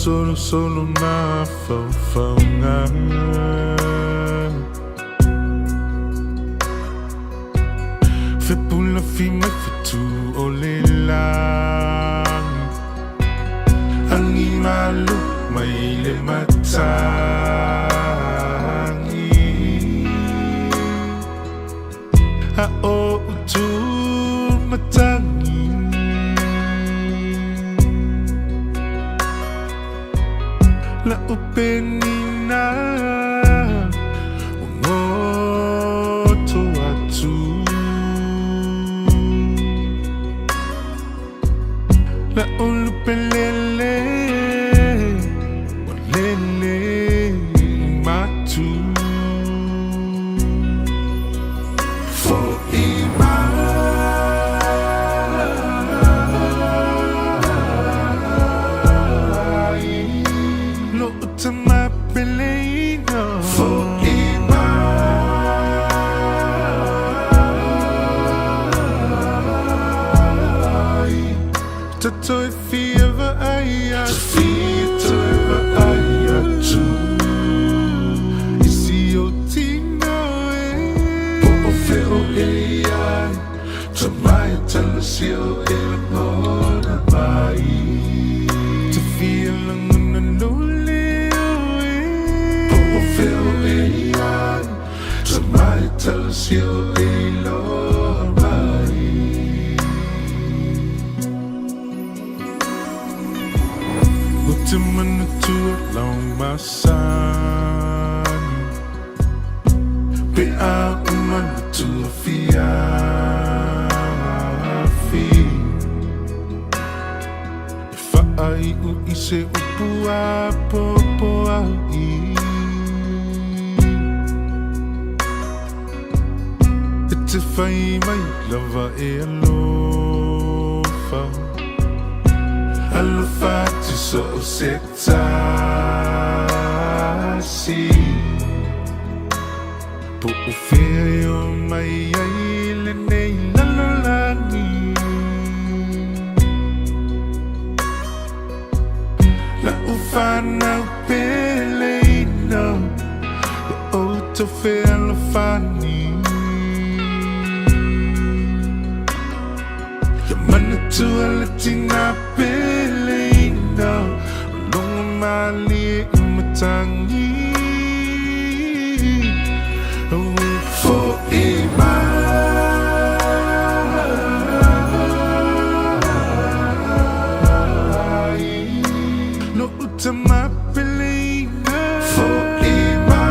solo na faunga Fe pula fi mai fitu o le lang Angi malu mai le matangi A o utu matangi La upenina Ngoto atu La ulupelele Walele matu For ima Lo utama pelena For ima Tatoy fieva aya Tatoy aya tu Isi o tino Po o feo ai Tamaya talasio mona mai Te feel lang unanuli Po o feo ai Tamaya talasio Mana tua long masan Pe a umana tua fiafi Fa ai u ise upua popo ai E te fai mai lava e alofa Alufati so sektasi Po ufeo mai aile nei lalolani La ufana peleino La auto fe alufani Yamana tua latina peleino Long mali umatangi For ima Lo utama peleina For ima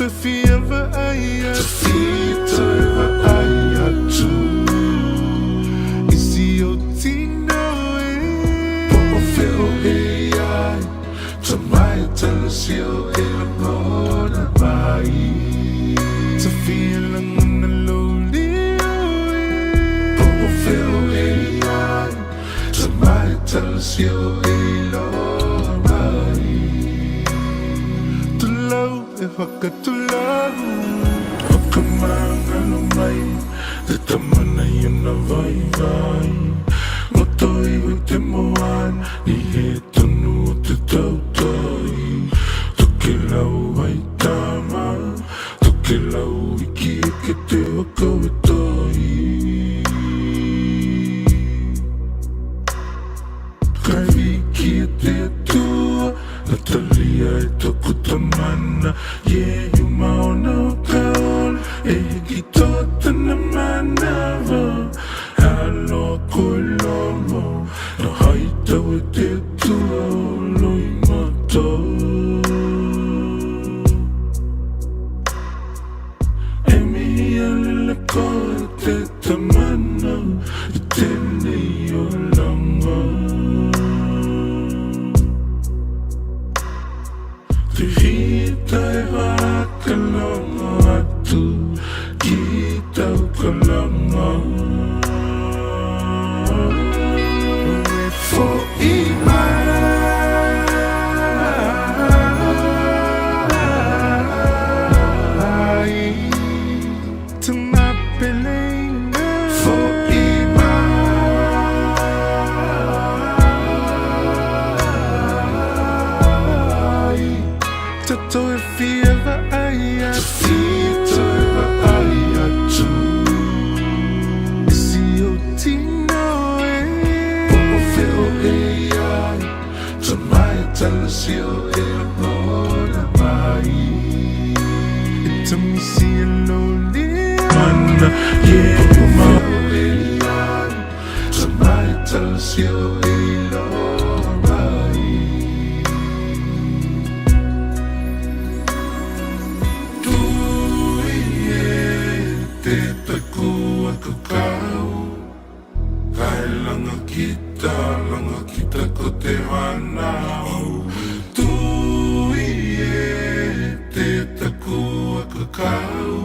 To feel the aya To feel the aya too Isi o tino Po o feo ai Tamaya talasio mona mai To feel ang unaloli Po o feo ai Tamaya talasio Hakatulang Pagkamanga lumay Tatama na yun na vai-vai Moto'y utimuan Niheto no tutawtoy Tukilaw ay tama Tukilaw ikikite wakawitoy Kavikite tua Natalia ito kutamana Yeah, you mauna kaon Gito tanamanawa Halo kulomo No haita wate tua Loy mato Emi alilako Te tamana Itene yolanga Kita hakalong atu Kita kalang talasio e lola mai Itamisi alone Mana Yema Elian Tamai talasio e lola mai Tuie te takua kakao Langa kita ko te wanao Tui e te takua kakao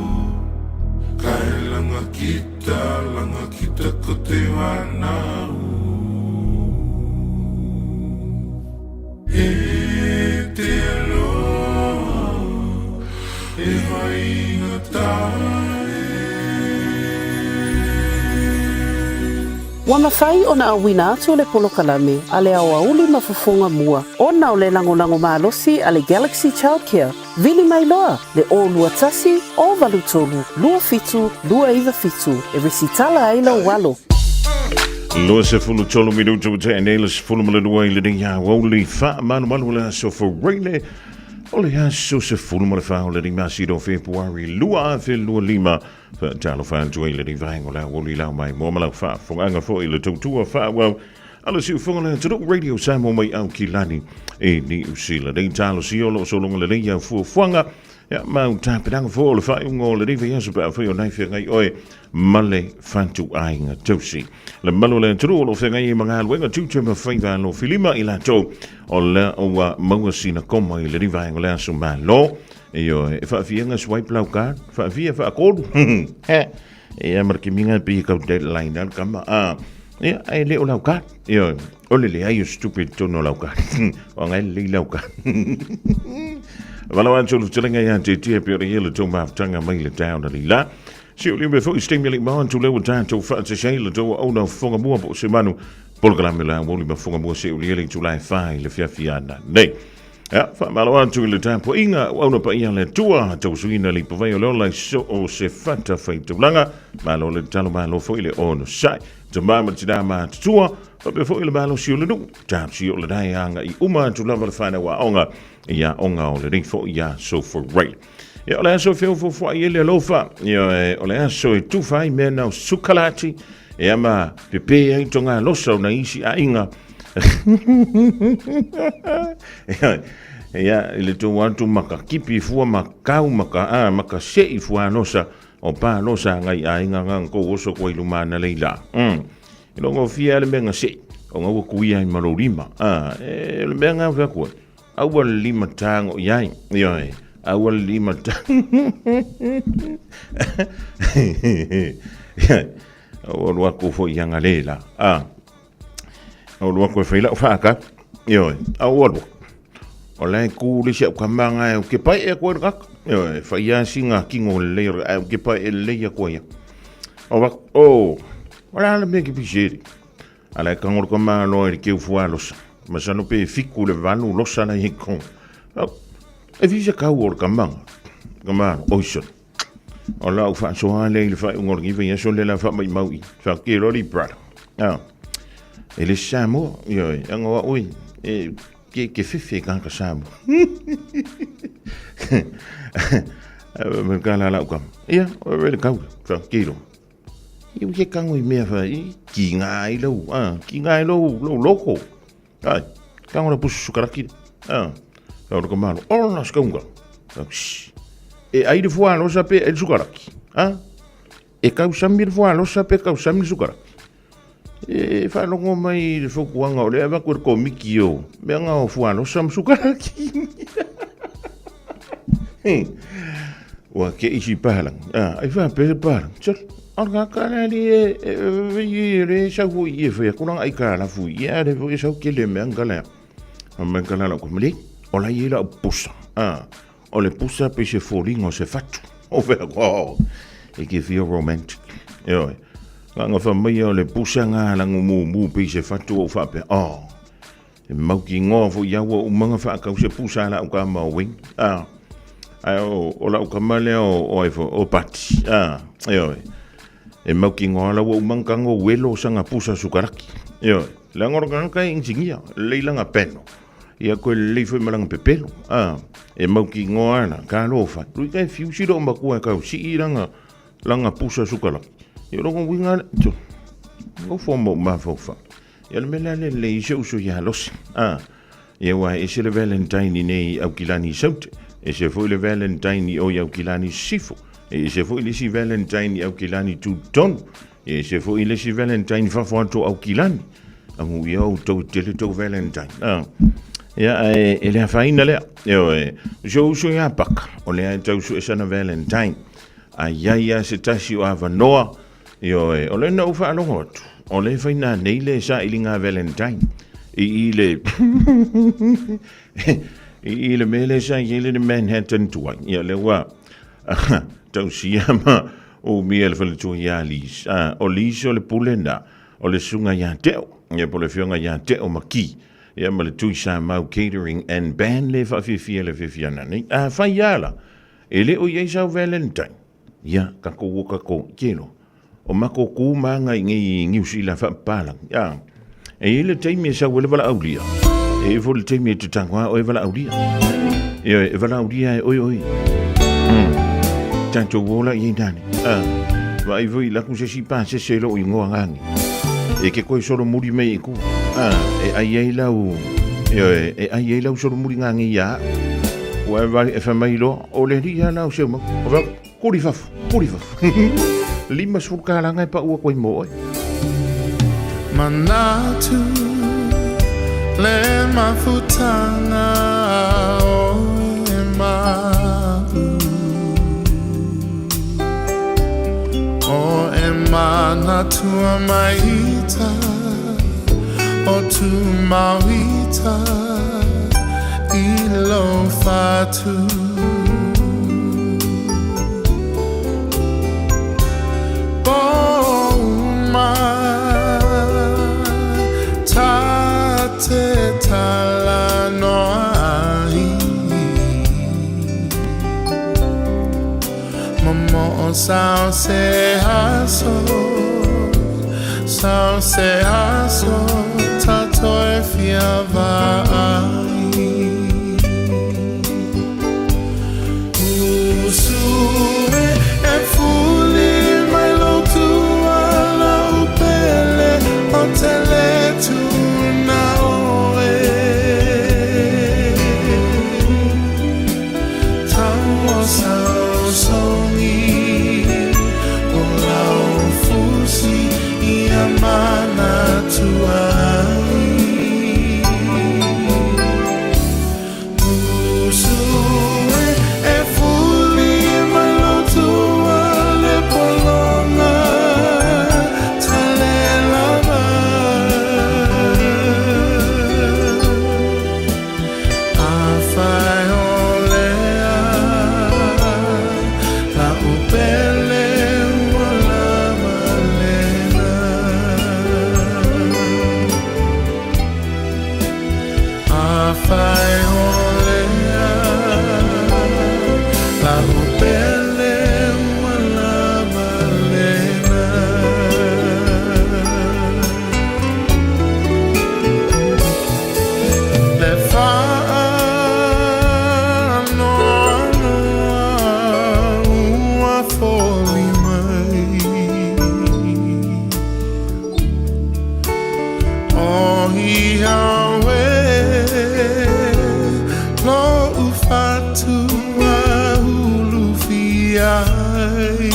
Kai langa kita ko te wanao E te alo E mai ngatai Wa mawhai o na awina atu o le polo kalame, a le au auli mafafonga mua. O na o le lango malosi a le Galaxy Childcare. Vili mai loa, le o lua tasi, o valutolu, lua fitu, lua iwa fitu, e resitala aila walo. Lua se fulu tolu minutu te anele se fulu maladua ile de ya woli fa manu la so for reile. Ole ha so se fulu malafa ole di masido February lua fe lua lima. Fa talo fa joile di vango la woli la mai mo mala fa anga fo ile tutua fa well ala si fonga to radio samo mai au kilani e ni usila de talo si olo so longa le ya fu fonga ya ma ta pedanga fo le fa ungo le di fa so pa fo yo nai fe ngai oi male fantu ainga tosi le malo le tru lo fe ngai manga wenga tu chema fa no filima ila to ola o wa mo sina koma ile di vango la so ma lo Io, fa fianga swipe lauka, fa via fa acordo. E marque minha pica deadline al kama. E ai le lauka. Io, ole le ai stupid tono lauka. O ngai le lauka. Wala wan sulu tselenga ya te pe re hele to ma tanga mai le down ali la. Si o limbe fo stimulate man to le down to fa se shele to o no fonga mo po se manu. Polgala me la woli ba fonga mo se o le to lai fai le fia fiana. Nei. Ja, fa malawan tu le tempo inga ona pa ia le tua to suina li po vai o la so o se fata fai tu langa malo le talo malo fo ile on sai to mama tida ma tua pa be fo ile malo si le du tap si o le dai anga I uma tu lava le fana wa onga ia onga o le ring fo ia so for right ja ole so veel fo ile lofa ja ole so tu fai mena sukalati ja ma pepe ai tonga loso na isi a inga ya ile to wantu maka kipi fua makau maka sei fua nosa o pa nosa ngai ainga ngang ko oso ko ilumana leila ilo ngo fia le menga sei o ngo kuia I malorima le menga va ko au lima tango yai yo au lima o lo ko fo yanga leila o lo ko faila fa yo awolo o lai ku le se kamanga o ke pai e ko ka yo fa ya singa kingo le o ke pai le ya ko ya o wala le me ke pijeri ala ka ngor ko ma no e ke fualos ma sa no pe fiku le vanu lo sana hikon e vi se ka wor kamanga o so o la fa so ale le fa ngor gi ve so le la fa mai mau fa ke ro li bra ele chamo yo ngo oi que fifi kan ka chamo me kala la kam ia o le ka fa kilo eu que kan oi me fa ki ngai lo loko ai kan ora pusu karaki o ko malo o na skonga e ai de fois lo sape el sukaraki e ka usami de fois lo sape ka usami sukaraki e fa longo mai le fokuanga o le ava ko komiki o me nga o fuano sam sukaraki wa ke isi palang ai fa pe palang chot anga kana li e sa fu ye fa ko ai kana fu ye de fu sa ke le me ngala la ko mli o la yela pusa o le pusa pe se folingo se fatu o ve ko e ke feel romantic yo nga fa mai o le pusanga la mu pe se fatu o fa pe e mau ki ngo fo ya wo manga fa ka se pusa la o ka ma wing o la o ka male o o pati yo e mau ki ngo la wo manga ngo welo sanga pusa sukaraki yo la ngor kan ka insingia leila nga peno ia koe leifo malanga pepelo. E mau ki ngoana, ka lofa. Lui kai fiusi do makua kau si iranga langa pusa sukala. Ia rongo winga to. Go for mo mafofa. Ia le mela le iso so ia losi. Ia wa e se le Valentine nei au kilani saute. E se foi le Valentine o au kilani sifo. E se foi le si Valentine au kilani tu ton. E se foi le si Valentine fa fonto au kilani. Angu ia o tau tele tau Valentine. Ia e le faina le. Ia so so ia pak. O le tau so sana Valentine. Ia se tasi o avanoa. Ia o le no fa longo. O le faina nei le sa ilinga Valentine. I le mele sa yele de Manhattan tua. Ia le wa. Tau siama o mia le fale tua ia lis. O lis o le pulenda. O le sunga ia teo. Ia po le fionga ia teo maki. Ia ma le tui sa mau catering and band le fa fifia le fifiana. Fai iala. E le o iei sau Valentine. Ia kako woka ko kelo. O mako kumanga ngi usila fa palang. Ia. E le teimi sa wele vala aulia. E vo le teimi tu tangwa o e vala aulia. E vala aulia e oi. Tanto wola i nani. Va i voi la kuse si pa se lo i ngoa ngangi. E ke koe solo muri mei ku. E ai lau. E ai lau solo muri ngangi ya. O e vai e fa mai lo o le ria lau se mo. O va kuri faf. Lima surkala ngai pa ua koe mo oi. Manatu le mafutanga o e mau o e manatu maita o tu mawita ilo fatu te tala no ai Momo sao se aso tato e fia vai Usue e fuli mai lo tua la upele o tele tu Mana tuai Usue e fuli malo tua le polonga tale lava Afai olea la upele fai olea la upele wala malena le fa no ua foli mai o hiawe lo ufatu hulu fiai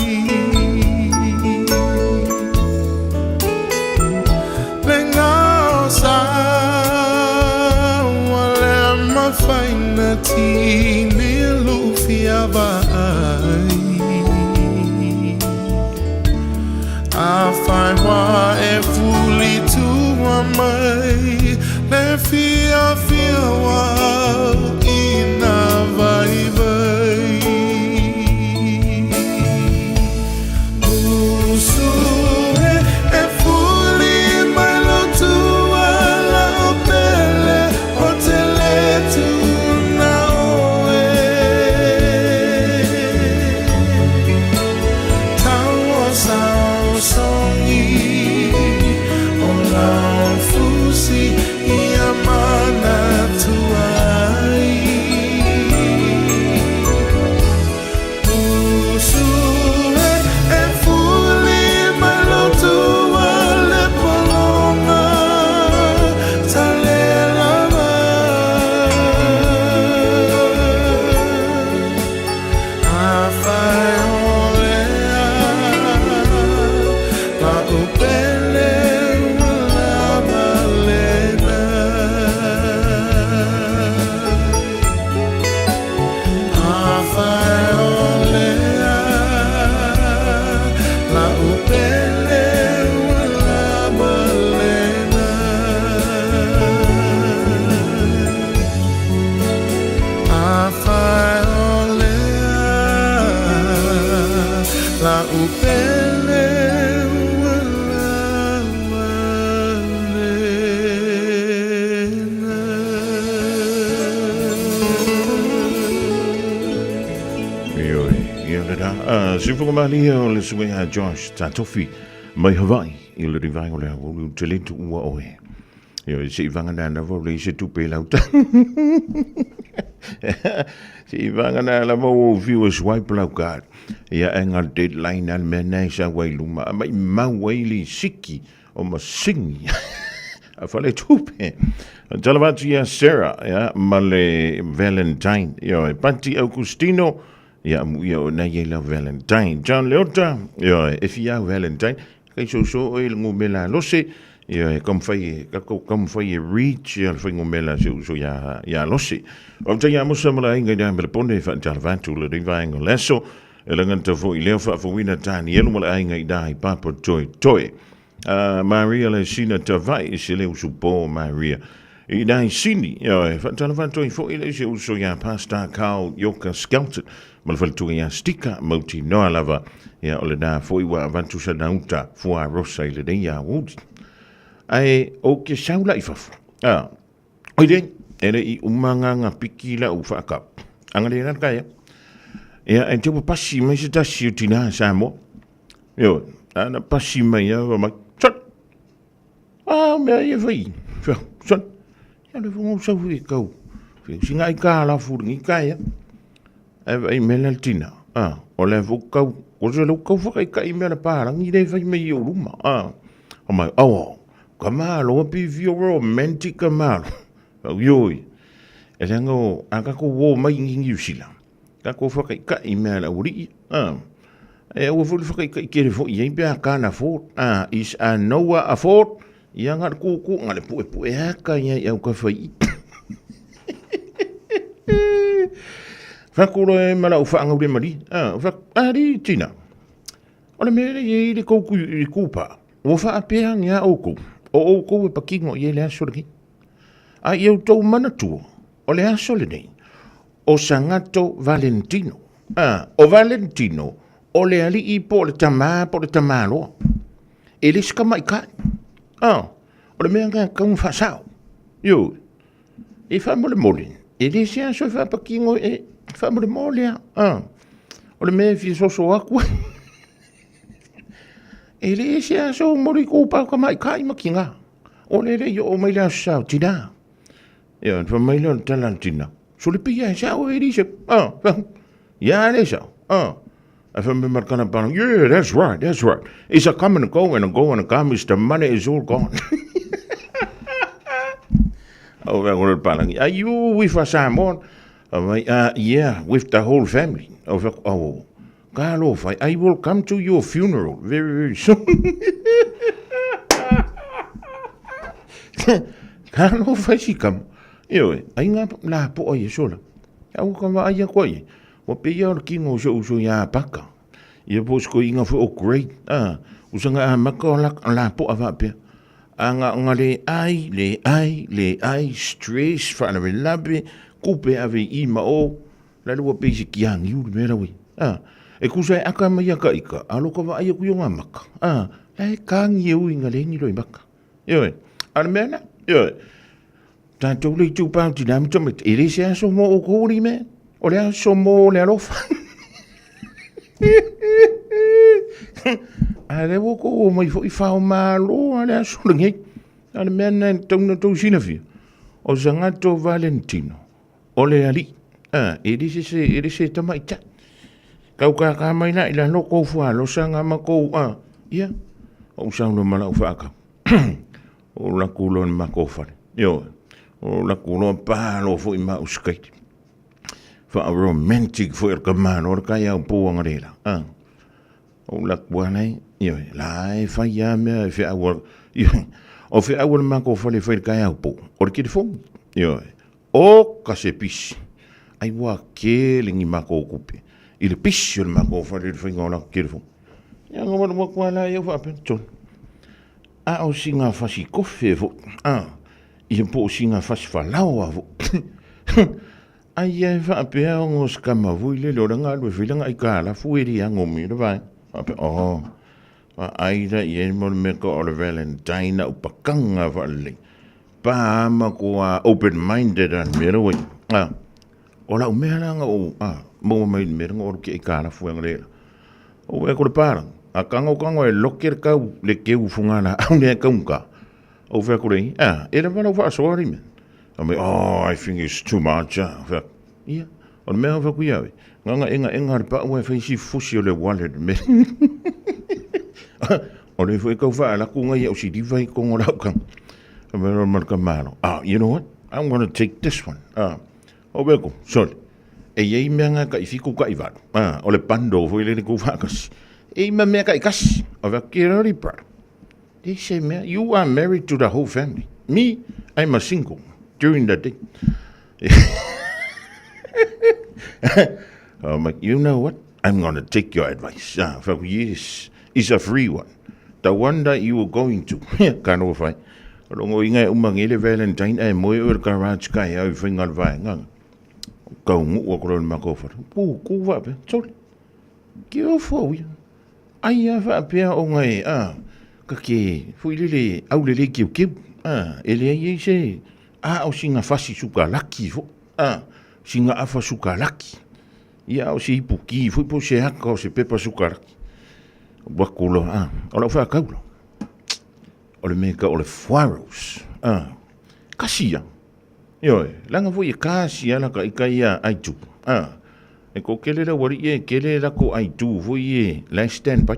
Lengao sa wale mafaina tini lufia vai Afai wa e fuli tua mai Le fia wa ina vai Usue e fuli mai lo tua la opele o tele tu na oe Tau sao songi o la fusi i amana sifu mali o le sunga ya Josh Tatofi mai Hawaii i le rivai o le hawulu te le tu ua oe. Yo, se i vangana na vo le se tupe lauta. Se i vangana la vo viewers wipe lau card. Ia enga deadline al mena sa wailuma mai mawaili siki o masingi. A fale tupe. Talavatu ya Sarah ya male Valentine. Yo, Panti Augustino. Ja, na jela Valentine. John Leota, ja, FIA Valentine. Kijk zo heel ngomela losse. Ja, kom van je reach, ja, van ngomela zo ja losse. Want ja, moest maar ingaan daar met de ponde van Jalvatu, de ding van Engelesso. Elangan te voor je voor wina tani, helemaal ingaan daar papa toy. Maria le sina te vai is je leeuw zo Maria. Idai sini, ja, van Jalvatu voor je zo ja pasta kau joka skelten. Maar van toen ja stika moti no alava ja ole na foi wa avantu sa nauta fua rosa ile de ja woed ai ook je saula ifaf oide i umanga nga pikila u faka angale na kaya ja en toe passi me se tassi utina samo yo ana passi me ja ma chat me je vai son ja le vou so vi ko singa I kala fu ngi kaya ai melaltina o le vukau o se lo kau fa kai me na para ni dei fai me yo luma o mai kamalo pi vio romantic kamalo yoi e lengo aka ko wo mai ngi usila ka ko fa kai me na uri e o fu fa kai ke fo ye be aka na fo is a noa afford yang ar ku ngale pu ka ya ka fai Fakuro e mala u whaanga ure mari. Ari tina. Ole mere ye le kouku I kupa. O wha apea ngā oko. O oko e pakingo ye le aso laki. A iau tau manatua. O le aso le nei. O sangato Valentino. O Valentino. O le ali I po le tamaloa. E le ska mai kai. O le mea ngā kaun whasao. Yo. E wha mole. E le se aso wha pakingo e famole molia o le me fi so aku e le sia so mori ko pa ka mai kai makinga o le yo mai la sa tina ya fa mai lo talentina so le pia sa o eri se ya le sa I from Marcana Pan. Yeah, that's right. It's a come and go and a come is the money is all gone. Oh, well, Palang. Are you with us, Simon? Yeah, with the whole family. Carlo, I will come to your funeral very, very soon. Carlo, she come. Yo, I ngap la po ye sola. Au come ay koi. O pe yo king o so ya paka. Ye posko inga fo great. Usanga mako la po ava pe. Anga ngale ai stress fa na labe. Kupe ave I mao la lua pesi kiang yu mera wi e kusa aka mai aka ika aloko va ai ku yo maka la kang yu inga le ni roi maka yo ar mena yo tanto le tu pa ti dam tomet e le sia so mo o ko ri me o le so mo le alofa ale wo ko mai fo I fa malo ale so ngi ar mena tong to sinafi o zangato Valentino Ole ali, edi se tamai ta. Kau ka mai na ila no ko fua lo sanga ma ko ia. O sang no mala fa ka. O la kulon ma ko fa. Yo. O la kulon pa lo fo I ma uskait. Fa romantic fo ka man or ka ya po ngarela. O la kuanai, yo, la fa ya me fa awor. O fa awor ma ko fa le fa ka ya po. Or ki fo. Yo. O kase pisi. Ai wa ke lingi mako kupe. I le pisi o le mako fa le whainga ona kirefo. Ia ngomar mo kwa la iau whapenton. A o singa fasi kofe fo. I po singa fasi whalau a fo. Ai e whapea o ngos kama vui le lo ranga alwe whilanga I ka la fueri a ngomi le vai. Ai da I e mon me ko o le Valentine o pakanga wale. Pa ama ko open-minded and mera wai. O la umea nga o mo mai mera nga o ki I ka la fuenga le. O e ko le parang. A kango e loker kau le keu fungana au ne kaunka. O fe ko le, e le mana fa sorry man. I mean, I think it's too much. Ia, o le mea fa ku ia. Nganga enga pa o e fa si fusi o le wallet me. O le foi kau fa la ku ngai o si di vai ko ngora kan. I mean, marka malo. You know what? I'm going to take this one. O beko, sorry. E yei mea ka ifiku ka iwaro. O le pando foi le ku fa kasi. E mea ka ikasi. O va kirari brother. They say, man, you are married to the whole family. Me, I'm a single during the day. I'm like, you know what? I'm going to take your advice. Yes, it's a free one. The one that you were going to. Kind of fine. Rongo inga umangile Valentine ay moy ur garage kai ay fingal vai ngang. Kau ngu wa kron makofa. Ku va pe. Sorry. Give for you. Ai fa pe o ngai Kake, fui lele, au lele kiu. Ele ai se, au singa fasi suka laki fo. Singa afa suka laki. Ia au si ipuki, fui po se haka o se pepa suka laki. Wakulo, ola ufa kaulo. Ole meka ole fuaros. Kasia. Yoe, langa fui e kasia laka ika ia aitu. E ko kele la wari e, kele la ko aitu, fui e, last stand by.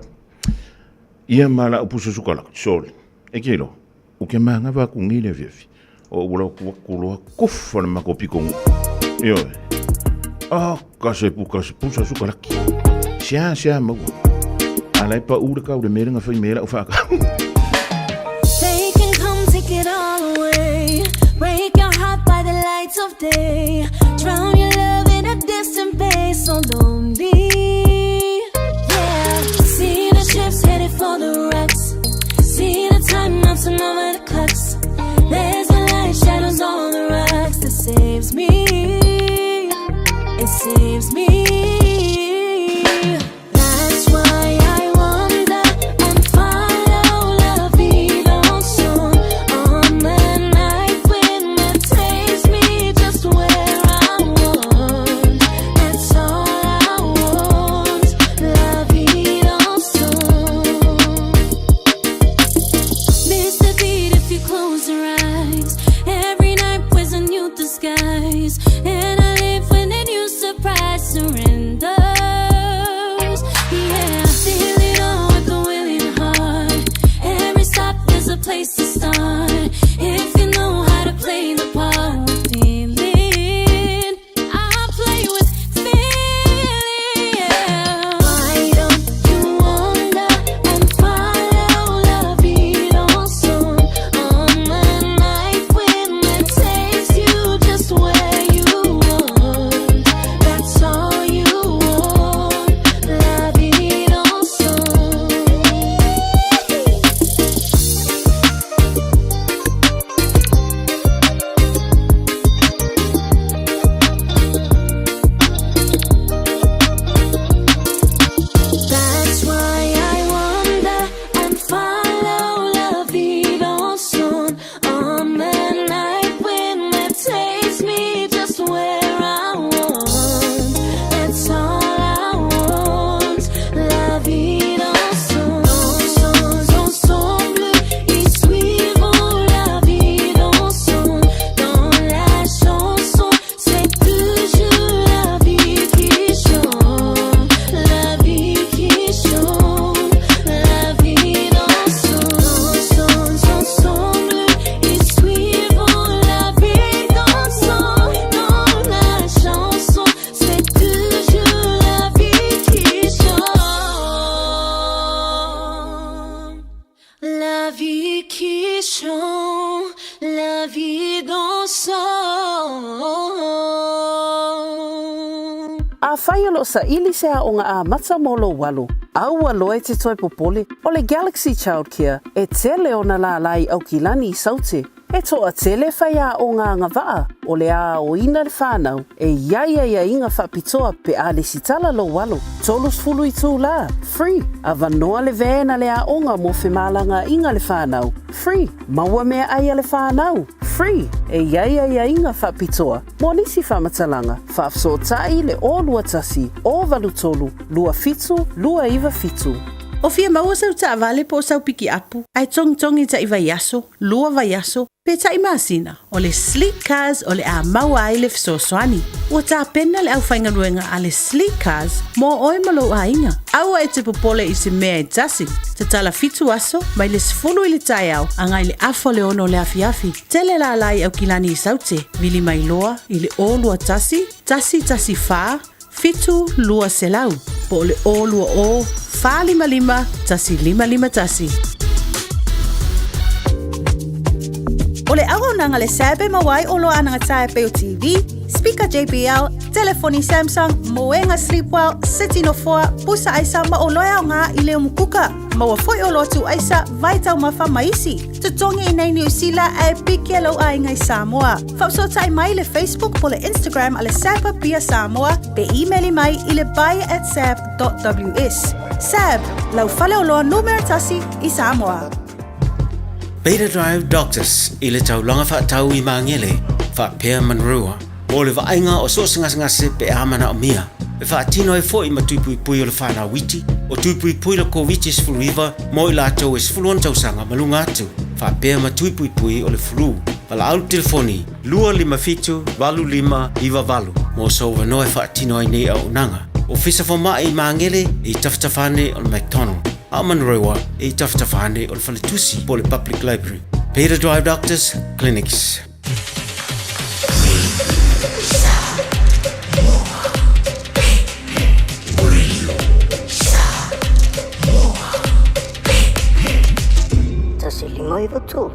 Ia mala upuso sukala, sorry. E kilo, uke manga va kungile vivi. O wala kulo kufa na makopi kongu. Yo. Kase pusa sukala. Sia magu. Alai pa ura ka ura mera nga fai mera ufaka. They can come take it all away. Break your heart by the lights of day. Drown your love in a distant place, so lonely. Ships headed for the rocks. See the time knobs and over the clocks. There's a light, shadows on the rocks that saves me. It saves me. That's why I wander and follow la vida son. On the night when it takes me just where I want. That's all I want. La vida son. Miss the beat if you close your eyes. Every night was a new disguise. And I live when a new surprise surrenders. Yeah, feel it all with a willing heart. Every stop is a place to start. If you know how to play the part with feeling, I play with feeling. Yeah. Why don't you wander and follow la vida son? On the night when it takes you just where you want. That's all you want. La vida son. That's why I wander and follow la vida son. On the night when it takes me just where I want. That's all I want. La vida son. Ensemble, y suivons la vida son. Dans la chanson, c'est toujours la vie qui chante. La vie qui chante. La vida son. Ensemble, y suivons la vida son. Dans la chanson, c'est toujours la vie qui chante. La vie qui chante. La vie dansante. A whai alo sa ili se a onga a matsa molo walo. Au aloe te toi popole o le Galaxy Childcare e tele ona la lai au kilani I saute. E toa tele whai a o ngā ngawaa o le a o ina le whānau e ia inga whapitoa pe a le sitala lo walo. Tolus fulu I tū la, free. A vanoa le vēna le a onga mo whemalanga inga le whānau, free. Maua mea ai a le whānau, free e ia inga whapitoa. Mo nisi whamatalanga, whaafsotai le o lua tasi, o valutolu, lua fitu, lua iwa fitu. O fia maua sau ta avale po sau piki apu. Ai tongi ta iwa yaso, lua va yaso, pe ta imasina. O le sleek cars o le a maua ai le fisosoani. O ta pena le au whainganuenga a le sleek cars mo oi malo a inga. Aua e te popole i se mea e tasi. Te tala fitu aso, mai le sifulu i le tai au, angai le afo le ono le afiafi. Tele la lai au kilani i saute, vili mai loa, i le o lua tasi wha, fitu lua selau. Po le o lua o, wha lima, tasi lima tasi. O le agonanga le sabe mawai o loa ananga tae pe o TV, speaker JBL, telefoni Samsung, moenga Sleepwell, City no 4, pusa aisa ma o loa o ngā i leo mukuka. Maua foi o lotu aisa, vai tau mawha maisi. Tutongi i nei New Zealand e piki alo a ingai Samoa. Whapsotai mai le Facebook po le Instagram a le Sapa Pia Samoa, pe emaili mai i le buy@sab.ws. Sab, lau fale o loa numero tasi i Samoa. Beta Drive Doctors i le taulanga whaatau i mangele, whaapea manrua. O le vaenga o so ngase pe amana o mia. E whaatino e fo i matupui pui o le whanau witi, o tupui pui la COVID is full river, mo i lātou is full on tausanga malunga atu. Whaapea matupui pui o le flu. Wala au telefoni, 255-25 mo so wanoe whaatino ai nei au nanga. O fisa whama i mangele i taftafane o le McDonald. Amanrewa e taftafane o le Whaletusi po le Public Library. Beta Drive Doctors Clinics. Tasi lima iwa tu.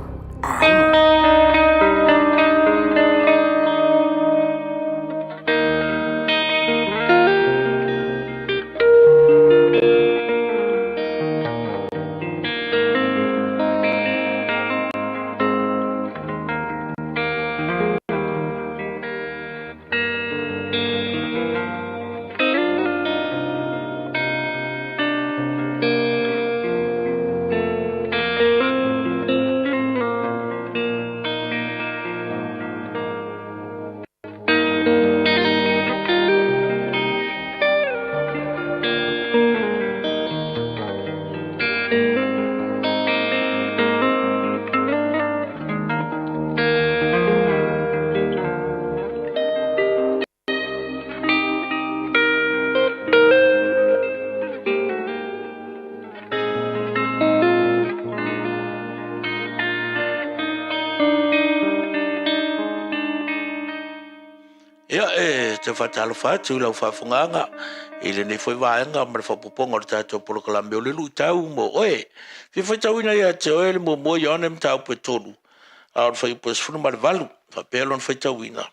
Te whatalo whatu lau whawhunganga i le nei whai waenga ma le whapuponga o le tātou polokalame o le lui tau mo oe. Fi whai tau ina ia te oe le mo moi ane mtau pe tolu. A o le whai upo sifunu ma le valu, whapelo na whai tau ina.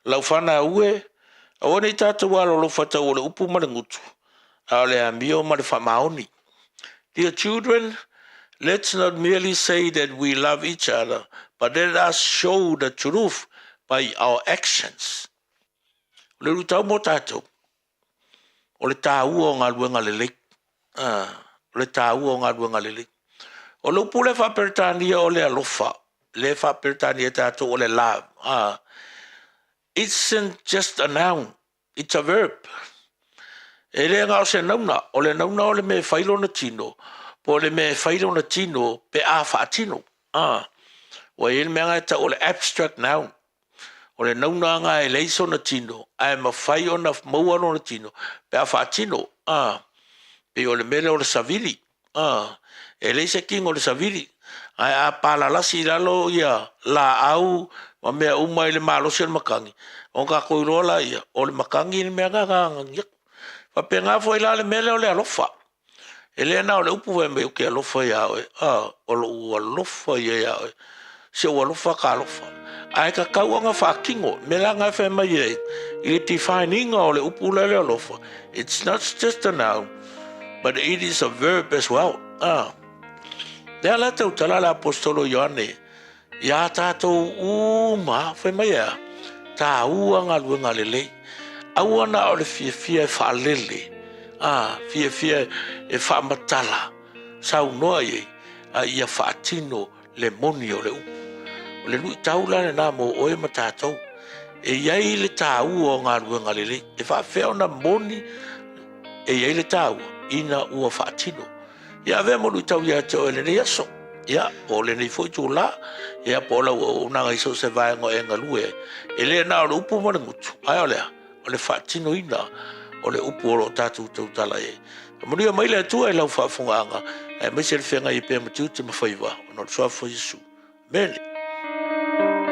Lau whana ue, a o nei tātou walo lo whatau o le upu ma le ngutu. A o le amio ma le whamaoni. Dear children, let's not merely say that we love each other, but let us show the truth by our actions. Le rutau mo tātou. O le tāua o ngā luenga lelek. O le tāua o ngā luenga lelek. O le upu le whaperitania o le alofa. Le whaperitania tātou o le love. It isn't just a noun. It's a verb. E le ngā o se nauna. O le nauna o le me whailo na tino. Po le me whailo na tino pe a whaatino. O e le mea ngai ta o le abstract noun. O le nauna ngā e leiso na tino, ai ma whai o na maua no na tino, pe a whaatino, pe o le mele o le savili, e leisa king o le savili, ai a palalasi lalo ia, la au, ma mea uma i le malosi o le makangi, o ka koirola ia, o le makangi ni mea ngā, pa pe ngā fo ila le mele o le alofa, e le na o le upu me o ke alofa ia oe, o lo ua alofa ia oe, se ua alofa ka alofa, ai ka kauanga whakingo, me la ngai whai mai e, i le defininga o le upula le alofa. It's not just a noun, but it is a verb as well. Lea la tau tala le apostolo Ioane, ia tātou uma whai mai ea, tā ua ngā luenga lelei, aua na o le fia e whaalele, fia e whaamatala, sau noa ie, ia whaatino le moni o le upu. O le lui tau lana nā mo oe ma tātou. E iai le tāu o ngā ruenga lele. E whaafeo na moni e iai le tāu ina ua whaatino. Ia vea mo lui tau ia te oe le nei aso. Ia, o le nei foi tū la. Ia po la ua unanga iso se vaenga e ngalue. E lea nā o le upu mana ngutu. Ai o lea, o le whaatino ina. O le upu o lo tātou tau tala e. Moni o maile atua e lau whaafungaanga. E mese le whenga i pēr matiu te mawhaiwa. O nō le whaafo Jesu. Mene. Ooh.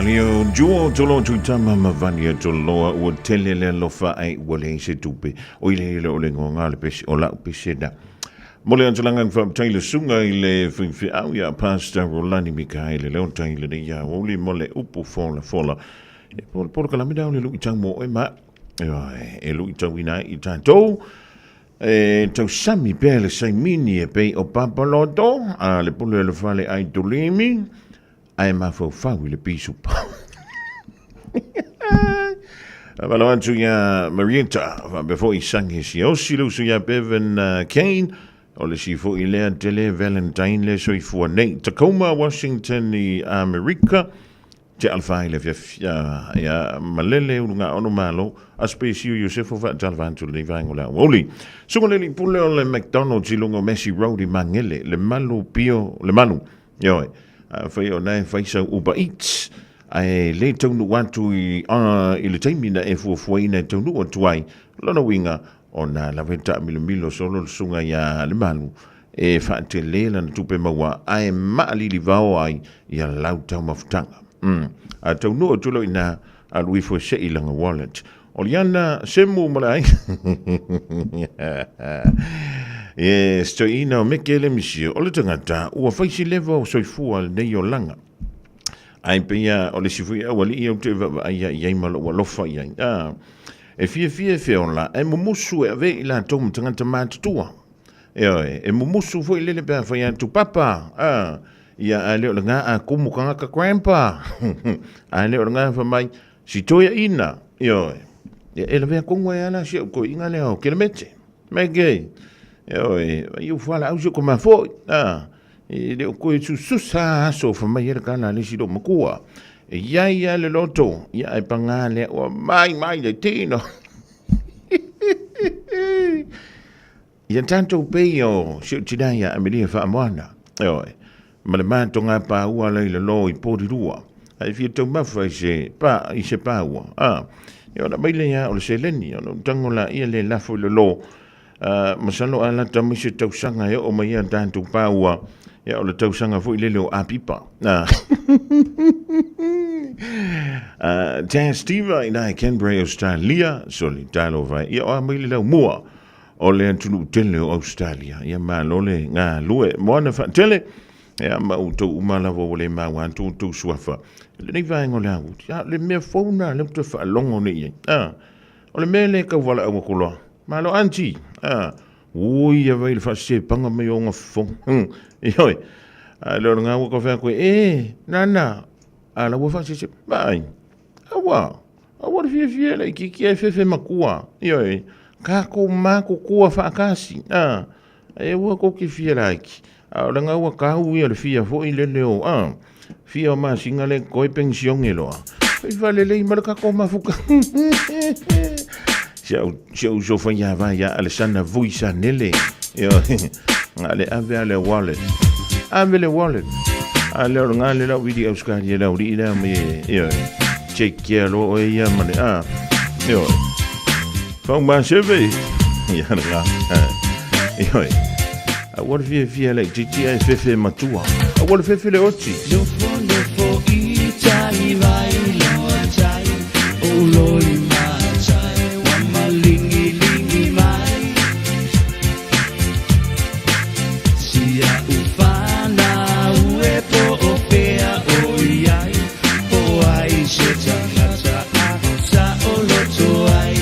Malio Juo Tolo Tutama Mavania Toloa o Telele Lofa ai wale se tupe o ile o le ngonga le pesi o la peseda. Mole antalangang fa taile sunga ile fi au ya Pastor Rolani Mikaele le taile de ya oli mole upu fola. Por calamida o le lu itamo e ma e lu itawina itanto tau sami pele sai mini e pe o papaloto a le pulu le fale ai tulimi ai mafau le pisu pa. Malo antu ya Marietta before he sang his yosilu so ya Bevan Kane o le sifo i lea tele Valentine le so i fua nei Tacoma Washington i America te alfai le ya malele unga ono malo aspesiu Yosefo va talvantu le vangola woli so le pule o le McDonald's lungo Messi Road i mangele le malu pio le manu yo fai o nai fai sa Uber Eats ai le tonu watu i le taimina e fuafuaina tonu o tuai lona winga o na la venta milo solo sunga ya le manu e fa'ate le lana tupe maua ai ma'alili vao ai ia lautau mafutanga a tonu o tulo ina a lui fo se ilanga wallet o liana semu malai sto ina o mekele misio o le tangata ua faisi lewa o soifua nei o langa ai pia o le sifui awali i au te ai malo o lofa i ai e fie ona e mumusu e ave ila tomu tangata matutua e mumusu fo ilele pe fa ya tu papa ia ale o nga a kumu kanga ka grandpa ale o nga fa mai si toia ina e le vea kongo e ana si ko inga le o kilometre mege eu fala au jo como foi e le ko tu susa so fa mai era kana le si do makua e ia le loto ia e pangale o mai le tino ia tanto peio si tidaya amelia fa amwana ma le matonga pa ua le lo i porirua ai fia tau mafa i se pa ua e ona mai le ia o le seleni ona tangola ia le lafo le lo masalo ala tamu se tau sanga e o mai ia tanto pa ua ia o le tau sanga fo i le o apipa Jan Steve ina e Canberra Australia soli talo vai ia o mai le mua o le antunu tele o Australia ia ma lole nga lue moana fa tele e ma uto umala vo le ma wan tu suafa le nei vai ngola ya le me fona le to fa longo ni o le mele ka wala o ko ma lo anti ui ya vai fa se panga me o nga fo oi lo nga ko fa ko nana ala wo fa se bai awa fie le ki fe makua oi ka ko ma ko kua fa kasi e wo ko ki fie like a nga wa ka u ia le fia fo i le leo fia ma singa le koi pension e loa fai vale le ma ka ko ma fuka Siau so fa ya va ya Alessandra Vuisa nele ale ave wallet ale nga le la video ska ye la uri la me check ye lo e ya ma fa ma cheve ya nga What if you like GTA fefe matua? What if you le oti? Lofo itai vai loachai o loi machai wa malingi mai sia ufana uepo opea oiai o ai se tangata sa o loto ai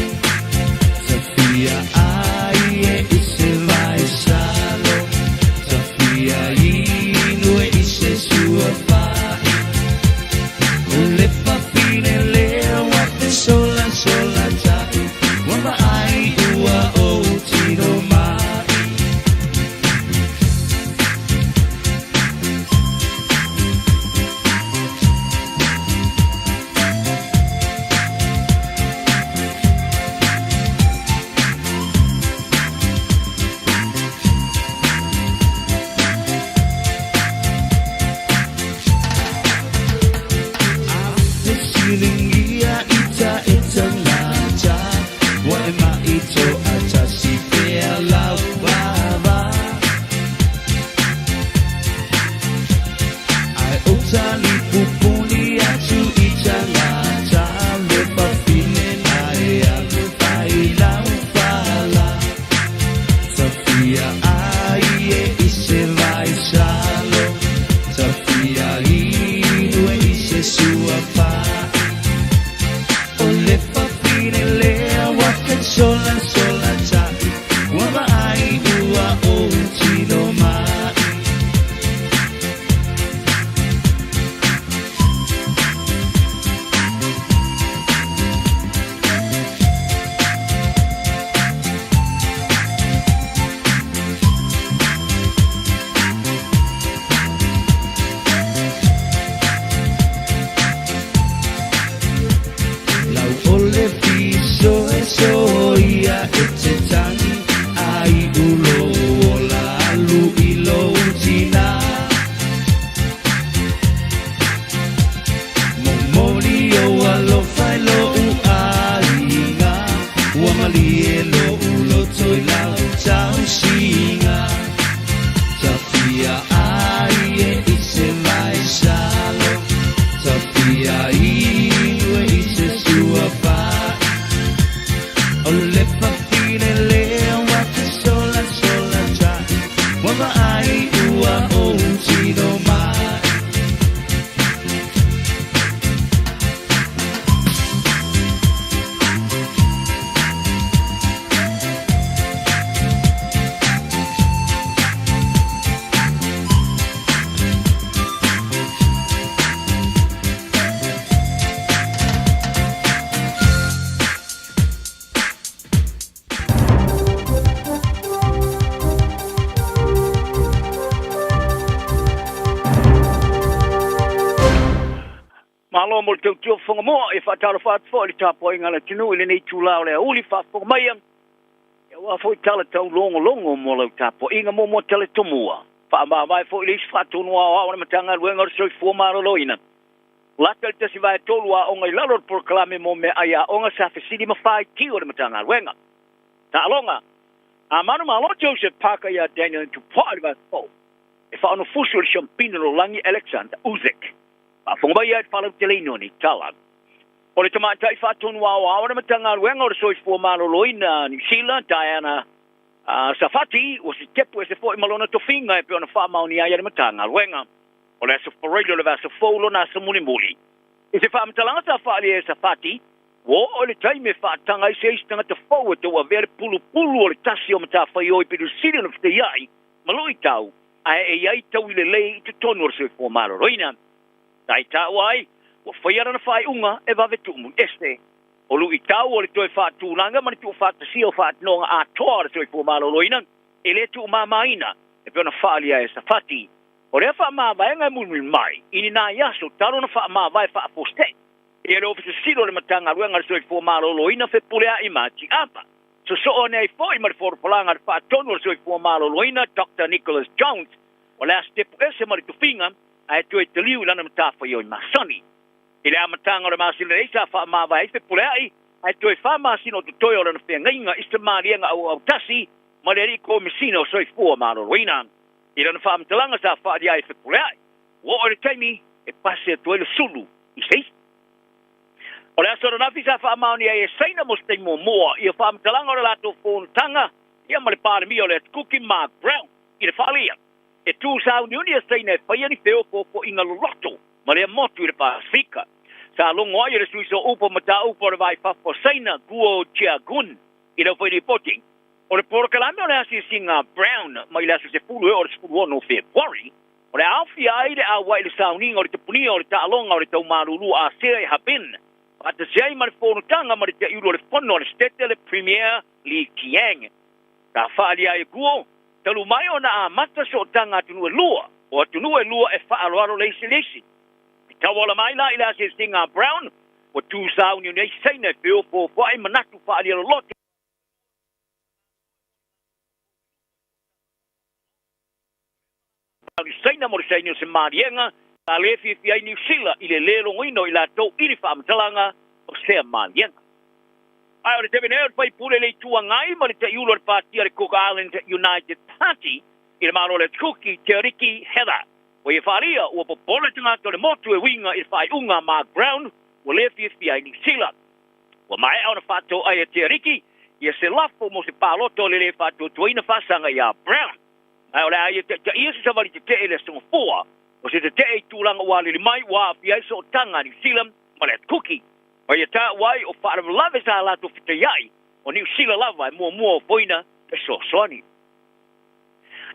Sofia ai e ise vai salo Sofia ino e ise sua fai le papine le wate sola tai wama ai ua o tino mai Silingia ita nata wa ma ito ata si fea la baba ai otali pupuni atu no mo te tio fonga mo e fa tala fa fo le tapo inga le tinu ile nei tula le uli fa fo mai e wa fo tala tau longo mo le tapo inga mo tele tomua fa ma vai fo ile fa tunu wa ona matanga luenga so fo maro loina latel te si vai tolua o ngai lalo proclame mo me aya onga sa fesidi ma fai ki o le matanga luenga ta longa a manu malo Joseph Parker ya Daniel to part of fo e fa ono fuso le champino lo langi Alexander Uzik pa fonga ya fa tele no ni tala o le tamata i fa tunu wa ona matanga luenga o so fo maro loina ni Sheila Diana Safati o si tepu e se fo i malona tofinga e pe ona fa mauni ai le matanga luenga o le se forelo le vasa folo na se muli e se fa mtalanga sa fa le Safati o le taime fa tanga i se istanga te fo te wa vere pulu o le tasi o mata fa i pe du siri no fte iai maloi tau e iai tau i le lei i te tonu o se fo maro roina tai ta wai o faiara na fai unga e va vetu mu este o lu i tau o le toi fa tūlanga mani tu fa tasi o fa nonga a toa le toi fo maro roina e le tu mamaina e pe ona fa lia e Safati o le fa ma vai nga mulu mai ini na yaso taro na fa ma vai fa poste e le ofisi silo le matanga luenga so fo malo loina fe pulea i mati apa so one ai foi mar for polanga fa tono so fo malo loina Dr. Nicholas Jones o le step ese mar tu finga ai tu te liu lana mata fa yo masoni ile amatanga le masile isa fa ma vai fe pulea ai tu fa ma sino tu toyo le fe nginga istamaria au tasi maleri ko misino so fo malo loina ira na fam talanga sa fa dia e fepulai wo o le taimi e passe to le sulu i sei o le asora na fisa fa mauni e saina mo ste mo i fam talanga o la to fon tanga ia male pa mi o le cookie Mark Brown i le falia e tu sa unia saina fa ia ni feo po inga loto male mo tu le Pasifika sa longo ai le suiso upo mata upo le vai fa po saina guo chiagun i le foi reporting o le porkalame o le asi singa Brown mai le asi se fulu o le fulu no February o le alfi ai le awai le sauninga o le tapuni o le taalonga o le taumarulu a sere habin ata sei ma le fono tanga ma le te iulo le fono le stete le premier Li Qiang ta fali ai guo talu mai ona a mata so tanga tunu e lua o tunu e lua e fa alo leisi tawala mai la ile asi singa Brown o tu sauni nei seina feo fo ai manatu fa ali lo lot saina mo saina se marienga a le fi ai New Zealand ile lelo ngino ila to ili fa mtalanga o se marienga ai o te venere pai pure le tua ngai ma te yulo le party le Cook Island United Party ile malo le cookie Teriki Heather o e faria o popole tanga to le motu e winga il fai unga Mark Brown o le fi ai New Zealand o mai ona fato ai Teriki ia se lafo mo se paloto le fato tuina fasanga ya Brown ai ora ai te ia se savali te ele so foa o se te e tulanga wali le mai wa fi ai so tanga New Zealand ma le cookie o ia ta wai o fa love sa la to fite yai o New Zealand lava mo poina e so soni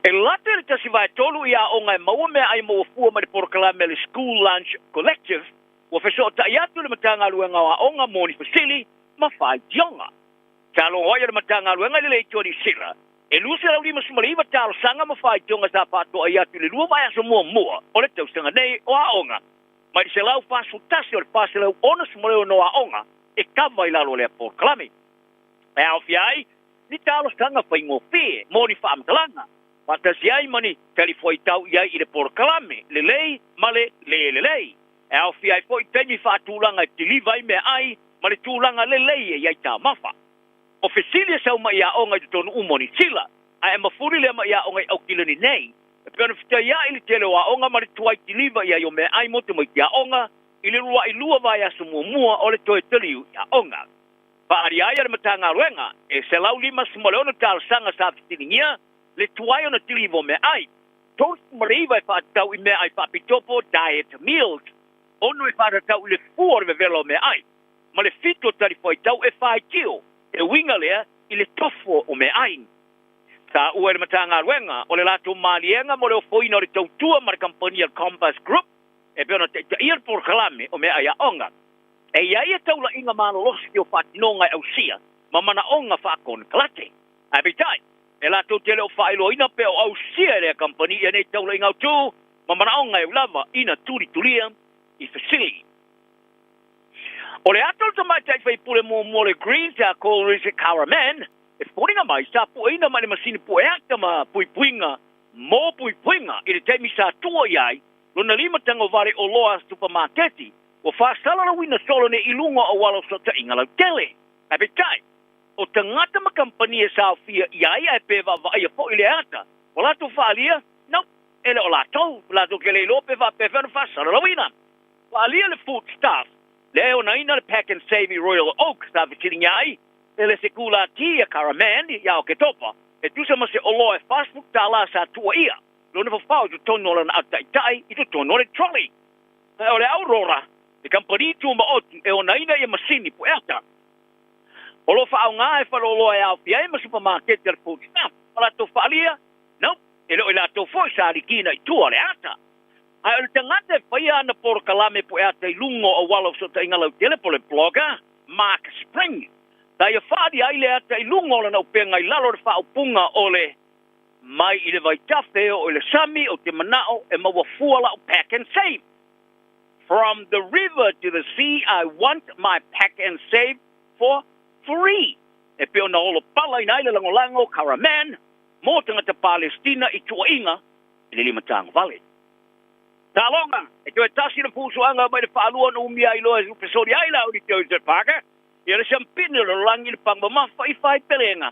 e later te si vai tolu ia o ngai mau me ai mo fu ma le porkalame le school lunch collective o fe so ta ia tu le matanga luenga wa onga moni fasili ma fai jonga talo hoia le matanga luenga le tori sira e lusa la lima sumaliva talo sanga ma fai jonga sa pato ai atu le lua mai aso mo o le tau sanga nei o aonga mai se lau fasu tasi o le pasi lau ona sumaleo no aonga e kava ilalo le porkalame e au fiai ni talo sanga fai ngofi moni fa amtalanga pata si ai mani telefoi tau iai i le porkalame le lei male le lei e au fiai foi temi fa tulanga te livai me ai male tulanga le lei e iai ta mafa o fesilia sa uma ia onga i tonu umoni sila a e mafuri le ma ia onga i au kilani nei e pēna fita ia ili tele wa onga mare tuai tiliva ia yo me ai mote mo ia onga ili rua i lua vai asu mua o le toe teliu ia onga pa ari ai ar matanga ruenga e se lau lima sumaleona tal sanga sa fitiningia le tuai ona tilivo me ai tos mariva e whatau i me ai papitopo diet meals ono e whatau i le fuor me velo me ai ma le fito tari foi tau e whai kio e winga lea i le tofo o me ai. Sa ua e matanga ruenga o le lato malienga mo le ofoina o le tautua ma le kampania Compass Group e peona te iar porkalame o me ai a onga. E ia ia taula inga mana losi o whatinonga e ausia ma mana onga whakon kalate. A bitai, e lato tele o whailo ina pe o ausia le kampania nei taula inga tu ma mana onga e ulava ina turi turia i fasili. O le ato sa mai tai fai pule mo le green sa ko rise caraman. E poringa mai sa puina mai masini pueata ma puipuinga mo puipuinga i le taimi sa tua iai lona lima tango vare o loa supermarketi o fa sala na wina solo ne ilunga o walo so ta inga lau tele. Ai betai, o tangata ma kampania sa fia iai ai peva va ia po ile ata. O lato fa alia, no, ele o lato ke le lope va peva na fa sala na wina. Fa alia le food stuff, leo na ina le pack and save Royal Oak sa vitini iai, ele se kula tia caraman ya o ke topa, e tusa ma se olo e fast food tala sa tua ia. Lona fa fau tu tono na ataitai, i tu tono le trolley. O le aurora, le kampani tu ma otu e ona ina ia masini po eta. O lo fa au ngā e whalolo e au pia e ma supermarket e food stuff. O la to whalia, no, e lo e la to fo sa rikina i tua le ata. Ai o le tangata e whaia ana poro kalame po eta i lungo o walo so ta inga lau tele po le blogger, Mark Spring. Ta ia whaadi ai le ata i lungo le nau penga i lalo le whao punga o le mai i le vai tafe o le sami o te manao e maua fuala o pack and save. From the river to the sea, I want my pack and save for free. E peo na olo pala i naile lango caraman, mo tangata Palestina i tua inga, i le limatanga vale. Ta longa, e tue tasi na pusuanga mai le whaalua na umia i loa e upesori aila o di teo i te paka, i le champine lo langi le pangma mafa i whai pelenga.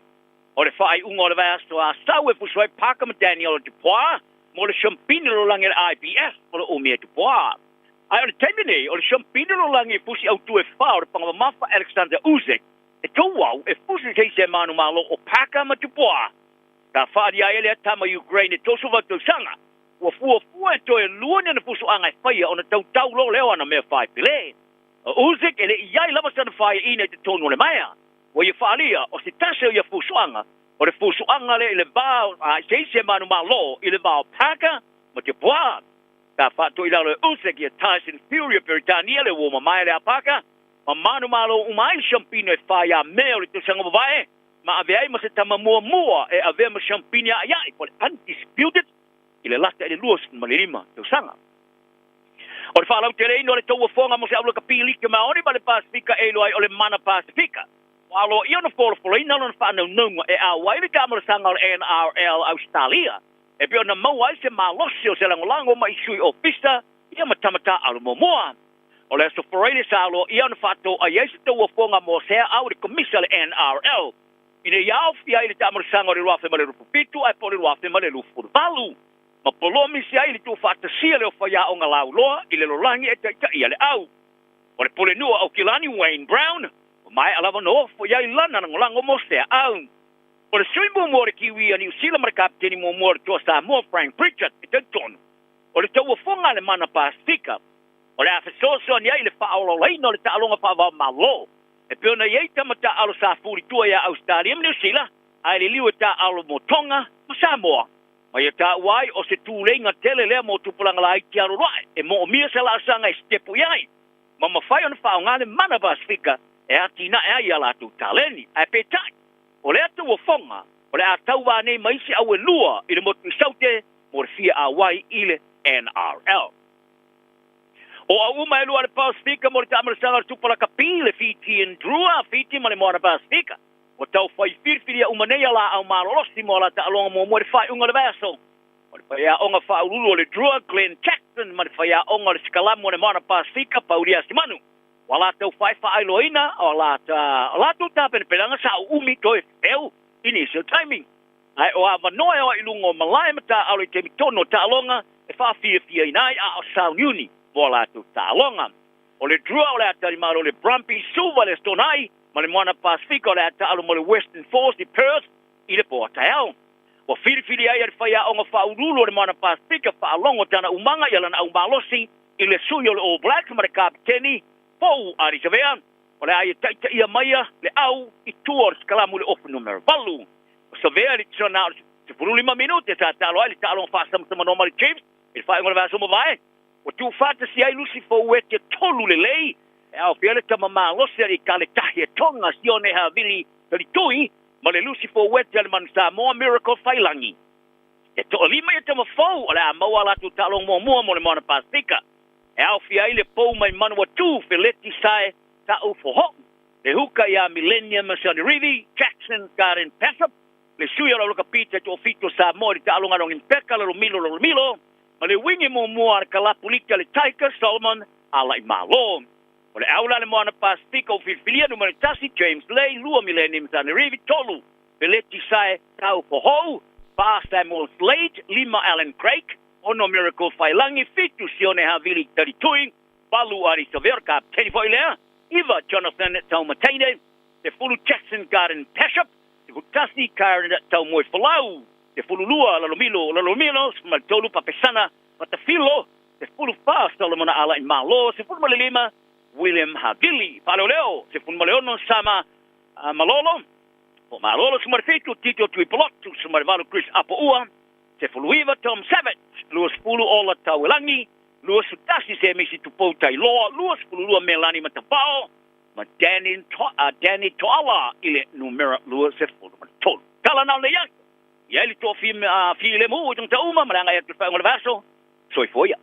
O le whai unga o le vasto a sau e pusuai paka ma Daniel o te poa, mo le champine lo langi le IBF o le umia te poa. Ai o le taimine, o le champine lo langi e pusi au tu e wha o le pangma mafa Alexander Usyk, e tau wau e pusi te se manu malo o paka ma te poa. Ta whaari ai ele atama Ukraine e tosu vatu sanga, ua fua e toe luane na pusu anga e whaia o na tau lo leo ana mea whai pile. O Usyk ele iai lava sana whai ina te tonu le maia. Wa ia whaalia o se tase o ia fusuanga, o le fusuanga le ile vau, se manu malo ile vau paka ma te poa. Ta whato i lalo e Usyk ia Tyson Fury a Peritania le uoma mai le apaka, ma manu malo umai champino e whai a mea o le tusanga mawae, ma ave ai ma se tama mua e ave ma champino a iai, po le undisputed, i le lata e le luas ma le lima tusanga. O le whalau te reino le taua fonga mo se aula ka pili ke maoni ma le Pasifika e loai o le mana Pasifika. Walo ia na folo ina lona whanau nunga e a waile kamara sanga o NRL Australia. E pio na maua se malosi o se langolango ma isui o pista, ia matamata alu momoa. O le so foreile sa alo ia na whato a yesu taua fonga mo sea au le komisa le NRL. Ine iau fia ile kamara sanga o le ruafe ma le rupu pitu, ai po le ruafe ma le rupu valu. Ma polomi si ai le tu whatasia le o whaia o ngā lau loa, i le lorangi e taita ia le au. O le pole nua au kilani Wayne Brown, o mai alava no fo iai lana na ngolango mo sea au. O le sui mo le kiwi a New Zealand mara kapteni mo le tua Samoa Frank Pritchard e taitonu. O le taua fonga le mana Pasifika, o le afesoso ni ai le whaolo leino le taalonga whaava malo. E peo na iei tamata alo sa furi tua ia Australia New Zealand, ai le liwa ta alo mo Tonga mo Samoa. Mai ta wai o se tūleinga tele lea mo tupulanga la iti aro rai, e mo o mia se la sanga e stepu iai. Ma mawhai ona whao ngane mana Pasifika, e atina e ai ala tu taleni, e petai. O le atu o fonga, o le atau wānei maisi au e lua, i le motu saute, mo le fia a wai i le NRL. O a uma e lua le Pasifika, mo le tamarasanga tupulaka pi le Fiti and Drua, Fiti ma le moana Pasifika. O tau whai whirwhiria umanea la au marolosi mo la ta alonga mo le whai unga le vaso. O le whai a onga wha urulu o le Drua, Glenn Jackson, ma le whai a onga le Skalamu o le Mana Pasifika, Pauria Simanu. Wa la tau whai wha ailoina, o la tau tāpene pelanga sa umi toi wheu, initial timing. Ai o a wanoe o ilungo malai mata au le temi tono ta alonga, e wha whirwhia inai a o Sound Uni, mo la tau ta alonga. O le Drua o le atari maro le Brumby Suva le Stonai, ma le Moana Pasifika o le atalo mo le Western Force di Perth i le Pōtaiao. Wa whirwhiri ai ar whaia o ngā whaurulu o le Moana Pasifika whaalongo tana umanga i alana au malosi i le sui o le All Blacks ma le kapiteni pou ari savea. O le ai taita ia maia le au i tua o le Skalamu le ofu numero valu. O savea li tsona o se puru 5 minute sa talo ai le talo whaasamtama noma le Chiefs i le whaingo le vaso mo vai. O tu whatasi ai lusi fo uete tolu le lei. E au fiale tama maa lose ali kale tahi e tonga sione ha vili tali tui, ma le lusi fo wete ale manu Samoa Miracle Whailangi. E to olima e tama fau, ale a maua latu talong mua mo le Moana Pasifika. E au fia ile pou mai manu atu, fe leti sae, ta'u foho. Le huka ia Millennium Masani Rivi, Jackson Garden Pesap, le suya la luka pita to fito sa mori ta alunga rong impeka la milo, ma le wingi mo mua kala pulika le taika Solomon ala i malo. O le aula le moana Pacifico filfilia numero tasi James Lay, lua Millennium Masani Rivi, tolu, peleti sae tau foho, pa Samuel Slade, lima Alan Craig, ono Miracle Failangi, fitu sione havili tarituing, balu ari saverka, teni fo ilea, Iva Jonathan Taumatane, the Fulu Jackson Garden Peshap, the Gutasi Karen Taumoi Falau, the Fululua, Lalomilo, Smaltolu Papesana, Matafilo, the Fulu Fast, Solomon Ala in Malo, the Fulmalima, William Havili, Paloleo, the Fulmaleono Sama Malolo, Malolo Smarfito, Tito Twipolot, Smarvalo Chris Apoua, the Fuluiva Tom Savage, Louis Fulu Ola Tawilangi, Luas Sutasi se misi tupo tai loa, Luas Pululua Melani Matapao, ma Danny Toala, ile numera Luas se fulu matol. Kala na leyak. Yeli to fi le mu tung tauma maranga ya tufa ngol vaso. Soy foya.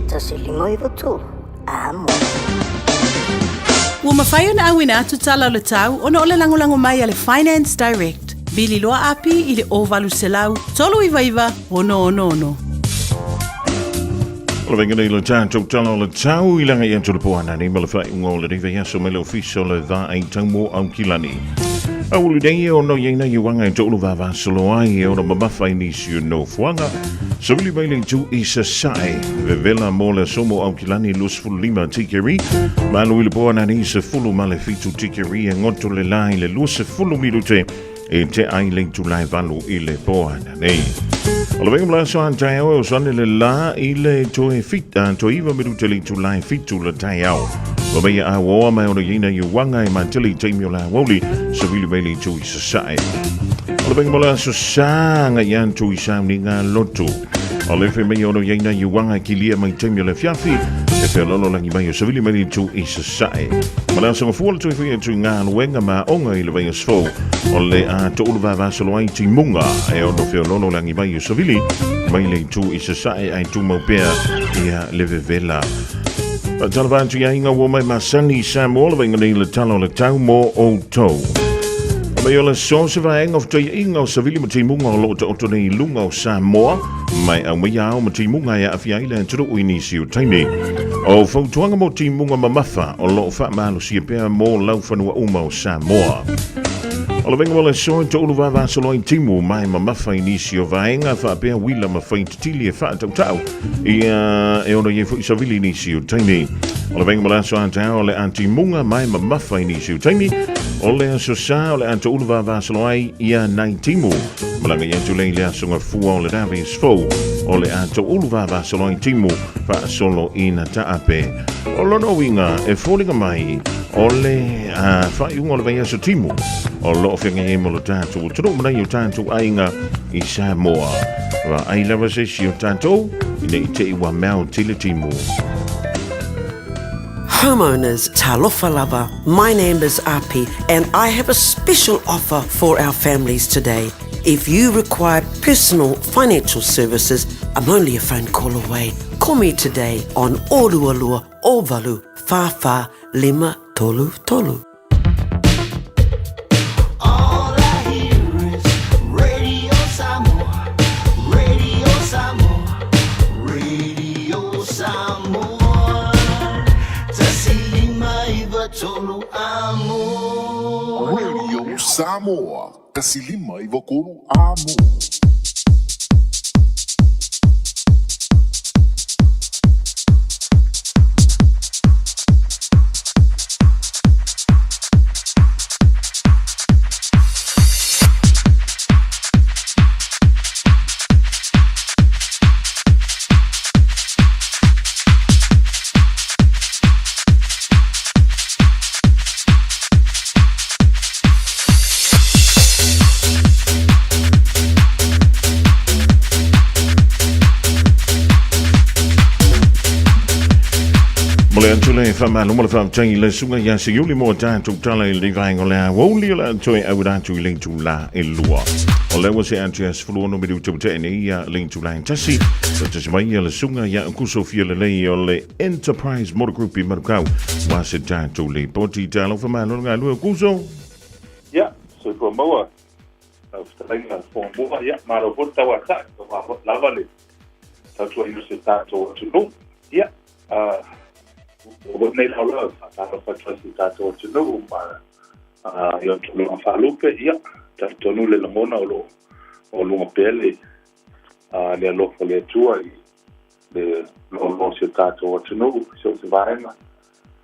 Tasilimoy votu. Amo. Ua mawhai ona awina atu tala o le tau, ona ole langolango mai ale Finance Direct. Bili loa api i le ovalu selau, tolu iwa, ono. Ola venga nei le tātou tala o le tau I langa I anto le poana ni ma le whai unga o le riva yaso me le ofiso le dha ai taumo au kilani. Aulu dei o no yeina I wanga I tolu vava solo ai o na mamawhai ni siu no fuanga. Sabili mai le tu I sa sae, vevela mo le somo au kilani lus fulu lima tikeri, ma alu I le poana ni se fulu ma le fitu tikeri e ngoto le lai le lus fulu milute e te ai le tu lai valu I le poana nei. Ola venga mla so antai au sone le la I le toe fita to iwa milute le tu lai fitu le tai au. Wa mea a woa mai ona yeina I wanga I mantili teimio la woli, sabili mai le tu I sa sae. Ola venga mla so sanga yan tu I sa ninga lotu. Ole fe mai ono yeina I wanga ki lia mai teimio le fiafi, e fe lolo langi mai o savili mai tu I sa sae. Mala so fuol tu fi tu nga wenga ma onga I le vai sfo. Ole a to ulva va solo ai ti munga e ono fe lolo langi mai o savili mai le tu I sa sae ai tu mo pea ia le vela. Talavantu ia inga wo mai masani Samuel venga nei le talo le tau mo o tau. Mai ola sosa vaenga of toi inga o savili ma timunga o lota oto nei lunga o Samoa, mai au mai au ma timunga ia awhi aile turu uinisi o taimi. O fautuanga mo timunga mamafa o lo fa malo si pea mo lau fanua uma o Samoa. Ola venga wala soa to ulu vava solo in timu mai mamafa inisi o vaenga fa pea wila ma fain tili e fa tau tau. Ia e ono ye fu savili inisi o taimi. Ola venga wala soa tau le antimunga mai mamafa inisi o taimi. Ole a sosa ole anto ulva vasalo ai ia nai timu. Malanga yentu leile songa fua ole davi sfo. Ole anto ulva vasalo ai timu fa solo ina taape. Olono winga e folinga mai. Ole a fa iunga ole vai aso timu. Olo ofenga hemo lo tanto. Turo mana yu tanto ainga I Samoa. Wa ai lava se si yu tanto. Ine ite iwa mau tile timu. Homeowners, talofa lava. My name is Api and I have a special offer for our families today. If you require personal financial services, I'm only a phone call away. Call me today on Olualua Ovalu Fafa Lima Tolu Tolu. Radio Samoa, Kasilima i Vakolu Amo. Mole antule fama lumole fam changi le sunga ya siguli mo ta tu tala le gaingo la woli la toi awda tu link tu la elua. Ole was Andreas flo no bidu tu te ni ya link tu line tasi. So te mai le sunga ya kuso fie le ole Enterprise Motor Group markau was it ta tu le poti talo fama no ga lu kuso. Ja, so ko mo. Aftaringa fo mo ya maro porta wa ta ko lavale. Ta tu se ta to no. Ja. Nei la la ta fa ta to no ma yo to lo fa lupe ya ta to no le mona o lo pele le lo fo le tua le lo se ta to no so se va en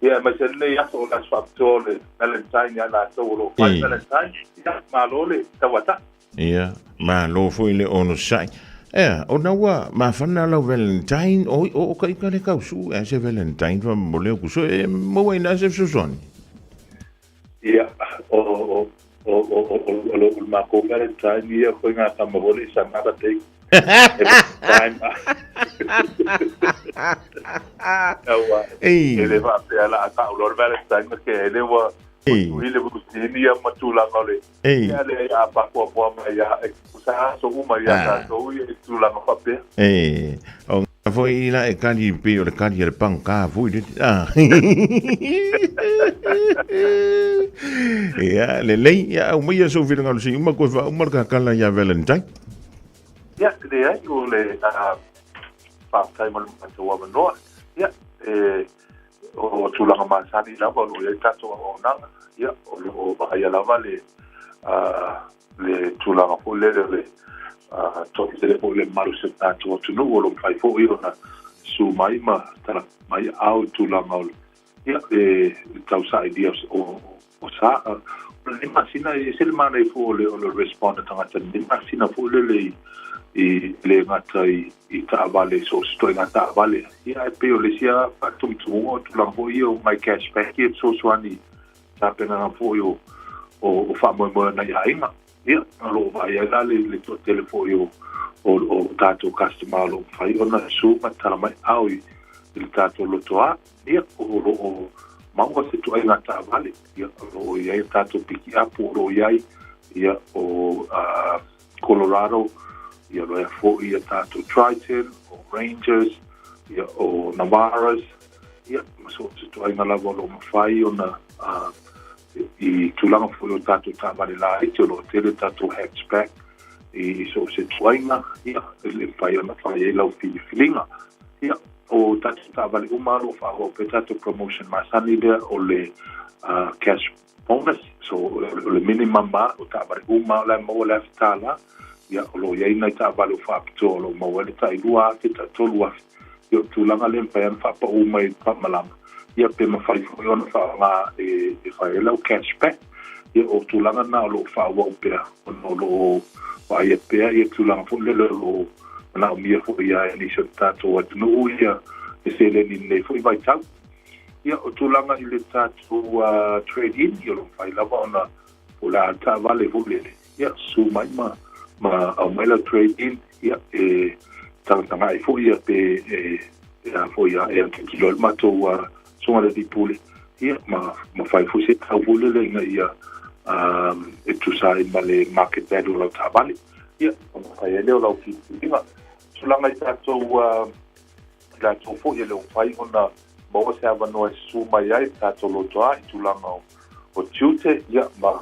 ya ma se ne ya so la fa to le Valentine ya la to lo fa Valentine ya ma lo le ta wata ya ma lo fo ile ono sai. O naua mafana lau Valentine o kai ka le kausu e se Valentine fa mo le kuso e mo wai na se susoni. Ia o ma ko Valentine ia ko nga ta mo le sa nada te. Ele va pe ala ta o Valentine ke ele wa ile bu ni ya matula ngole. Ia le ya pa ko ma ya sa so uma ya ta so ia tu la ma pe o foi ila e kali pe o kali e panka foi de ya le ya o mai so vira ngalo si uma ko va uma ka kala ya Valentine ya de ya o le pa kai mal ma to wa no ya o tu la ma sa ni la ba lo ya ta to o na ya o ba ya la vale le tula ko le to le po le maru se ta to no lo fai fo io na su mai ma tara mai au tula ngol ya ta usa ideas o sa le masina e se le mane fo le respond ta ngata le masina fo le ngata i ta vale so sto ngata vale ya pe o le sia pa tu o tula fo io my cash back it so swani ta pena fo io o fa mo na ya inga ia lo vai ala le to telefone o tato customer lo fai ona su matala mai au il tato lo toa ia o mango se tu ai ngata vale ia o ia tato piki apu ro ia o Colorado ia lo fo ia tato Triton o Rangers ia o Navaras ia so se tu ai ngala lo fai ona i tulanga fo o tato tabale la i lo tele tato hatchback i so se tuainga ia le fai ona fai e lau filinga ia o tato tabale umalo fa o pe tato promotion masani le o le cash bonus so le minimum ma o tabale umalo mo le tala ia o lo ia ina tabale fa pto lo mo le tai lua te tato lua ia tulanga le fai fa pa umai pa malama ia pe ma fai fo ona fa nga e fai lau cashback ia o tulanga na lo fa wa pe ono lo wa ia pe ia tulanga fo le lo na mi fo ia ni so tato wa no ia e se le ni ne fo vai tau ia o tulanga i le tato trade in ia lo fai la ona o la ta vale fo le ia su mai ma au mai la trade in ia e tanga ai fo ia pe ia fo ia e ki lo mato so ala di pule ia ma fai fusi ta pule le ia e tu sai male market value la ta vale ia ma fai le la ki tinga so langa ta to la to fo ia le fai ona mo se ava no su mai ai ta to lo to ai tu langa o tute ia ma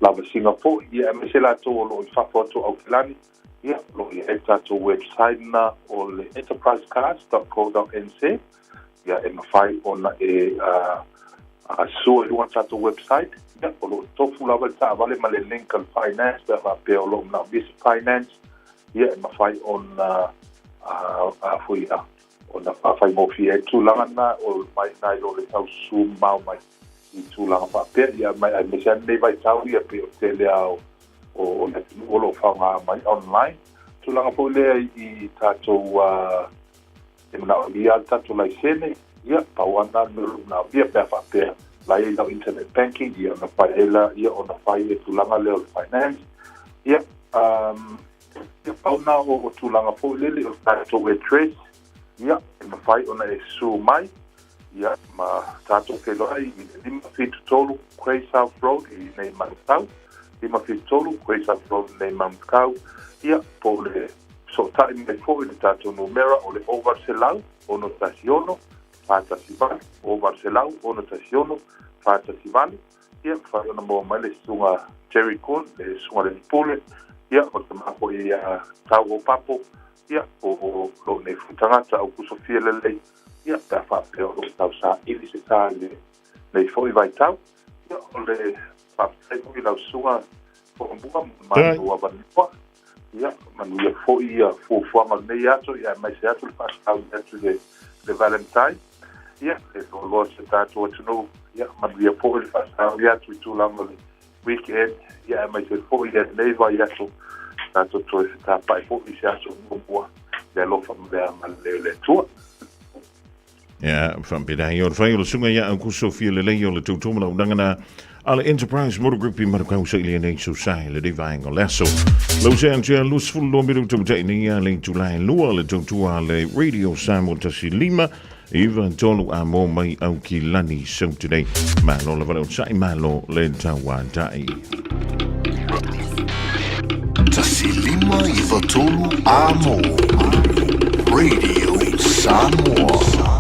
la Singapore ia me se la to lo fa foto au plani ia lo ia ta to website na o le enterprisecars.co.nz ia e mawhai ona sua i wanta to website ia o lo tofu lawa ta vale ma le link al finance pe pe o lo na business finance ia e mawhai ona fui ona whai mo fi e tūlanga na o mai nai lo le tau su mau mai i tūlanga pa pe ia mai ai me se nei vai tau ia pe o te lea o le o lo whaunga mai online tūlanga po lea i tātou e mana o ia tato lai sene ia pauana no na ia pe fa pe la ia internet banking ia na paela ia ona fai e tulanga le finance ia ia pauna o tulanga fo le o tato we trace ia na fai ona e su mai ia ma tātou ke loa I lima fitu tolu Quay South Road I nei Manukau, lima fitu tolu Quay South Road nei Manukau, ia po le so tai mai fo I le tātou numera o le Overselau, ono tasiono, Fatasivali, Overselau, ono tasiono, Fatasivali, ia whaiona mo mai le sunga Jerry Coon, le sunga le Pule, ia o te mapo I tau o papo, ia o lo nei futangata au kusofia lelei, ia ta whapeo o tau sa ili se tā nei fo I vai tau, ia o le whapeo I lau sunga fo mbua manu a vanipua, ia manu ia fo I fuafuanga nei ato, ia mai se ato le whasau atu le Valentine, ia e o loa se tātua tunu, ia manu ia fo I whasau atu I tūlanga le weekend, ia mai se fo I nei vai ato, tātou toi se tāpai fo I se ato mbua, le lofa mwea maleo le tua. Ja, van bidai o whai o le sunga ia au kusofia le lei o le tautomana o nangana ala Enterprise Motor Group I marakau sa ili nei so sai le divaing o leso. Lau se antia lus fulu lo miru tautai ni a le tulai lua le tautua le Radio Samo Tasi Lima Iwa tolu a mo mai au ki lani so today. Malo le valo sai malo le tawa dai. Tasi Lima Iwa tolu a mo Radio Samoa.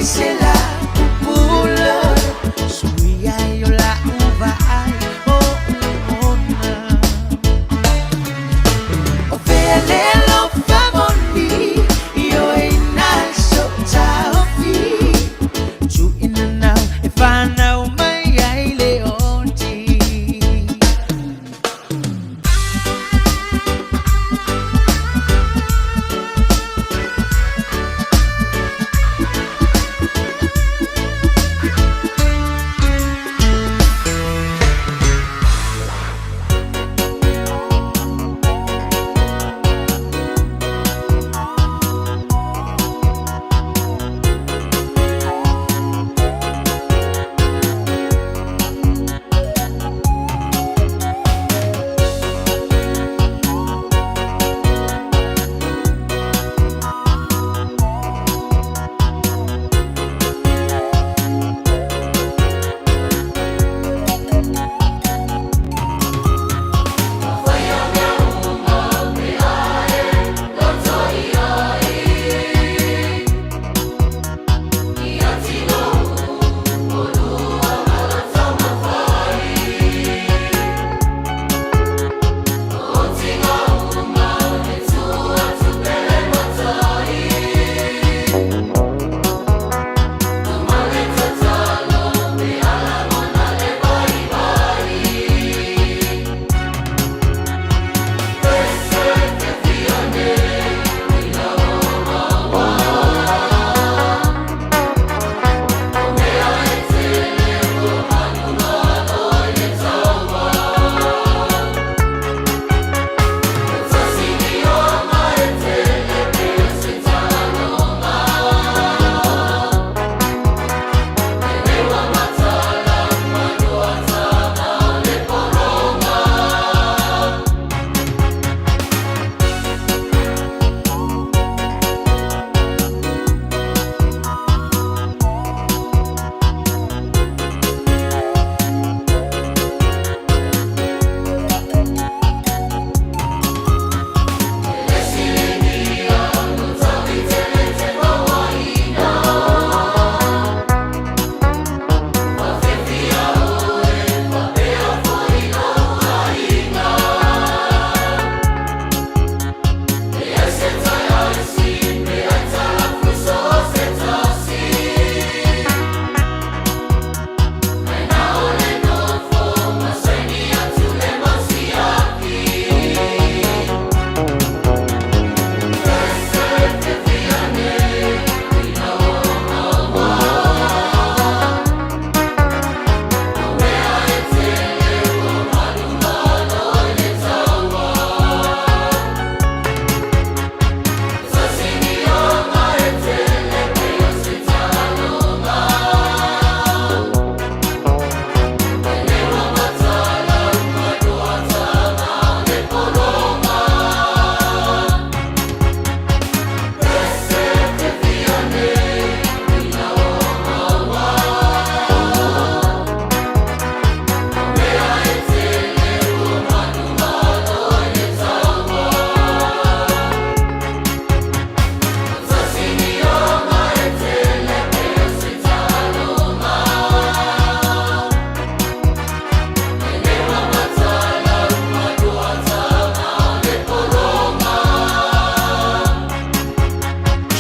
Sei lá, pula, suia e olá, uva, ai.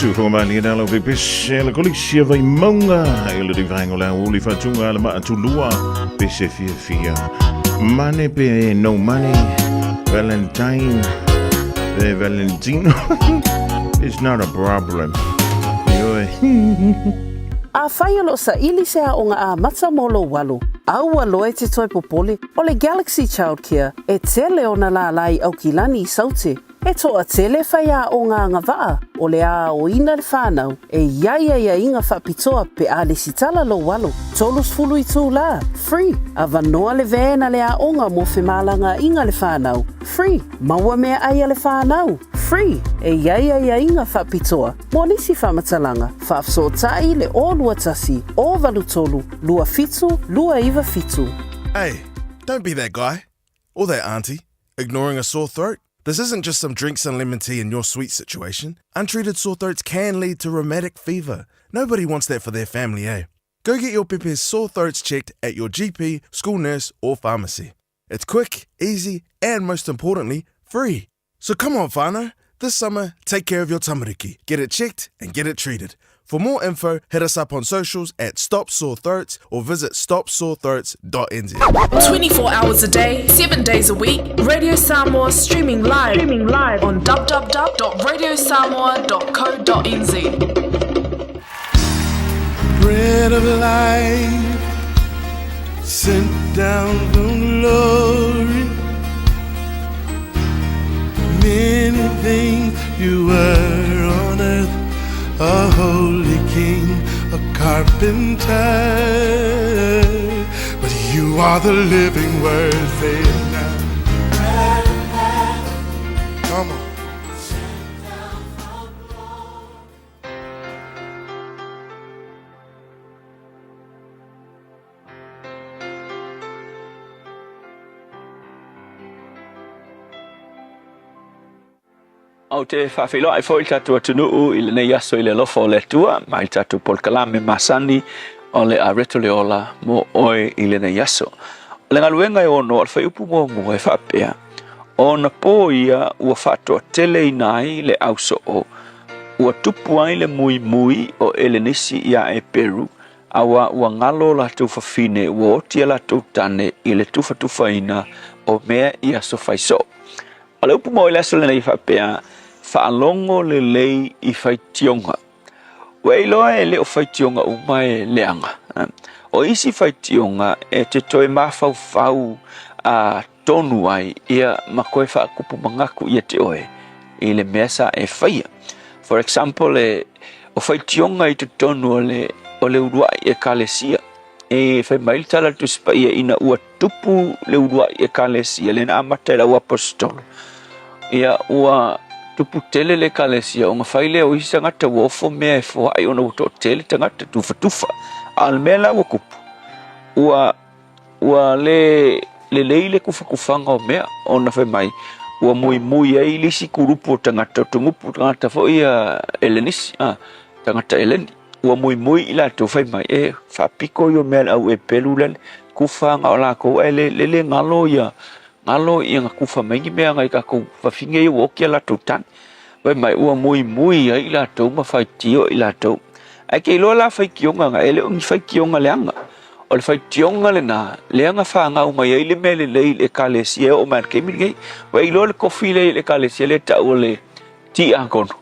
tu fomali na lo pese la colisia vai monga ele di vango la uli fatunga la ma tulua pese fia money pe no money Valentine Valentino it's not a problem A whai alo sa ili se a onga a mata molo walo. Au aloe te toi popole o le Galaxy Childcare e tele o na la lai au kilani I saute. E toa tele whai a o ngā ngawaa o le a o ina le whānau e ia inga whapitoa pe a le sitala lo walo. Tolus fulu I tū la, free. A vanoa le vēna le a onga mo whemalanga inga le whānau, free. Maua mea aia le whānau, free. E ia inga whapitoa. Mo nisi whamatalanga, whaafsotai le o lua tasi, o valutolu, lua fitu, lua iwa fitu. Hey, don't be that guy or that auntie ignoring a sore throat. This isn't just some drinks and lemon tea in your sweet situation. Untreated sore throats can lead to rheumatic fever. Nobody wants that for their family, eh? Go get your Pepe's sore throats checked at your GP, school nurse, or pharmacy. It's quick, easy, and most importantly, free. So come on, whānau. This summer, take care of your tamariki. Get it checked and get it treated. For more info, hit us up on socials at Stop Sore Throats or visit stopsorethroats.nz. 24 hours a day, 7 days a week, Radio Samoa streaming live on www.radiosamoa.co.nz. Bread of life sent down from glory. Many things you were on earth, a holy king, a carpenter, but you are the living word. Say it now. Come on. Au te whawhilo ai fo I tatua tunuu I le nei aso I le lofo o le tua, mai tatu polkalame masani o le areto le ola mo oe I le nei aso. O le ngaluenga e ono al whaiupu mo e whapea, o na po ia ua whatoa tele I nai le auso o, ua tupu ai le mui o ele nisi ia e Peru, awa ua ngalo la tu whawhine ua otia la tu tane I le tufa ina o mea ia so whaiso. O le upu mo I le aso le nei whapea, whaalongo le lei I whaitionga. Wei loa e leo whaitionga umae leanga. O isi whaitionga e te toi mawhau a tonu ai ia makoe whaakupu mangaku ia te oe I le mesa e whaia. For example, o whaitionga I te tonu o le uruai e kalesia. E whai mailitala tu spaia ina ua tupu le uruai e kalesia le na amata ua apostolo. Ia ua tupu tele le kalesia o ngā whaile o isa ngata wofo mea e fo ai ona uto tele tangata tufa al mela ua kupu ua le leile kufanga o mea ona whai mai ua mui ai lisi kurupu o tangata tungupu tangata fo ia elenisi tangata eleni ua mui ila to whai mai e whapiko yo mea au e pelulele kufanga o lako e le ngalo ia ngalo ia ngā kufa maingi mea ngai kako whawhinge I woki a lato tani. Wai mai ua mui ai lato ma whai tio I lato. Ai kei loa la whai kionga nga ele ungi whai kionga leanga. O le whai tionga le nā leanga whaanga o mai ai le mele lei le kalesia o man kei minigei. Wai loa le kofi le kalesia le tau o le ti agono.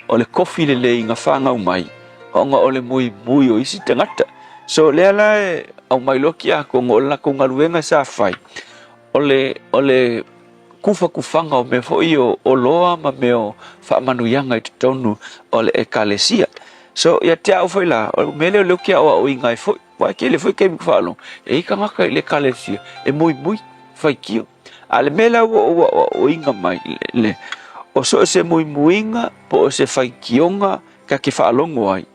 O le kofi le lei ngā whaanga o mai. O ngā o le mui o isi tangata. So lea la e au mai loki ako ngā o lako ngaruenga sa whai. Ole kufanga o me foi o loa ma me o whaamanuyanga I te tonu o le ekalesia. So ia te au foi la, o mele o leo kia o ingai foi, wai ke le foi kei miku whaalong, e ika ngaka I le ekalesia, e mui, whai kio. A le mele o inga mai le, o so se mui-muinga, po o se whai kionga ka ke whaalongo ai.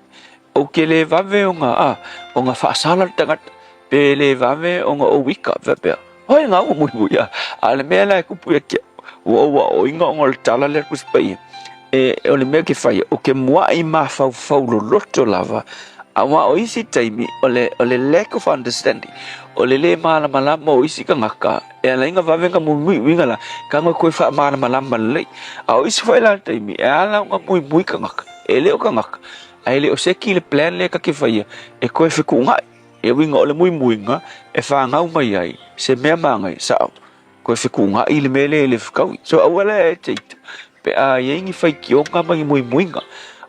O ke le vave o ngā whaasala tangata, pe le vave o ngā o wika, vapea. Hoi ngā o mui a le mea lai kupu e kia o inga o ngā tala le kuspai o le mea ke whai o ke mua I ma whau loto lava a wā o isi taimi o le lack of understanding o le malama o isi ka ngaka e ala inga wawenga mui winga la ka ngā koe wha malama lei a o isi whai la taimi e ala ngā mui ka ngaka ele o kangaka ai le o se ki le plan le ka ke fai e ko e fiku ngai e winga o le muimuinga e fa ngau mai ai se mea mangai sa ko e fiku ngai le mele le fikau so awala e teita pe a yengi fai ki o nga mai muimuinga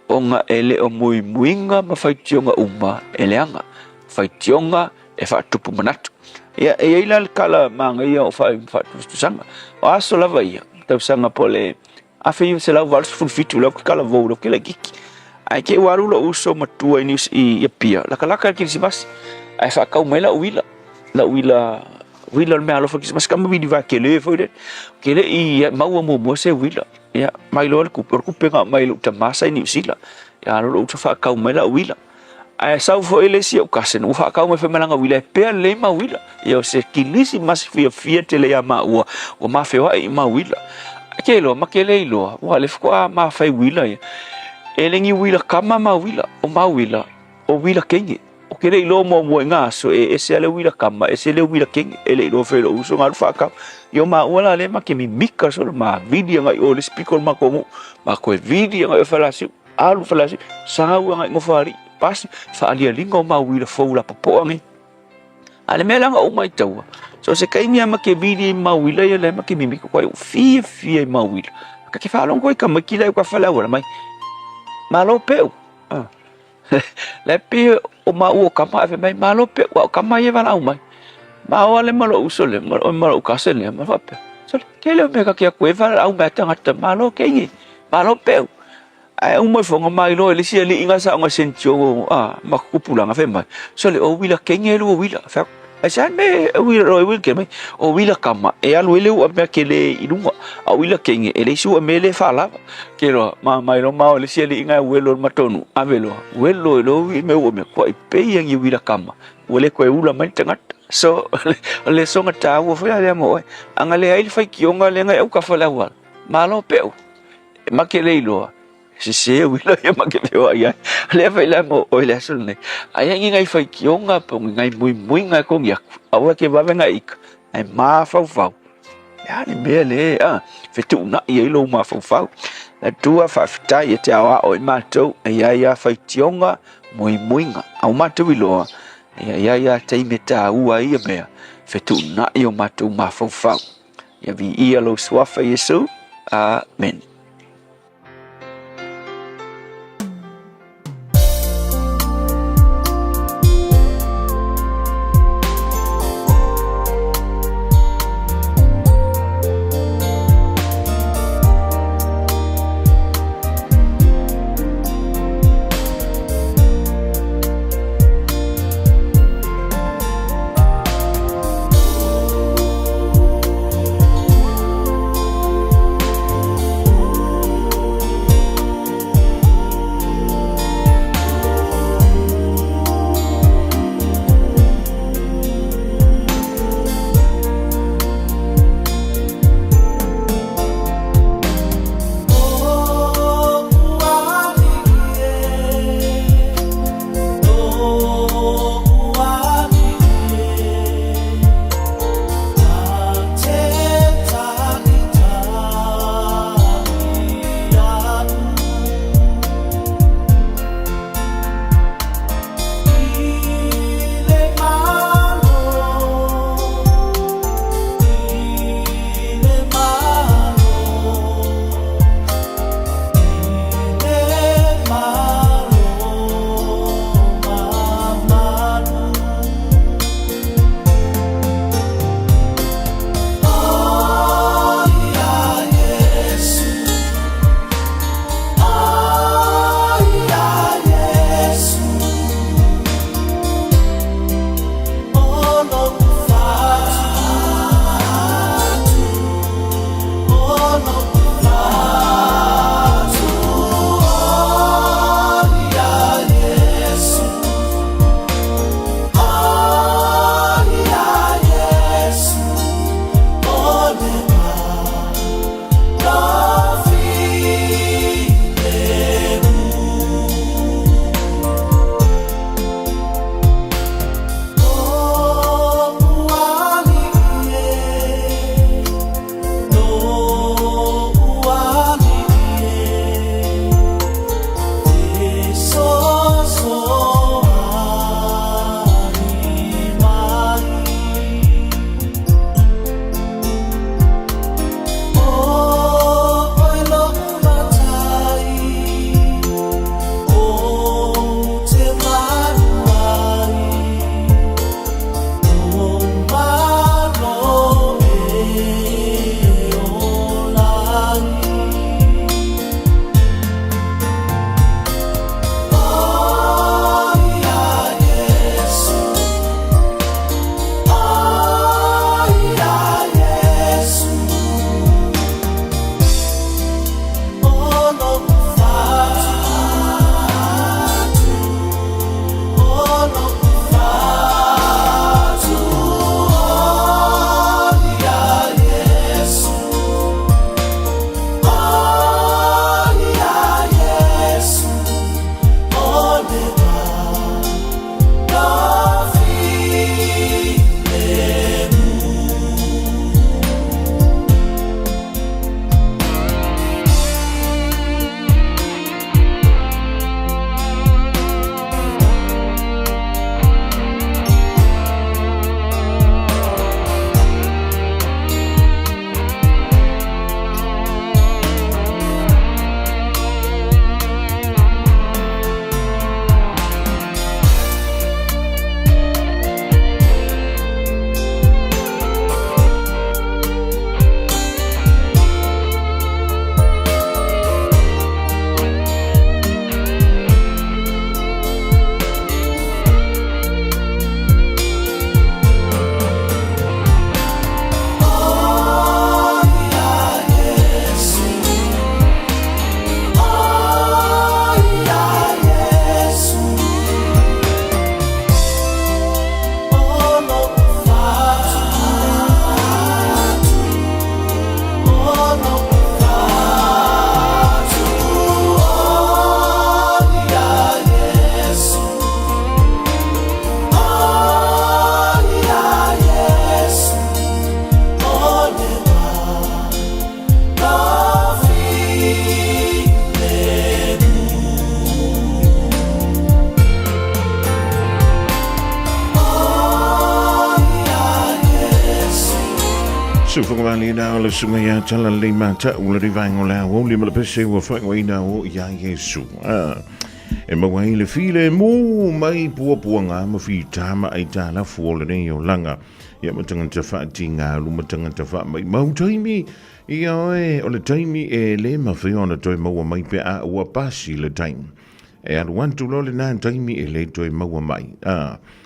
o nga ele o muimuinga ma fai tionga uma ele anga fai tionga e fa tupu manatu ia e ila kala mangai o fa tu sanga o aso lava ia tau sanga pole a fei se la vals fulfitu lo kala volo ke la giki ai ke waru lo uso matua ini i pia la kala ki simas ai fa kau mela wila me alo fa simas kam vi diva kele foi de kele i mau mo se wila ya mai lo ku penga mai lo tamasa ini sila ya lo fa kau mela wila ai sau fo ele si o kasen u fa kau me fe melanga wila pe le ma wila yo se kilisi mas fia tele ya ma o ma fe wa i ma wila kelo makele lo wa le fko ma fai wila elengi wila kama ma wila o wila kenge o kele lo mo nga so e se le wila kama e se le wila kenge ele lo fe lo uso ngal fa ka yo ma wala le ma ke mi mika so ma video ngai o le speaker ma ko video ngai falasi alu falasi sa ngai ngofari pas fa ali lingo ma wila fo la popo ngai ale melanga o mai taua so se kai mia make video ma wila ya le make mimi ko fia ma wila ka ke fa longo ka makila ko fa la wala mai malo peu le pe o ma o ka ma fe mai malo pe o ka mai va la mai ma o le malo usole malo ka se le ma fa pe so ke le me ka ke ko va la mai tanga ta malo ke ni malo peu ai o mai fonga mai lo le si le inga sa nga sentio ma kupula nga fe mai so le o wila ke ni lo wila fa asan me wila ro wil ke mai o wila kama e alu ele o me ke le ilunga a wila ke ni ele su me le fa la ke ro ma mai ro ma le si le inga welo matonu avelo welo lo me o me ko pe yang i wila kama wele ko e ula mai tanga so le songa ta wo fa le mo anga le ai fa ki onga le nga e ka fa la wa malo pe ma ke le lo se wila ya ma ke veo ai le fa la mo o le asul ne ai ngai fa ki onga po ngai muy ngai ko ya awa ke va venga ik ai ma fa ya ni me le fe tu na ye lo ma fa la tua fa fta ye te awa o ma to ya fa ti onga muy nga au ma tu lo ya te meta u ai me fe tu na yo ma tu ma fa ya vi ia lo swafa yesu amen. Sufungvali na le sunga ya tala le mata ula di vango la wo le mala pese wo fa ngoi na wo ya Yesu. E mawai le file mu mai puapuanga ma fi tama ai tala fuole ne yo langa. Ya matanga te fa tinga lu matanga te fa mai mau taimi ia o le taimi e le ma fi ona toi mau mai pe a ua pasi le taimi. E anu wantu lo le nan taimi e le toi mau mai.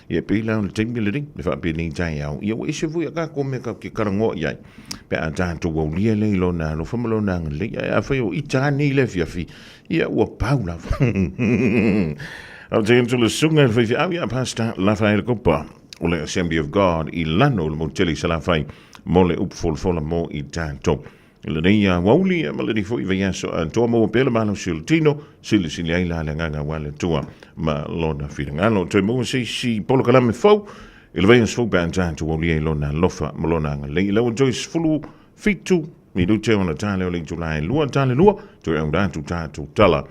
Ia pila le taimi le ring, le fa pe ni tai au. Ia wo ise fu ka ko me ka ki karango ia. Pe a tanto wo lia le lo na lo famalo na le a fa yo ita ni le fi. Ia ua paula. Al tentu le sunga le fi au ia pasta la fa le kopa. O le Assembly of God I lano le moteli sala fai mo le upfolfola mo I tanto. Le neia wauli ma le fo I vayaso to mo pele malo siltino sili ai la nganga wale tua ma lona filangalo to mo si polo kala me fo il vayan so ban tanto wauli lona lofa molona le lo Joyce fulu fitu mi do te ona tale o le July lua tale lua to anga tu tatu tala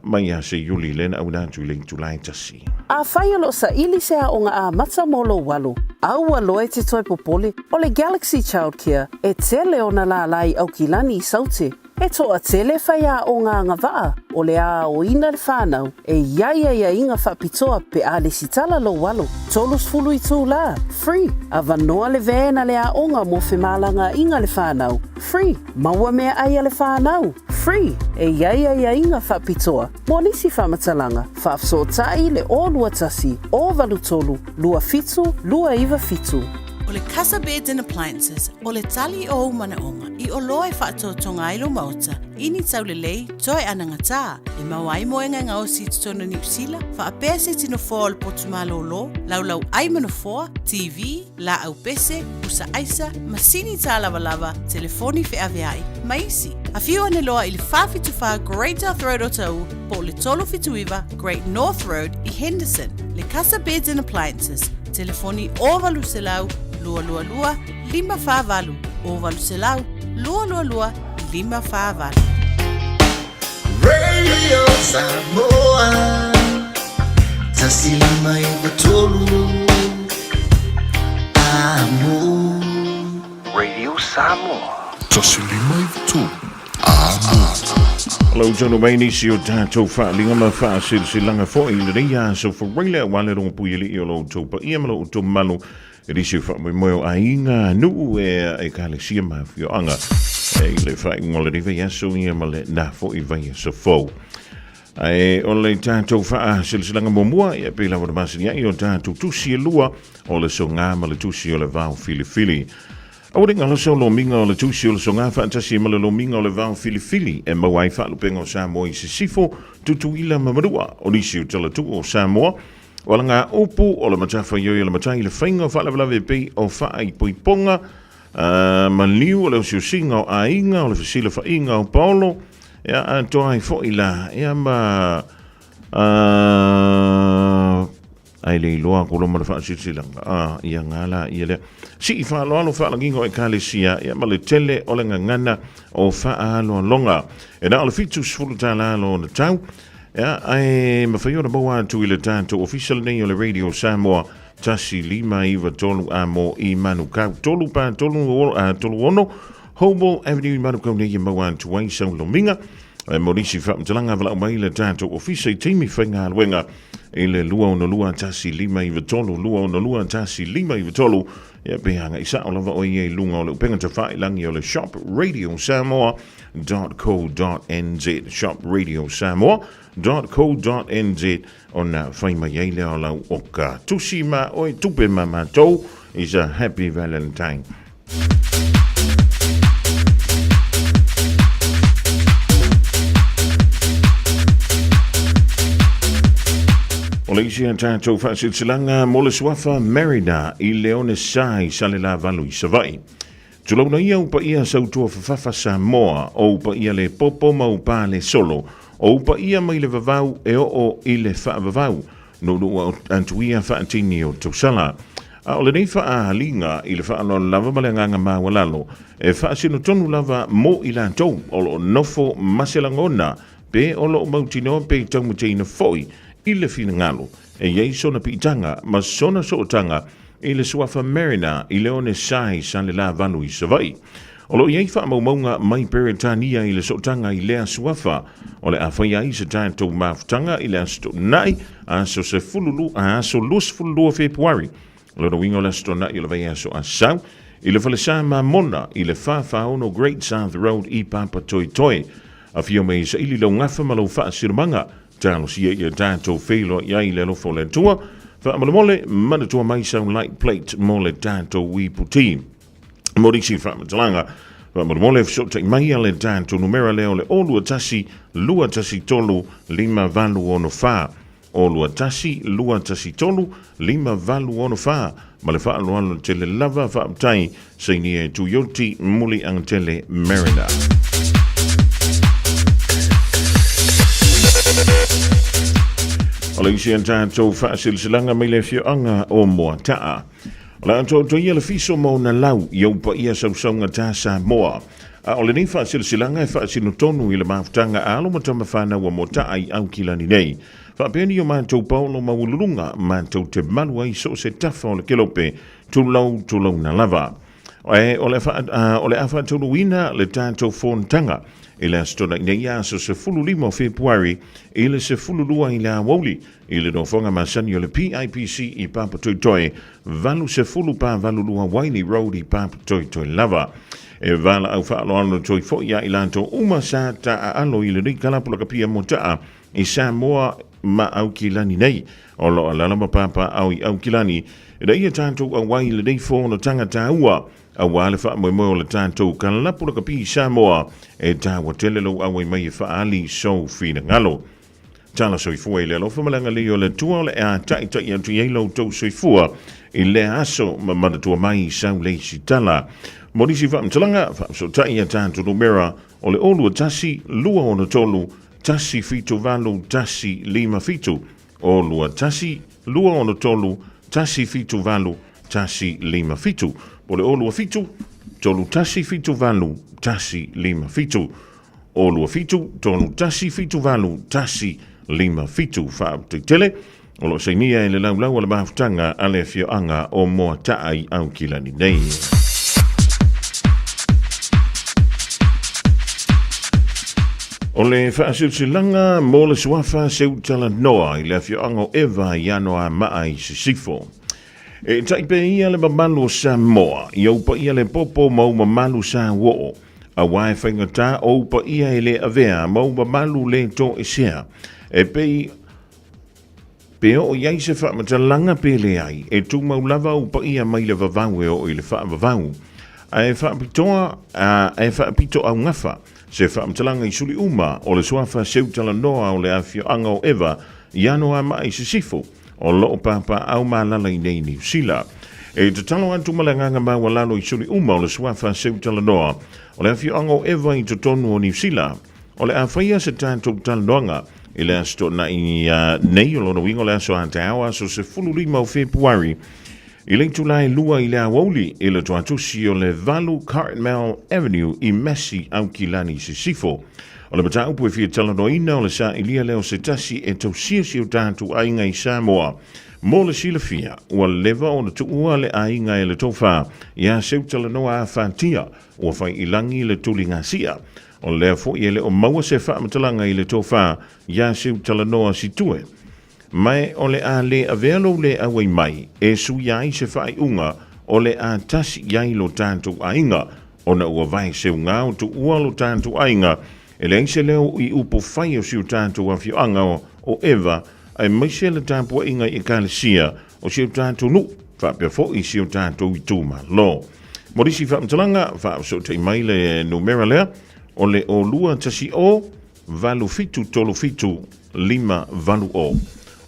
mai a se yuli lena au na tu le July tasi. A whaia lo sa ili sea o ngā a mata molo walo. Aua loe te toi popole o le Galaxy Childcare e tele o na la lai au kilani I saute. E toa tele whaia o ngā ngawaa o le a o ina le whanau e ia inga whapitoa pe a le sitala lo walo. Tolus fulu I tū la, free. A vanoa le vena le a onga mo whemalanga inga le whanau, free. Maua mea aia le whanau, free. E ia inga whapitoa. Mo nisi whamatalanga, whafso tai le o lua tasi, o valu tolu, lua fitu, lua iwa fitu. O le Casa Beds and Appliances, o le tali o manaonga, I o loe whaatotonga ilo mauta, ini tau le lei, toi anangata, le mawai moenga ngā o si tutono ni usila, wha apese tino fōa le potumalo lo, lau ai manofoa, TV, la au pese, usa aisa, masini tā lava, telefoni fe aveai, maisi. A fiu ane loa I le whawhituwha Great North Road o tau, po le tolo fituiva Great North Road I Henderson, le Casa Beds and Appliances, telefoni o valu selau, lua, 555. Ovalu selau, lua, 555. Radio Samoa, tasilima ibutolu, amo. Radio Samoa, tasilima ibutolu, amo. Hello, Jono Maini, si o tātou whaalinga ma whaasilanga fo I le reia so whareile wale rongo puili I o lo taupa ia malo o tō manu Risi whamoe a inga nuu e kāle sia mawhi o anga e le whai ngole riva yaso ia male na fo I vai so fo. E o le tātou wha silsilanga momua ia pēla wada masini ai o tātou tusi e lua o le so ngā ma le tusi o le vau filifili. A wadinga lo so lo minga o le tusi o le so ngā whaantasi e male lo minga o le vau filifili e mawai whaalupenga o Samoa I se sifo tutu ila mamarua o nisi o talatu o Samoa. Wala ngā upu o le matafa ioi o le matai le whainga o whaalawe pei o wha I poiponga maniu o le usiusinga o ainga o le fasila whainga o Paolo ea a toa I fo I la ea ma ai le iloa koloma le whaasisilanga ia ngala ia le si I whaaloalo whaalangingo e kālesia ea ma le tele o le ngangana o whaalo longa e na o le fitu sfulutala alo na tau Ja, ai mawhaiora maua atu I le tātou official nei o le Radio Samoa tasi lima iwa tolu a mo I manukau tolu pa tolu ono Hobo Avenue I manukau nei I maua atu wai sau lominga Morisi whamtalanga wala mai le tātou official teimi whainga alwenga I le lua ono lua tasi lima iwa tolu lua ono lua tasi lima iwa tolu Ia behanga isa o lava o ie lunga o le upenga te whailangi o le Shop Radio Samoa.co.nz Shop Radio Samoa.co.nz o na whaima yeile o lau oka tusi ma oi tupe ma matou is a happy Valentine. O le isi a tātou whaasilsilanga mo le suafa Merida I leone sai sale la valu I savai. Tulauna ia upa ia sautua whawhafa Samoa o upa ia le popo ma upa le solo o upa ia mai le vavau e o I le whaavavau no lua antuia whaatini o tausala. A o le nei whaahalinga I le whaalo lava malenganga mawalalo e whaasino tonu lava mo I la tau o lo nofo maselangona pe o lo mautino pe taumuteina foi I le fina ngalo e iei sona pitanga ma sona sootanga i le suafa Marina i le one sai sa le la vanu i savai. O lo iei wha maunga mai Peretania i le sotanga i lea suafa o le awhaia i se tātou maftanga i le asto nai a so se fululu a so lus fululu Februari. O lo wingo le asto nai i le vai aso a sau i le falesa ma mona i le whawhaono Great South Road i Papa Toi Toi. A fio mei sa ili lau ngafa malo wha sirmanga talo si e tātou whelo i ai le lofo le tua wha malamole manatua mai sau light plate mo le tātou wi puti. Morisi wha matalanga wha malamole fsota i mai ale tātou numera leo le olua tasi lua tasi tolu lima valu ono wha. Olua tasi lua tasi tolu lima valu ono wha. Ma le wha alualo te le lava wha aptai sei ni e Tuyoti muli ang tele Merida. Ola isi an tātou whaasilsilanga mai le whioanga o moa taa. Ola an tō ia le fiso mo na lau iau pa ia sausaunga tā sa moa. O le nei whaasilsilanga e whaasino tonu i le maafutanga alo matama whanau a moa taa i au kilani nei. Whaapeni o mātou paulo maululunga mātou te malua i so se tafa o le kelope tulau na lava. O le awha tonu wina le tātou whontanga. I le astona i nei aso se fulu limo Februari, i le se fulu lua i le awauli, i le nofonga masani o le PIPC i Papa Toi Toi, valu se fulu pa valu lua Waini Road i Papa Toi Toi lava. E vala au whaalo alo toi fo ia i lanto uma sa ta a alo i le rei kalapula kapia mo taa, i sa moa ma au kilani nei, o lo alalama papa au i au kilani, e da ia tātou a wai le rei fo no tangata ua, a wale wha moe moe o le tātou ka lapura ka pi Samoa e tā watele lo awe mai e wha ali so fina ngalo. Tala soifua i le alo whamalanga li o le tua o le a tai atu i eilo tau soifua i le aso ma manatua mai i sau leisi tala. Morisi wha mtalanga wha so tai a tātou numera o le olua tasi lua o na tolu tasi fitu valu tasi lima fitu. Olua tasi lua o na tolu tasi fitu valu tasi lima fitu. O le olua fitu, tolu tasi fitu valu, tasi lima fitu. Olua fitu, tolu tasi fitu valu, tasi lima fitu. Whaapte tele, o lo seinia e le laulau o le maafutanga ale whioanga o moa taai au kilani nei. O le whaasilsilanga mo le suafa seutala noa i le whioanga o ewa i anoa maai se sifo. E taipe ia le mamalu Samoa, i aupa ia le popo mau mamalu sa wo. A wae whaingata aupa ia e le avea mau mamalu le to e sea. E pei o iai se whamatalanga pe le ai, e tu mau lava aupa ia mai le vavau e o i le whaavavau. E whaapito au ngafa, se whamatalanga i suli uma o le suafa seutala noa o le awhio anga o ewa, i anoa mai se sifo. O loo papa au malala i nei New Zealand. E te talo atu malanganga maua lalo i suri uma o le suafa seutala noa. O le awhio ango ewa i totonu o New Zealand. O le awhaia se tātou talanoanga. I le asto na i nei o lono wingo le aso ante awa so se fulu lima o Februari. I le tulai lua i le awauli i le tuatusi o le Valu Cartmel Avenue i Messi au kilani se sifo. O le mata upu e fia talanoina o le sa ilia leo se tasi e tau si o tātou ainga i Samoa. Mo le sila fia, ua lewa o na tuua le ainga e le tofa, ia seu talanoa a whantia, ua whai ilangi le tuli ngasia. O lea fo i ele o maua se whaamatalanga i le tofa, ia seu talanoa si tue. Mai o le a le avelo le awai mai, e su iai se whai unga, o le a tasi iai lo tātou ainga, o na ua vai seu ngau tu ua lo tātou ainga, e le aise leo i upo whai o siu tātou a whioanga o ewa, ai maise le tāpua inga i kālesia o siu tātou nu, whapea fo i siu tātou i tūma lo. Morisi whaamtalanga, whaapso te mai le numera lea, o le o lua tasi o, valu fitu tolu fitu, lima valu o.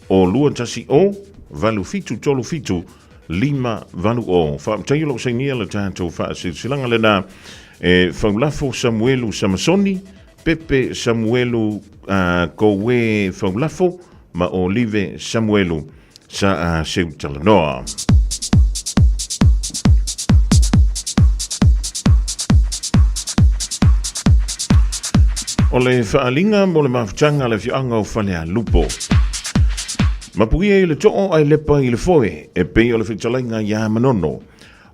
O lua tasi o, valu fitu tolu fitu, lima valu o. Whaamtai lo se nia le tātou whaasilsilanga le na, whaulafo Samuelu Samasoni, Pepe Samuelu Kowe Faulafo, ma Olive Samuelu sa Seutalanoa. O le whaalinga mo le mawhitanga le whianga o whalea lupo. Mapuia i le to'o ai lepa i le foe, e pei o le whitalainga ia manono.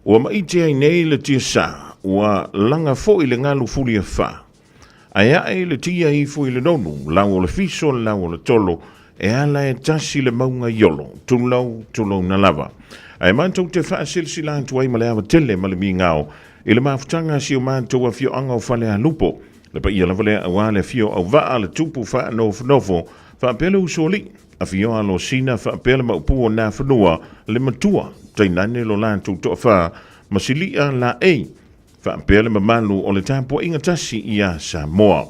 Ua maiti ai nei le tia sa, ua langa fo i le ngalu fuli a wha. Ai ai le tia i fo i le nonu, lau o le fiso, lau o le tolo, e ala e tasi le maunga iolo, tulau na lava. Ai mantou te wha silsila antu ai male awa tele male mi ngao, i le mafutanga si o mantou a fio anga o whale a lupo, le pa ia lavale a wale fio au waa le tupu wha nofo, wha pele usoli, a fio alo sina wha pele maupu o na whanua, le matua, tainane lo lantu to wha, masilia la ei, wha pele mamalu o le tampo inga tasi ia Samoa.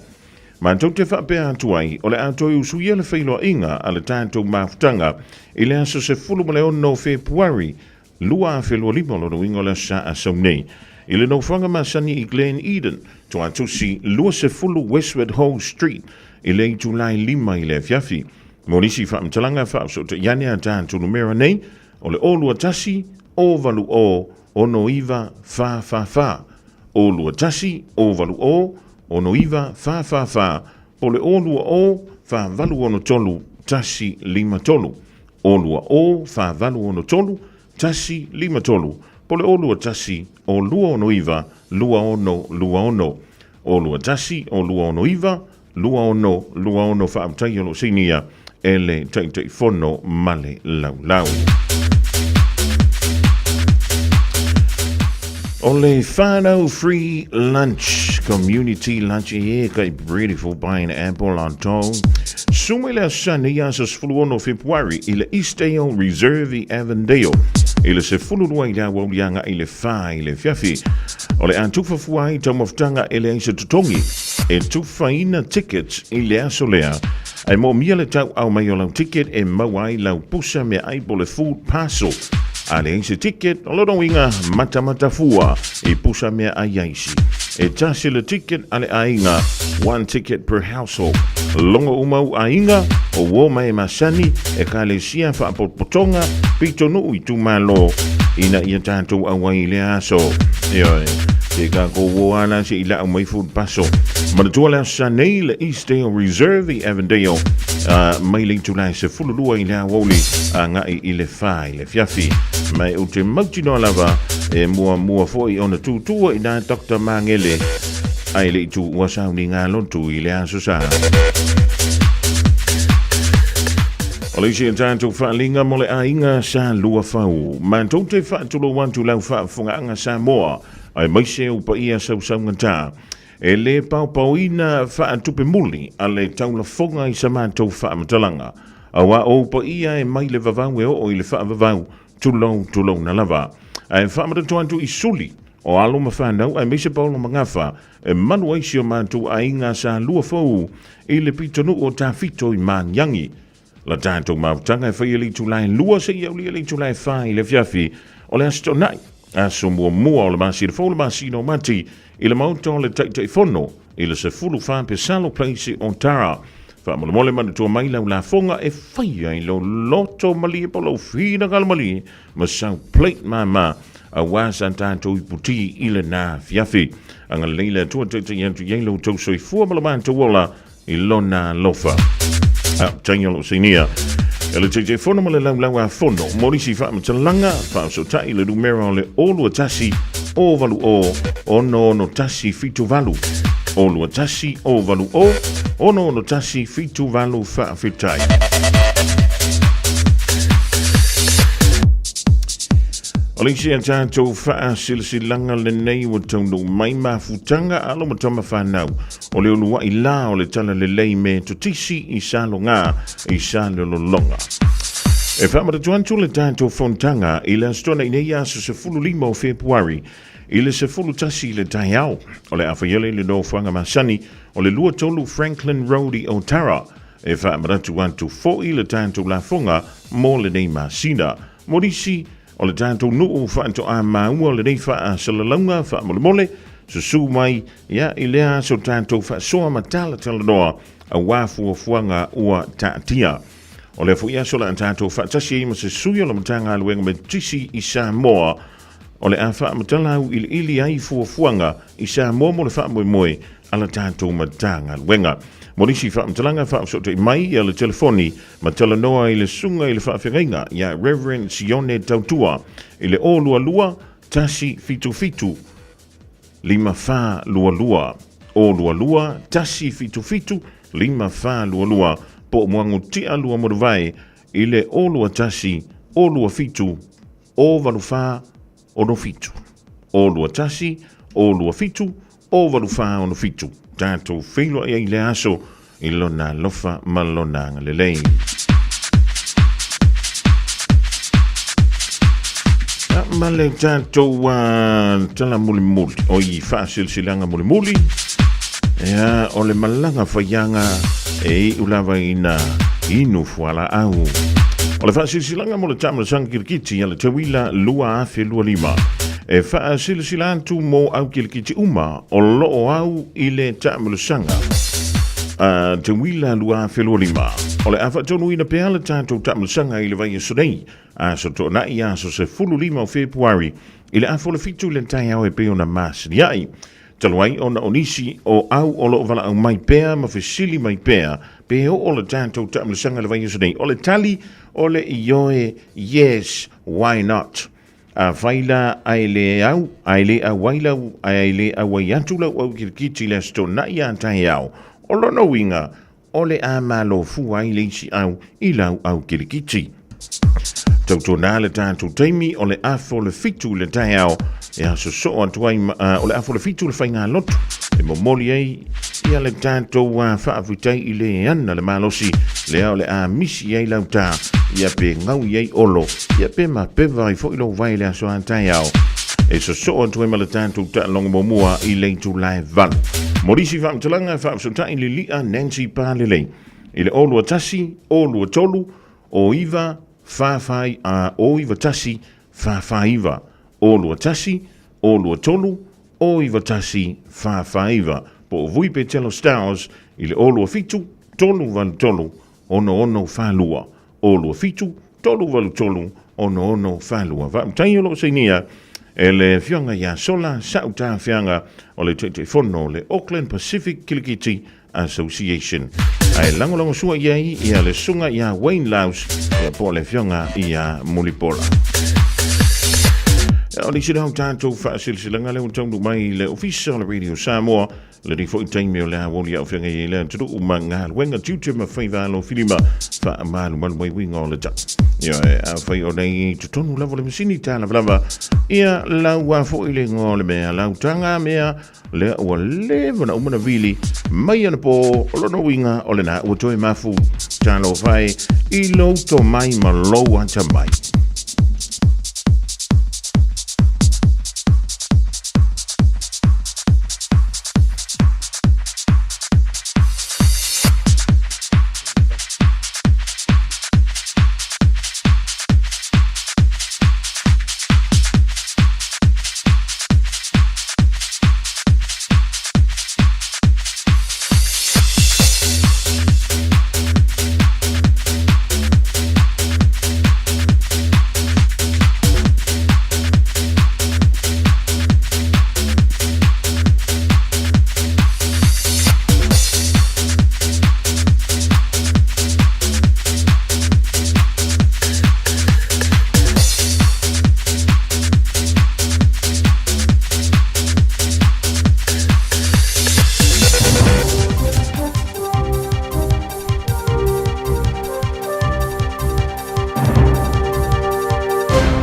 Mantou te whapea atu ai, o le atoi usuia le whailo inga a le tātou mafutanga, i le aso se fulu male ono Februari, lua a whelua lima lo ingo le sa a saunei. I le nofanga masani i Glen Eden, to atusi lua se fulu Westwood Hall Street, i le i Julai lima i le fiafi. Monisi whaamtalanga whaapso te iane a tātou numera nei, o le olua tasi, o valu o, ono iwa, fa. O lua tasi, o valu o, ono iwa, fa, po le olua o, fa valu ono tolu, tasi lima tolu. Olua o, fa valu ono tolu, tasi lima tolu. Po le olua tasi, o lua ono iwa, lua ono. Olua tasi, o lua ono iwa, lua ono, fa amtai ono sinia, ele tai fono male lau. Ole whanau free lunch, community lunch e kai beautiful buying apple on tong. Sumele sane ya sa sfuluono Februari ile Isteo Reserve Avondale. Ile se fulua ila waulianga ile fa ile fiafi. Ole antufa fuai tamoftanga ile se tutongi. E tufaina tickets ile asolea. Ai mo miele tau au maiolau ticket e mawai lau pusa me aipole food parcel. Ale se ticket, alodo inga mata fua, e pusa mea ayaisi. E tasi le ticket ale ainga, one ticket per household. Longo umau ainga, o woma e masani, e kale sia fa potonga, pito no i tu malo, ina ia tātou awai le aso. Ioi, te ka ko woana si ila au mai food paso. Manatua lea sanei le Eastdale Reserve Avondale, mai le tulai se fululua i lea woli, ngai i le whai, le fiafi. Mai o te mautino lava, e mua foi ona tutua i nā Dr. Mangele, ai le tu wasau ni ngā lontu i le aso sa. O le isi tātou whaalinga mo le ainga sa lua whau. Mantou te whaatulo wantu lau whaafunga Samoa, ai maise upa ia sau ngata. E le pauina whaatupe muli, a le taula fonga i sa mātou whaamatalanga. Awa upa ia e mai le vavau e o i le whaavavau, tulau na lava. Ai whaamatuantu i suli, o alo mawhanau, ai meise paulo mangafa, e manu aisi o mātou ainga sa lua whau, i le pitonu o tā fito i mānyangi. La tātou mautanga e whai li tulai lua se iau li tulai whai le fiafi, o le asto nai. Aso mua o le masir fo le masino mati, i le mauto le tai fono, i le se fulu whape salo place on tara. Whamole mani tua mai lau la fonga e whai ai lo loto mali e polo whina kalmali, ma sau plate ma, a wasa tātou i puti i le nā fiafi. Anga leila tua tai yantu yelo tau soi fua malaman wola i lona lofa. Tangelo sinia. Ele te fono male lau a fono. Morisi whamatalanga, whaamsotai le numero le olua tasi o valu o no tasi fitu valu. Olua tasi o valu o no tasi fitu valu whaafitai. Olisi a tātou wha silsilanga le nei wa taunu mai mafutanga alo matama whanau. O le olua i la o le tala le lei me to tisi i salo ngā i salo longa. E whamatatuantu le tātou fontanga i le astona i nei aso se fulu lima o Februari i le se fulu tasi le taiao. O le awhaiele le no whanga masani o le lua tolu Franklin Road i Otara. E whamatatuantu fo i le tātou la fonga mo le nei masina. Morisi o le tātou nuu whaanto a maua le nei wha salalunga wha mole susu mai ia i lea so tātou wha soa matala talanoa a wāfua fuanga ua tātia. O le fu ia so la tātou wha tasi ima se suyo la matanga aluenga me tisi i Samoa o le a wha matalau ili ai fua fuanga i Samoa mo le wha moe ala tātou matanga wenga. Morisi whaamtalanga whaamsoto i mai ia le telefoni ma talanoa i le sunga i le whaawhengainga ia Reverend Sione Tautua i le o lua lua tasi fitu fitu lima wha lua lua o lua lua tasi fitu fitu lima wha lua lua po muangu tia lua morwai i le o lua tasi o lua fitu o valu wha o no fitu o lua tasi o lua fitu o valu wha o no fitu tātou whailua i le aso i lona lofa malona ngalelei. Male tātou tala muli muli o i whaasilsilanga muli muli ea o le malanga whaianga e ulawa ina inu fuala au o le whaasilsilanga mo le tamala sangkirikiti ia le tawila lua afe lua lima e whaasilsilantu mo au kirikiti uma o loo au i le tamala sanga tawila lua afe lua lima o le afa tonu ina peala tātou tamala sanga i le vai sonei a so to na ia so se fulu lima o Februari i le afo le fitu le tai au e pe ona masri ai taluai ona onisi o au o lo vala au mai pea ma fesili mai pea pe o le tātou tamala sanga le vai sonei o le tali o le ioe yes why not a faila ai le au waila ai le au wai antula au kirikiti le sto na ia tai au o lo no winga o le amalo fu ai le si au i lau au kirikiti tautu nā le tātou teimi o le afo le fitu le tai au e aso so antuai o le afo le fitu le whainga lotu e momoli ei ia le tātou whaafutai i le ana le malosi le au le a misi ei lau tā ia pe ngau i ei olo ia pe ma pewa i fo ilo vai le aso antai au e so antuai ma le tātou ta longa momua i le tu lai van morisi whaamtalanga whaamsotai li lia Nancy Palelei i le olua tasi olua tolu o iwa whawhai o iwa tasi whawhaiva o lua tasi o lua tolu o iwa tasi whawhaiva po o vui pe telo stars i le o lua fitu tolu valu tolu ono whalua o lua fitu tolu valu tolu ono whalua tai olo seinia e le fionga ia sola sauta fianga o le te fono le Auckland Pacific Kilikiti Association. Ai lango sua iai ia le sunga ia Wayne Laus ia po le fionga ia Mulipola. O le sida tātou whaasilsilanga le untaundu mai le official Radio Samoa le di fo i taimi o le awoli au fionga i le anturu umanga wenga tiuti ma whaivalo filima wha amalu malu mai winga o le ta. Ia e a whai o nei tutonu lavo le masini tāna vlava ia lau a fo i le ngō le mea lau tanga mea le ua lewa na umana vili mai ana po o lono winga o le na ua toi mafu tālo whai i louto mai ma lou anta mai.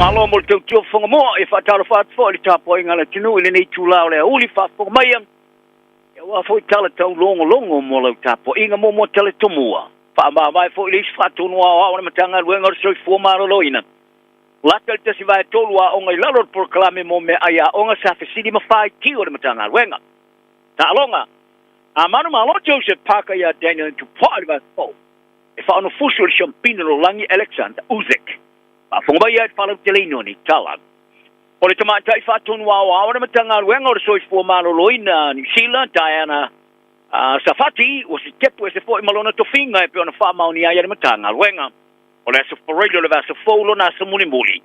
Malo mo te tio fonga mo e fa talo fa fo le tapo inga le tinu ile nei tula le uli fa fo mai e wa fo tala tau longo mo le tapo inga mo tele tomua fa ma vai fo ile fa tunu wa ona matanga luenga so fo maro loina la tel te si vai tolu wa onga lalo proclame mo me aya onga sa fesidi ma fa ki o le matanga luenga ta longa a manu malo Joseph Parker ya Daniel to part of fo e fa no fuso le champino lo langi Alexander Uzek fonga ia fala teleno ni tala o le tamata i fatonu wa ona matanga luenga o so fo malo loina ni Sheila Diana Safati o se tepu se fo malona to finga e pe ona fa mauni ia le matanga luenga o le so for radio le va so folo na so muli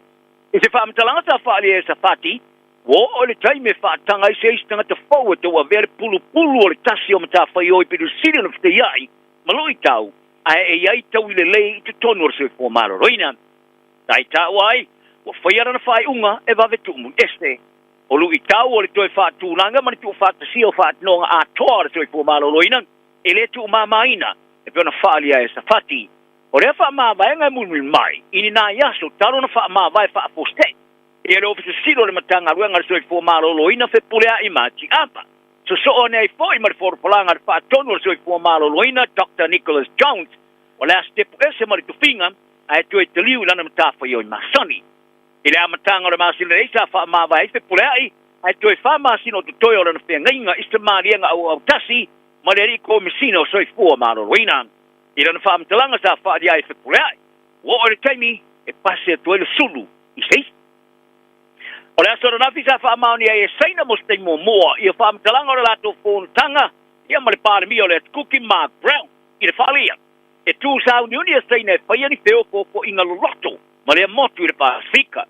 e se fa matanga sa fa le Safati Wo o le taime whaatanga I se istanga te whau e tau a vere pulu o le tasi o mata whai oi piru siri na white iai, maloi tau, a e iai tau I le lei I te tonu o se fo maro roina. Tai ta wai, o whai ara na whai unga e wawe tumu este. O lu I tau o le toi whaatūlanga, mani tu whaatasi o whaatnonga a toa o se fo maro roina, e le tu mamaina, e peona whaalia e safati. O rea wha mawai ngai mulmi mai, ini nā yaso, taro na wha mawai wha aposte. E le ofisa siro le matanga ruenga le soi fo malolo ina fe pulea I mati apa. So o nei fo I mari forpolanga le wha tonu le soi fo malolo ina, Dr. Nicholas Jones, o le astepu ese mari tufinga, a e tue te liu lana matafa I masoni. I le amatanga le masina reisa wha mawai fe pulea I, a e tue wha masino tu toyo lana whea ngainga, ista marienga au tasi, ma le riko misino soi fo malolo ina. I lana wha amatalanga sa wha di ai fe pulea I. Wo o le taimi, e pase a tue le sulu, I seisi. O le aso na fisa wha maoni e saina mo stei mo moa I wha amatalanga o le lato whonutanga ia ma le pāremi o le Cookie Mark Brown I le whalia. E tū sau niuni e saina e whaia ni wheo po inga loloto ma le motu I le Pasifika.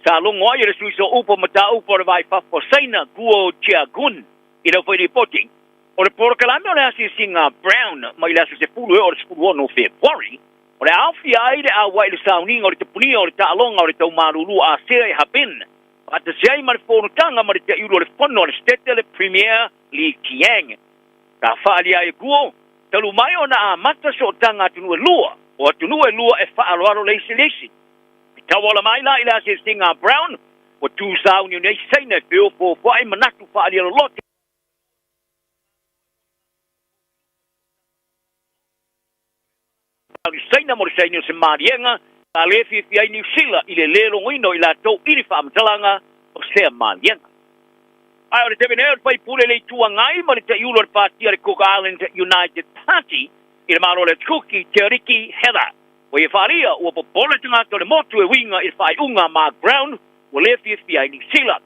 Sa longo ai le suiso upo mata upo le vai whafo saina guo chia gun I le whaini poting. O le porokalame o le asi singa Brown ma I le aso se pulu e o le spulu ono February. O le awhi ai le awa I le sauninga o le tapunia o le taalonga o le taumarulu a sea e habin. Ata sei mari whonutanga mari te iuro le whono le stete le Premier Li Qiang. Ka whaali ai guo, talu mai o na a mata so tanga atunu e lua, o atunu e lua e whaaloaro leisi leisi. Tawala mai la ila se singa Brown, o tu sau ni nei seina feo po whae manatu whaali alo lote. Seina mo le seina se marienga, ka lefi fi ai New Zealand I le lelo ngino I la tau ini whaamatalanga o sea marienga. Ai o le tebe neo pai pule le tua ngai ma le te iulo le partia le Cook Island United Party I le maro le Cookie Te Riki Heather. O i wharia ua popole tangata le motu e winga I whai unga Mark Brown o lefi fi ai New Zealand.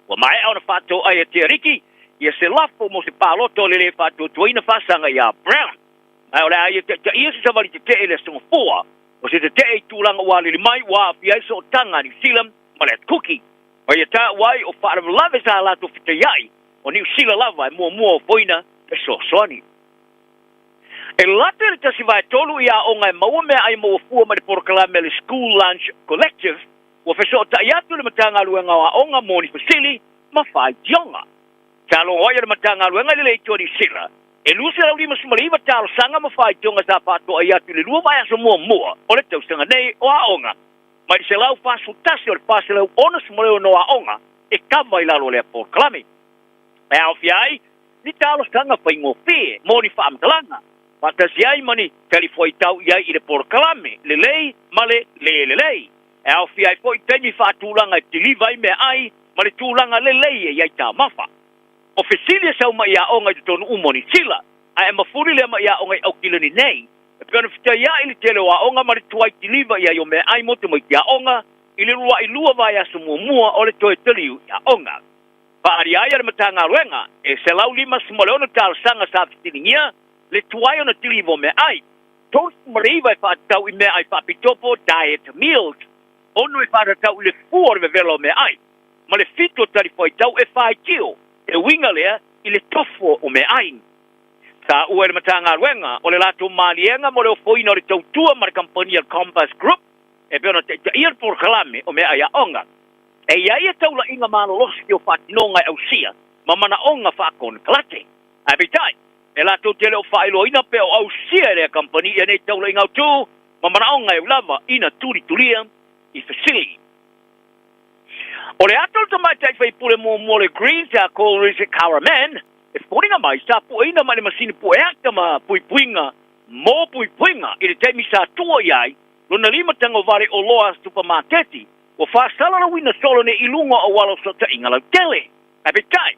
Wa mai au na whato ai Te Riki I se lafo mo se paloto le whato tuaina whasanga I a Brown. Ai o le ai te ia se savali te te ele songa fua. O se te te tūlanga wale li mai wā fiai so tanga New Zealand ma le Cookie. O ia tā wai o whaara lave sa lato fita iai o New Zealand lava e mua o foina e so soani. E late le tasi vai tolu ia onga e maua mea ai maua fua ma le porokalame le School Lunch Collective o feso ta iatu le matanga luenga wa onga moni fasili ma whai tionga. Talo hoia le matanga luenga le leito ni sila. E lusa lau lima sumaliva talo sanga ma whai tionga sa pato ai atu le lua vai aso mua o le tausanga nei o a onga. Mai se lau fasu tasi o le pase lau ona sumaleo no a onga e kama I lalo le porokalame. E au fiai, ni talo sanga whai ngofe moni whaamtalanga. Matasi ai mani telefoi tau iai I le porokalame le lei ma le lei. E au fiai foi temi whaatūlanga te livai me ai ma le tūlanga le lei e iai tā mafa. O fesilia sau ma ia onga I tonu umoni sila, a e mafuri le ma ia onga I au kilani nei, e peona fita ia I le tele wa onga ma le tuai tiliva ia I o me ai moto mo ia onga, I le rua I lua vai asu mua o le toe taliu ia onga. Paari ai ale matanga luenga, e se lau lima sumaleo talo sanga sa fitiningia, le tuai ona tilivo me ai. Toast mariva e whaatau I me ai whapitopo diet meals, ono e whaatau I le fuor me velo me ai, ma le fito tarifoi tau e whai kio, e winga lea I le tofo o me ai. Sa ua le matanga ruenga, o le lato malienga mo le o foina o le tautua ma le kampania Compass Group, e peona te ia porokalame o me ai a onga. E ia taula inga mano loski o whatinonga e au sia, ma mana onga whakon kalate. A bitai, e lato tele o whailo ina pe o au sia le kampania e nei taula inga tu, ma mana onga e lava ina turia I facility. O le atol to mai tai fai pule mo le greens a ko rese caraman e poringa mai sa po ina mai masini po e ata ma puinga I le taimi sa tua iai lo na lima tango vare o loa supermarketi o fa sala la wina solo ne ilunga o walo so ta inga la tele a betai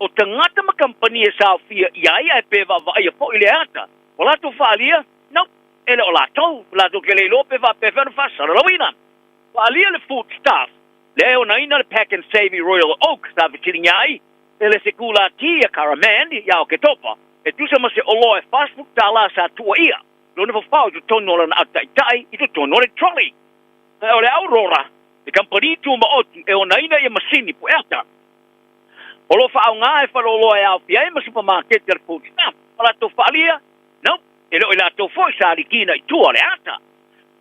o tangata ma kampania sa fia iai ai pe va ia po ile ata o la to falia no ele o la to kele lo pe va pe fa sala la wina falia le food stuff Leo na ina le Pack and Savvy Royal Oak sa vitini ai, ele se kula tia caraman ya o ke topa, e tusa ma se olo e fast food tala sa tua ia, lo ne fafau tu tono la na atai tai, I tu tono le trolley. O le aurora, e kampani tu ma oti e ona ina ia masini po ata o lo fa nga e fa lo e au pia ma supermarket der food stuff ala to falia no e lo ila to foi sa likina tu ole ata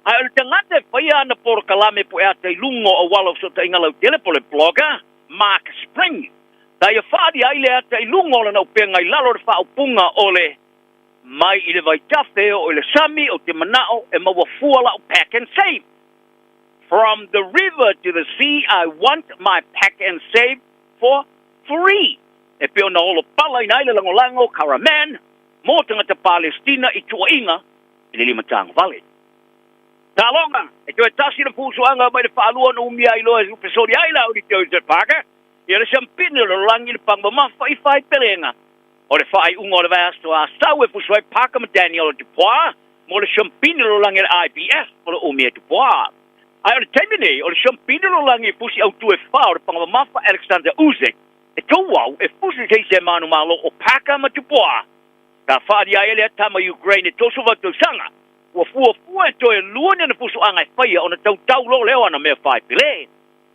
ai o tangate fa ia na por kalame po ata i lungo o walo so ta ingalo telepole blogger Mark Spring dai fa di ai le ata i lungo na upenga i lalo fa upunga ole mai i le vai tafe o le sami o te manao e mawafua la o pack and save. From the river to the sea, I want my pack and save for free. E peo na olo pala ina ile lango Karaman, mo tangata Palestina i tuainga i le Limatang Valley. Talonga, e tue tasi na pusuanga mai le whaalua na umia ilo e upesori aila o di teo i te paka, i le champine lo langi le pangmamafa i whai pelenga. O le whaai unga o le vasto a sau e puswai paka ma Daniel o Dupois, mo le champine lo langi le IBF o le umia Dupois. Ai o le taimine, o le champine lo langi e pusi au tu e wha o le pangmamafa Alexander Usyk, e tauau e pusi teise manu malo o paka ma Dupois. Ka whaari a ele atama Ukraine e toso vatu sanga, ua fua e toe luone na pusu anga e whaia o na tau lo leo ana mea whai pile.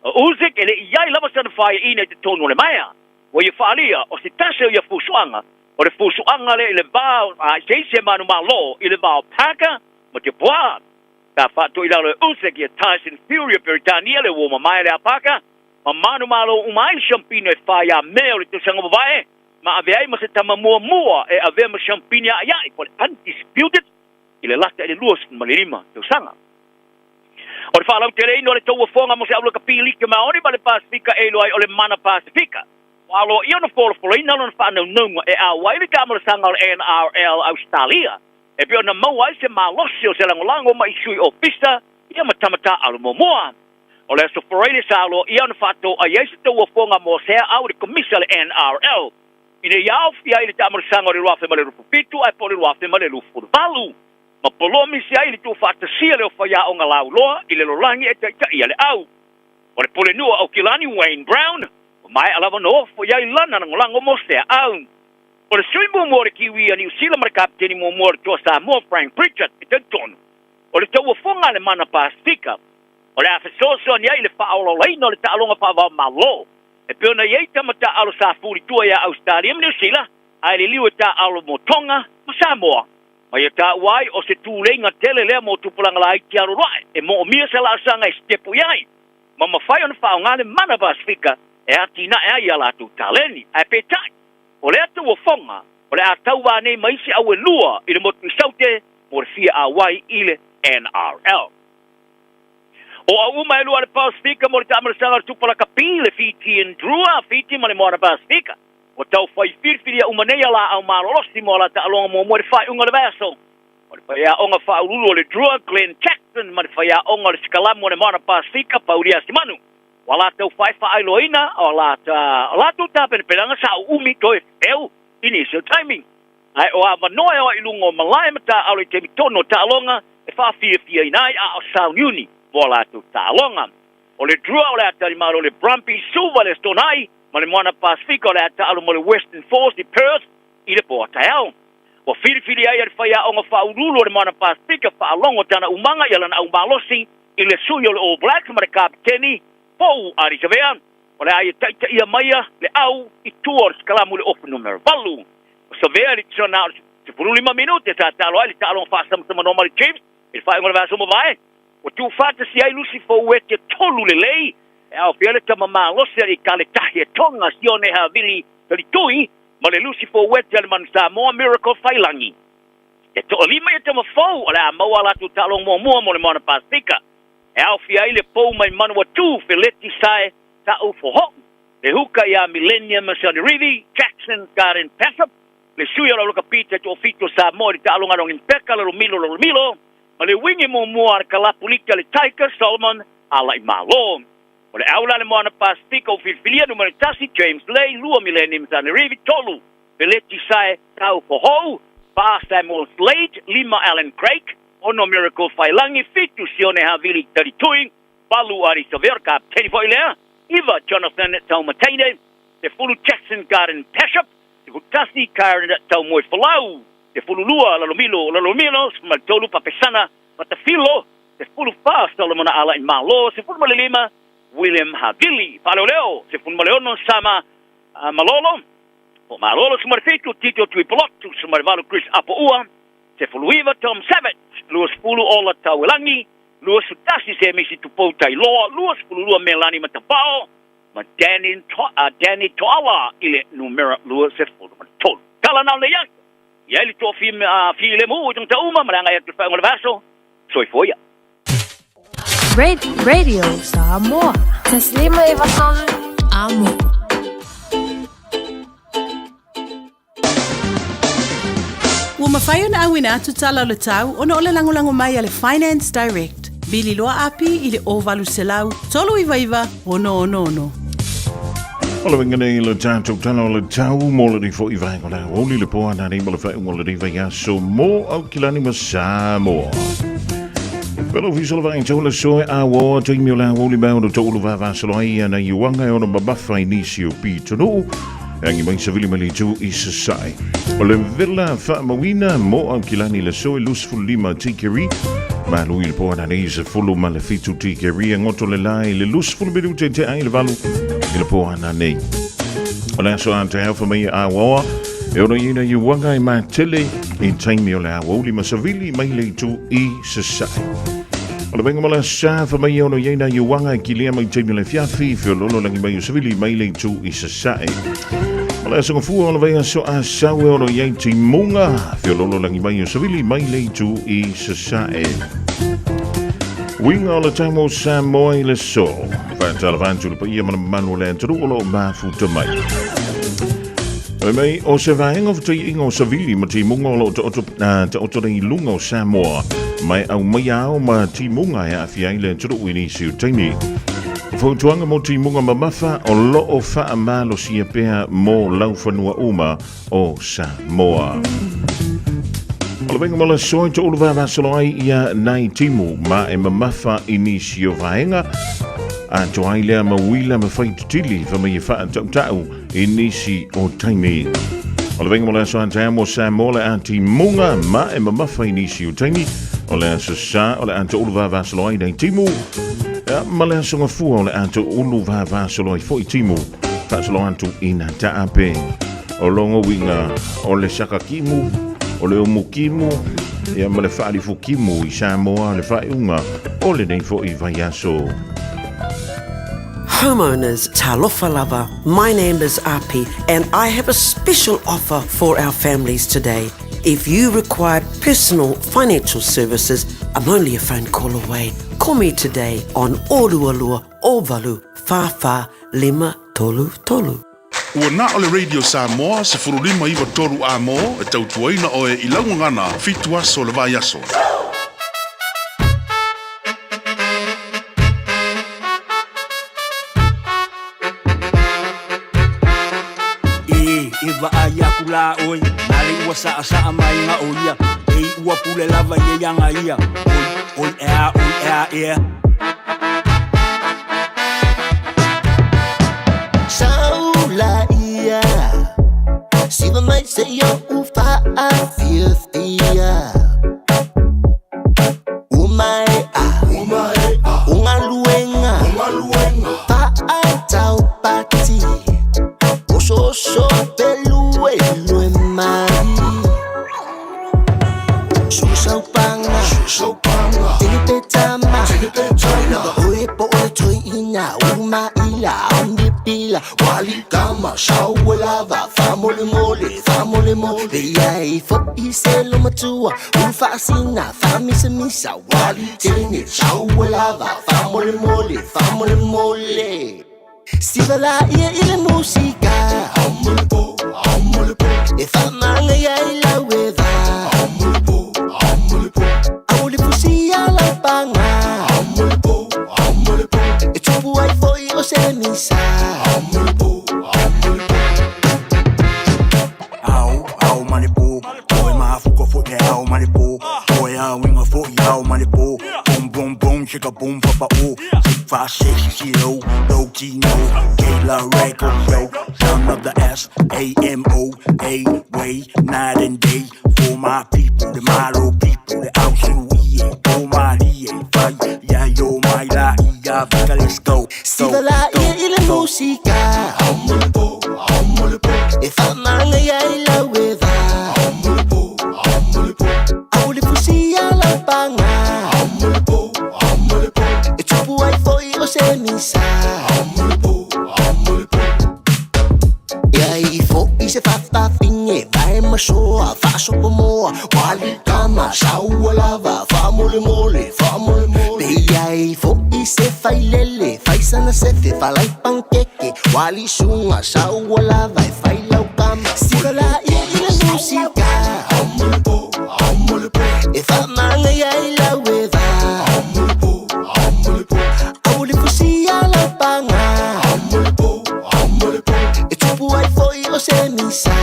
O Usyk ele iai lava sana whai ina te tonu le maia. Wa ia whaalia, o se tase o ia fusuanga, o le fusuanga le ile vau, a seise manu malo, ile vau paka, ma te pua. Ka whātu i lalo Usyk ia Tyson Fury a Peritania le woma mai le apaka, ma manu malo umai champino e whaia mea o le tusanga wawae, ma aveai ma se tama mua e avea ma champino a iai, po le undisputed, ile lata ele luas ma le lima tusanga. O le whaalau te reino le tau fonga mo se aula ka pili ke maori ma le Pasifika e loai o le mana Pasifika. Walo ia na folo ina na whanau nunga e a waile kamara sanga o NRL Australia. E pio na maua se malosi o se langolango ma isui o pista ia matamata alu momoa. O le so foreile sa alo ia na whato a yesu te uafonga mo sea au de komisa le NRL. Ine iau fia ili kamara sanga o le ruafe ma le rufu pitu ai po le ruafe ma le rufu valu. Ma polomi sia ili tu whata sia le o whaia o ngalau loa ile lo langi e te ia le au. O le pole nua au kilani Wayne Brown. Mai alava no fo ia lana ngolango mo se au. O le sui mo mo kiwi a New Zealand mar kapteni mo mo to sa mo Frank Pritchard e te ton. O le tau fonga le mana Pasifika. O le afesoso ni ai le fa o le no le talonga fa va malo. E pe ona ye tamata alo sa furi tua ia Australia New Zealand. Ai le liu ta alo mo Tonga ma Samoa. Ma ia ta wai o se tu lenga tele le mo tu pulanga lai ti alo rai. E mo mia se la sanga stepu iai. Ma ma fai on fa ngale mana Pasifika. E atina e ai ala tu taleni, e petai. O le atu o fonga, o le atau wane maisi au e lua, i le motu saute, mo le fia a wai i le NRL. O au uma e lua le Pasifika, mo le tamara sanga tupala kapi, le Fiti and Drua, Fiti ma le moana Pasifika. O tau fai firfiria umanea la au malolosi mo la ta alonga mo le fai unga le vaso. O le fai a onga fa ululu o le Drua, Glenn Jackson, ma le fai a onga le Skalamu o le moana Pasifika, Pauria Simanu. Wala tau fai ailoina, o la tu tapen pelanga sa umi toi eu, initial timing. Ai o ava noe o ilungo malai mata au te mitono ta alonga, e fa fia inai a o Sound Uni, wala tu ta alonga. O le drua o le atari maro le Brumby Suva le stonai, ma le moana Pasifika o le atalo mo le Western Force di Perth, i le Port Au. O fili ai al fai a onga fa urulu o le moana Pasifika fa alongo tana umanga yalan au malosi, i le sui o le All Blacks ma le kapteni, Pou ari savean, o le ai taita ia maia, le au, i tuor skalamu le ofu numero valu. O savea li tsona, se puru 5 minute, sa talo ai, li talo on fasa sama normal Chiefs, il fai ngona vaso mo vai. O tu fata si ai lusi fo wete tolu le lei, e au fiale tama maa losi ali kale tahi e tonga, si one ha vili tali tui, ma le lusi fo wete ali man Samoa Miracle Failangi. E to lima e tama fau, o le a maua la tu talo mo le moana Pasifika. E au fia ile pou mai manua tu Feleti Sae ta u foho. Le huka ia Millennium Sunny Rivi, Jackson Karen Passop. Le suia la luka pita to fito sa mori ta alonga rong in peka la rumilo. Ma le wingi mo mua kalapulika le Taika Solomon ala i malo. O le aula le moana Pasifika o filfilia numero tasi James Lay, lua Millennium Sunny Rivi, tolu. Feleti Sae ta u foho. Pa Samuel Slade, 5 Alan Craig. Ono Miracle Failangi, fitu sione havili taritui, balu ari saverka, teni fo ilea, Iva Jonathan tau mataine, te fulu Jackson Garden Peshop, te futasi Karen tau moe falau, te fulu lua lalomilo, smaltolu papesana, matafilo, te fulu fa Solomon ala in malo, se fulu malilima, William Havili Paloleo se fun maleono sama malolo o malolo smarfetu tito tui plot tu smarvalo Chris Apoua se fuluiva Tom Savage luas fulu ola tawelangi luas sutasi se misi tu poutai loa luas fulu lua melani matapao ma Danny Toala ile numera luas se fulu matol kala na le yak ya ili to fi le mu jong tauma maranga ya tu fa ngol vaso soi foia Radio Samoa. تسليمة إيفاسون Amo. Ua mawhai na awina atu tala o le tau, ona o le langolango mai a le Finance Direct. Bili loa api i le ovalu selau, tolu iwa, ono. Ola wingane i le tātou tana o le tau mo le rifo i vaenga la oli le poa na ni mo le whae le riva ia so mo au kilani ma Samoa. Pero visol va intou le soe a wo te mi la oli ba o tolu va va solo ai na iwanga e ona babafa inisio pi tonu. Angi mai se vili mali tu i se sai. O le villa fa mawina mo au kilani le soe lusful lima tikeri. Ma lui il poa na nei se fulu ma le fitu tikeri ngoto le lai le lusful bidu te ai le valu. Il poa na nei. O le aso ante helfa mai a woa. E ono ina i wanga i ma tele i taimi o le a woli ma savili mai le tu i se sai. O le venga mala sa fa mai ono ina i wanga i kilia mai taimi le fiafi fio lolo langi mai o savili mai le tu i se sai. O le aso ngafua o le venga so a sawe ono i ti munga fio lolo langi mai o savili mai le tu i se sai. Winga o le tamo Samoa i le so. Whaatala whantu le pa ia mana manu le antaru o lo mafuta mai. E mei o se vahenga o te inga o savili ma ti munga o lo te oto rei lunga o Samoa. Mai au mai ao ma ti munga e a fiai le antaru wini si o taimi. Fautuanga mo ti munga mamafa o lo o faa malo si pea mo laufanua uma o Samoa. O le venga mala soe te uluwa vasalo ai ia nai timu ma e mamafa inisio vahenga. A to ai lea mawila ma whai tutili fa mai e wha tau inisi o taimi. O le venga mala soe ante amo Samoa le anti munga ma e mamafa inisi o taimi. O le aso sa o le ante uluwa vasalo ai nai timu. Ma le aso ngafua o le ante uluwa vasalo ai fo i timu. Vasalo antu ina taape. O longo winga o le sakakimu. O le omukimu, ia ma le whaari fukimu i Samoa le whaeunga o le nei fo i vaiaso. Homeowners, talofa lava. My name is Api and I have a special offer for our families today. If you require personal financial services, I'm only a phone call away. Call me today on Olualua Ovalu Fafa Lima Tolu Tolu. Ua na o le Radio Samoa se furulima iwa toru a mo e tautuaina o e ilangu ngana fitu aso le vai aso. Iwa aya kula oi, nari ua saa mai nga oia. Ua pule lava ye yanga ia. Oi ea. Saula ia Siva mai se yo ufa a fiestia Umai Unga luenga Pa a tau pati Osho pelue lue mai Susau panga Tini petama Lava oe po ole toi ina Uma ila Ambi pila Wali kama Shawe lava Famole mole Yai fo iselo matua Ufa asina Fami se misa Wali tene Shawe lava Famole mole Siva la ia ile musika Amole po E famanga ya ila weva Amole po Aule pusi ala panga Amole po E tupu ai foi o se misa Amole po Au manipo Oi mafuko fo ke au manipo Oi a winga fo i au manipo Boom chika boom papa o 656 low key no Kayla record show Son of the S-A-M-O A way night and day For my people the Malo people the Aushu iye O mali e fai Ya yo mai la iya vika let's go Si música. E whamanga iai lau e wā. Aule fusia lau panga. E tupu ai foi o se misa. Iai fo i se whawhawhinge. Vai masoa, whasopa moa. Wali kama, saua lava. Whamole mole, whamole mole. Iai fo i se whailele. Whaisana sefe, whalai pankeke. Wali sunga, saua lava. Whailau kama, sikala i le musika. E whamanga iai lau e wā. Aule fusia lau panga. E tupu ai foi o se misa.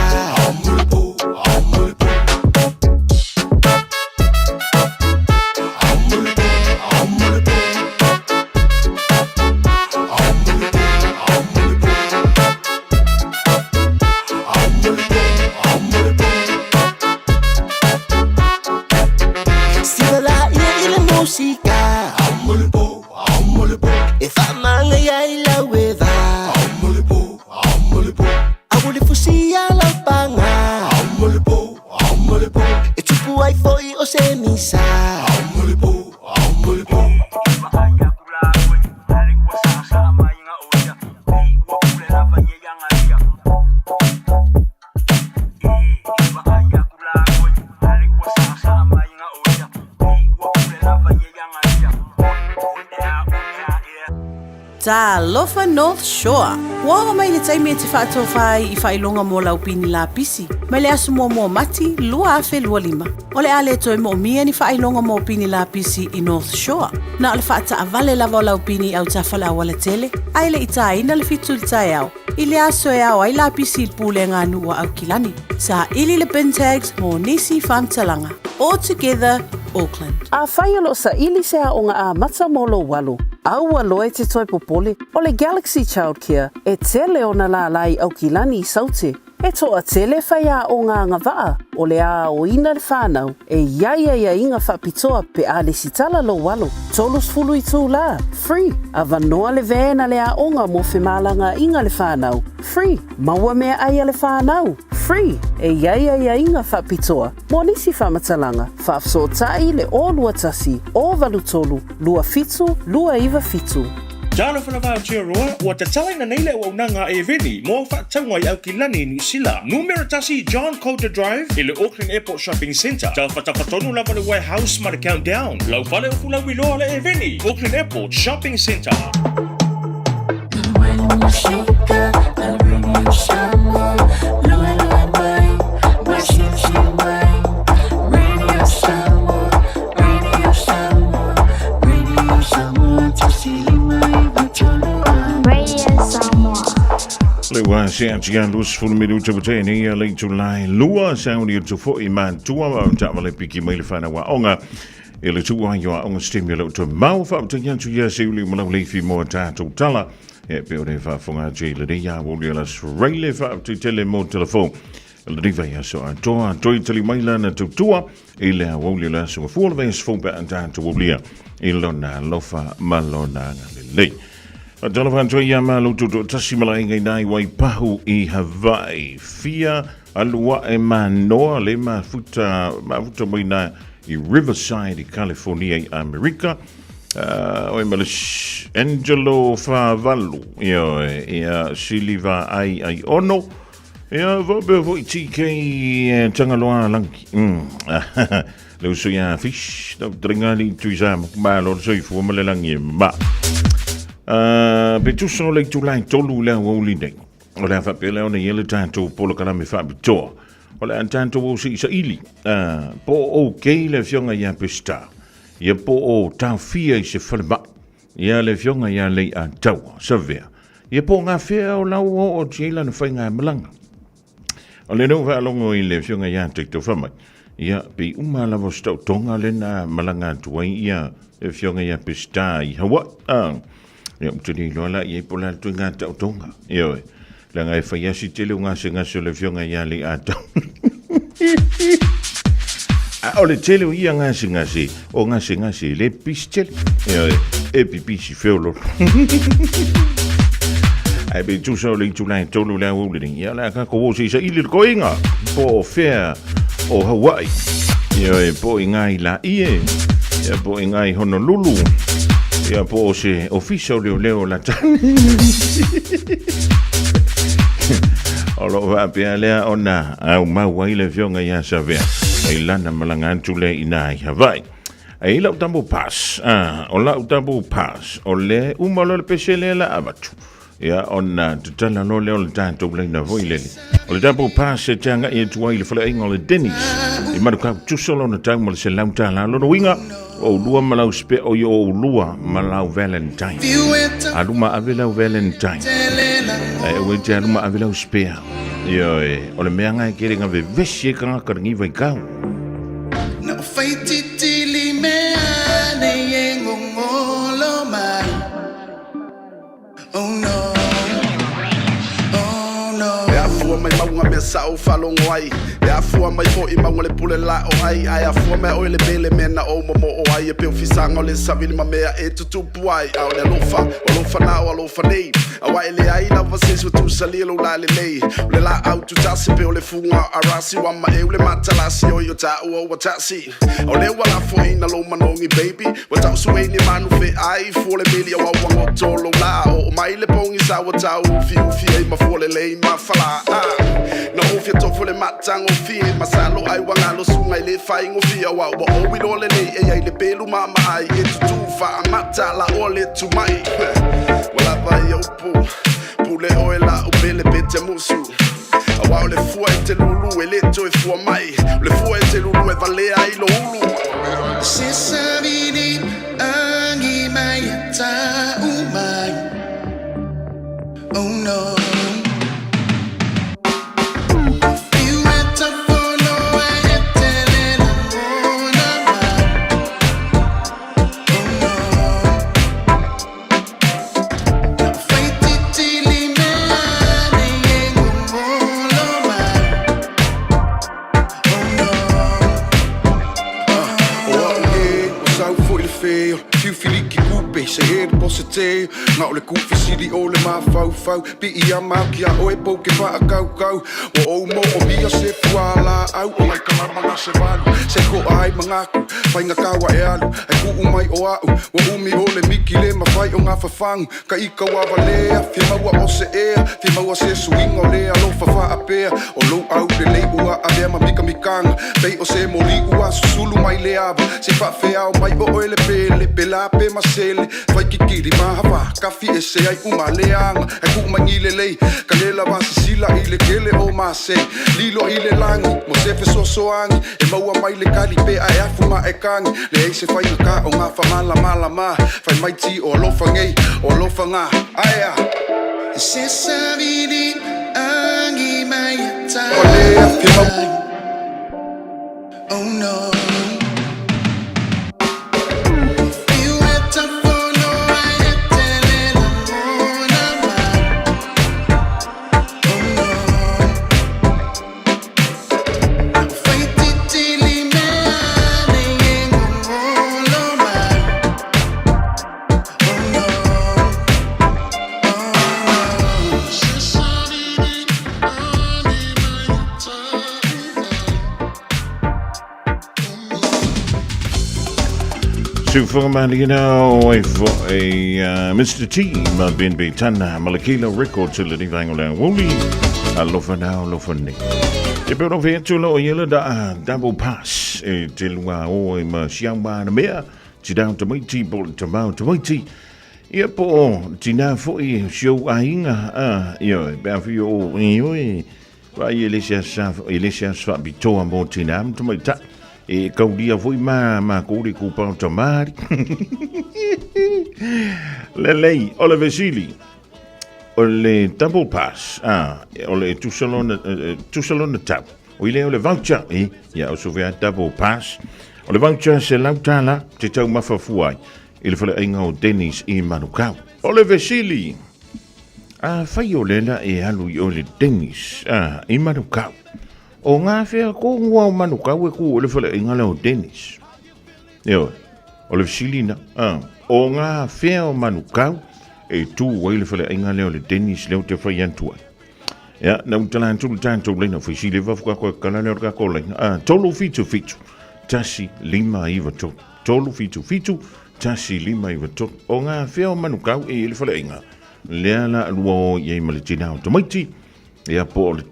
Sikala i le musika. E whamanga iai lau e wā. Aule fusia lau panga. E tupu ai foi o se misa. Ta lofa North Shore. Wa mai le taimi e te whaato whai I whailonga mō laupini la pisi. Mai le asu mō mati, lua afe lua lima. O le ale toi mō mia ni whailonga mō pini la pisi I North Shore. Na o le whaata avale lava o laupini au tawhala wala tele. Ai le ita ina le fitu le tai au. I le aso e au ai la pisi I pule ngānu wa au kilani. Sa ili le pin tags mō nisi whamtalanga. All together, Auckland. A whaialo sa ili se a onga a mata molo walo. Aua loe te toi popole o le Galaxy Childcare e tele o na la lai au kilani I saute. E toa tele whai a o ngā ngawaa o le a o ina le whānau e iaia inga whapitoa pe a le sitala lo walo. Tolus fulu I tū la, free. A vanoa le vēna le a onga mo whemalanga inga le whānau, free. Maua mea aia le whānau, free. E iaia inga whapitoa. Mo nisi whamatalanga, whafsotai le o lua tasi, o valutolu, lua fitu, lua iwa fitu. Jalo whanawha tia roa, ua te talaina nei le ua unanga e veni, mō whaataunga I au ki lani New Sila. Numero tasi John Coulter Drive, I le Auckland Airport Shopping Centre. Tau whatawhatonu lava le warehouse ma le countdown. Lau whale o fula wiloa le e veni, Auckland Airport Shopping Centre. Le wa se atia lus fulu minuta bute ni a late July lua sauni to fo I man tua wa tawale piki mai le fana wa onga e le tua yo onga stimulate to mau fa to yan tu ya se uli mo le fi mo ta to tala e pe ore fa fonga jele de ya wo le las raile fa to tele mo telefon le diva ya so a to tele mai la na to tua e le wo le las so fo le ves fo ba anta to blia e lona lofa malona le a telephone to yama lutu tasimala ingai nai wai pahu I Hawaii fia alua e manoa le mafuta moina I Riverside I California I America o Malish Angelo Favalu ia siliva ai ono ia vobe vo TK tangaloa lanki le uso ya fish no dringali tuizam malo so fu malelangi ma Betu so le July tolu le o linde. O le fa pele ona yele tanto polo kana me fa bito. O le tanto o si sa ili. Po o ke le fionga ya pesta. Ye po o ta fia se falba. Ya le fionga ya le a tau. Savea. Ye po nga fia o la o jela no fa nga malanga. O le no fa longo I le fionga ya tikto fama. Ya pe umala vo sto tonga le na malanga tuai ya le fionga ya pesta I hawa. Ya mtuni lola ye pola tunga ta tonga. Yo. La ngai fa ya si tele nga singa so le fionga ya le ata. O le tele ia nga singa si. O nga singa si le pistel. Yo. E pipi si feolo. Ai be tu so le tu lai tolu le o le ia la ka ko si sa ili ko inga po fair o Hawaii. Ia e po inga I la ie. Ia po inga I Honolulu. Ia po se official leo la tani. Olo va pia le ona au mau I le fionga ia sa vea. Ai lana malanga tu le ina I Hawaii. Ai lau tambo pass. O lau tambo pass. O le umalo le pesele la abatu. Ia ona tutala no le o le tanto le na voilele. O le tambo pass se tanga I tuai le fale inga le Dennis. I maruka tusolo na tanga le se lau tala lo winga. O lua malau spe o yo lua malau Valentine. Aluma avelau Valentine. E we te aluma avelau spe. Ia o le mea ngai kere nga ve vesi ka karangi vai kau. Na faiti tili mea ne yengo ngolo mai. Oh no. Oh no. E afua mai maunga me sao falongo ai. E afua mai fo I maunga le pule la o ai. Ai afua mai oile bele mena o momo o ai. E pe ufisanga o le savili ma mea e tutupu ai. Au le alofa na o alofa nei. Awa ele ai lava ses wa tu salilo la le lei. Le la au tu tasi pe o le funga arasi wa ma e o le matalasi o yo ta o wa tasi. O le wala fo ina lo manongi baby. Wa tau suwe ni manu fe ai. Fo le mili a wa wango tolo la. O mai le pongi sa wa tau ufi e ma fo le lei ma fala. Na ufi to fo le matango fi e masalo ai wanga lo sunga le fai ngo fi wa o wi lo le nei e ai le pelu mama ai e tu fa matala o le tu mai. Wala vai o pule oe la o bele pete musu. Awa o le fua e te lulu e leto e fua mai. Le fua e te lulu e valea I lo ulu. Se savini angi mai ta umai. Oh no. Se he positeo na ole kufi sidi ole ma fau pi ia ma kia oe po ke fa kau o mo o bia se fuala au o mai kala manga se valu se ko ai mangaku fainga kawa e alu ai ku mai o au o umi ole miki le ma fai o nga fafang ka ika wa valea fi maua o se ea fi maua se swing o le alo fa apea o lo au le le ua a ma mika mikanga pei o se mori ua susulu mai le ava se fa fea o mai o ele pele pela pe masele fai kikiri mahava kafi e se ai uma leanga e ku mangile lei kalela va sila ile kele o mase lilo ile langi mo se fe sosoangi e maua mai le kali pe ai afuma e kangi le se fai ka o nga fa mala ma fai mai ti o lo fangei o lo fanga aya se savidi angi mai ta oh no. So for man, you know, for a Mr. T, ma bin Tana, Malakila record till the Vangola Wooly, I love her now, love her name. The bird of here to low yellow double pass, till wow, ma Shiamba and Mea, down to my tea, bolt to mount to my tea. Yep, oh, Tina for you, show Ainga, yo, Bafio, yo, why Elisha swap be to a more tinam to my tap. E kau dia foi ma kuri ku pa tomari lei ole vesili ole double pass ole tu salon tap o ile ole voucher ya o sovia double pass ole voucher se lautala te tau mafafuai ile fale inga o Dennis I Manukau ole vesili fai ole la e alu ole Dennis I Manukau o ngā whea ko ngua o Manukau e ku o le whale inga leo Dennis. Eo, o le Silina. O ngā whea o Manukau e tu wai le fale ainga leo le Dennis leo te whai antua. Ia, na utala antu tātou leina, whi si le wafuka koe kala leo ka ko leina. Tolu fitu, tasi lima iwa tolu. Tolu fitu, tasi lima iwa tolu. O ngā whio manukau e le whale ainga. Lea la alua o iei male tina o tamaiti. Ia po le,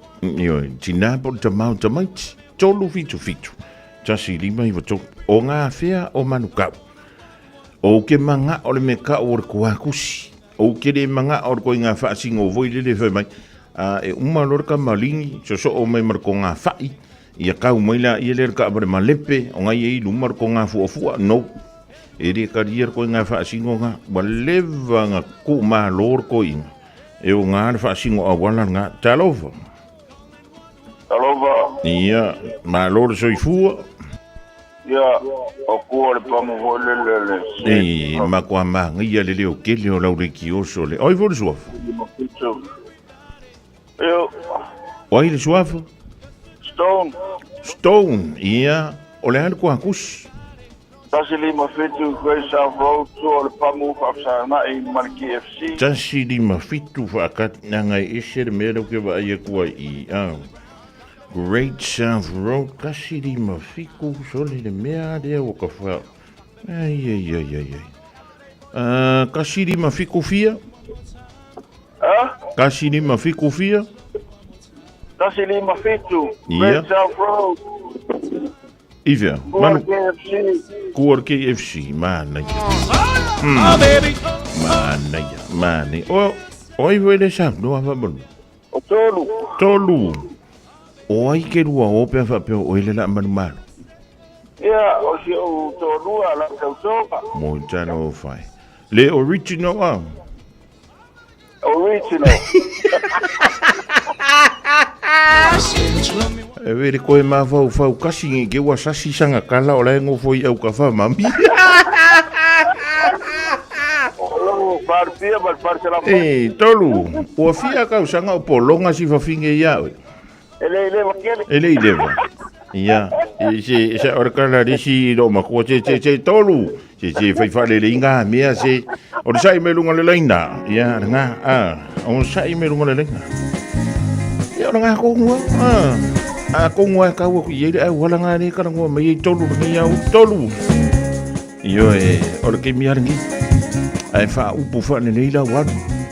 tina po le tamau tamaiti. Tolu fitu, tasi lima iwa tolu. O ngā whia o manukau. O ke manga o le me ka o le kuakusi. O ke le manga o le koe ngā whaasinga o voi le whai mai. E umalor ka malingi, so o mai marko ngā whai. Ia kau mai la ia le ka abare malepe, o ngai e ilu marko ngā fuafua, no. E re ka ria koe ngā whaasinga ngā, walewa ngā ko malor koe inga. E o ngā whaasinga a wala ngā talova. Talova. Ia, malor soifua. Ia, o kua le pamu ho le. E, mako a maa, ngia le leo ke leo lau reki oso le. Oi vore suafu? Eo. Oi le suafu? Stone, ia. O le hana kua kusi. Tasi lima fitu koe sa vau tu o le pamu whaafsana i Mariki FC. Tasi lima fitu whaakat nanga i ese le mea ke wa aia kua i Great South Road, kasi lima fiku, sole le mea lea o ka whao. Ai. Kasi lima fiku fia? Kasi lima fiku fia? Tasi lima fitu, Great South Road. Ivea, manu. Kuar KFC, manai. Manai. Oi wele sam, no ava bonu. O Tolu. Oi ke rua o pe fa pe o ile la manu malo. Ia, o si o tolua la kautoka. Mo tano fai. Le original Original. E vere koe mā fau kasi ngi ke wa sasi sanga kala o lai ngo foi au ka fa mami. E tolu, o fia ka usanga o polonga si fa finge ia. Ele leva. Ia, se orkala risi do mako che tolu. Se fai fa le inga mea se o sai me lunga le laina. Ia nga on sai me lunga le laina. Ia nga ko ngua. Ako ngua ka wo ye wala nga ni ka ngua me tolu ni ya tolu. Yo o ke mi arngi. Ai fa upu fa ne leila wa.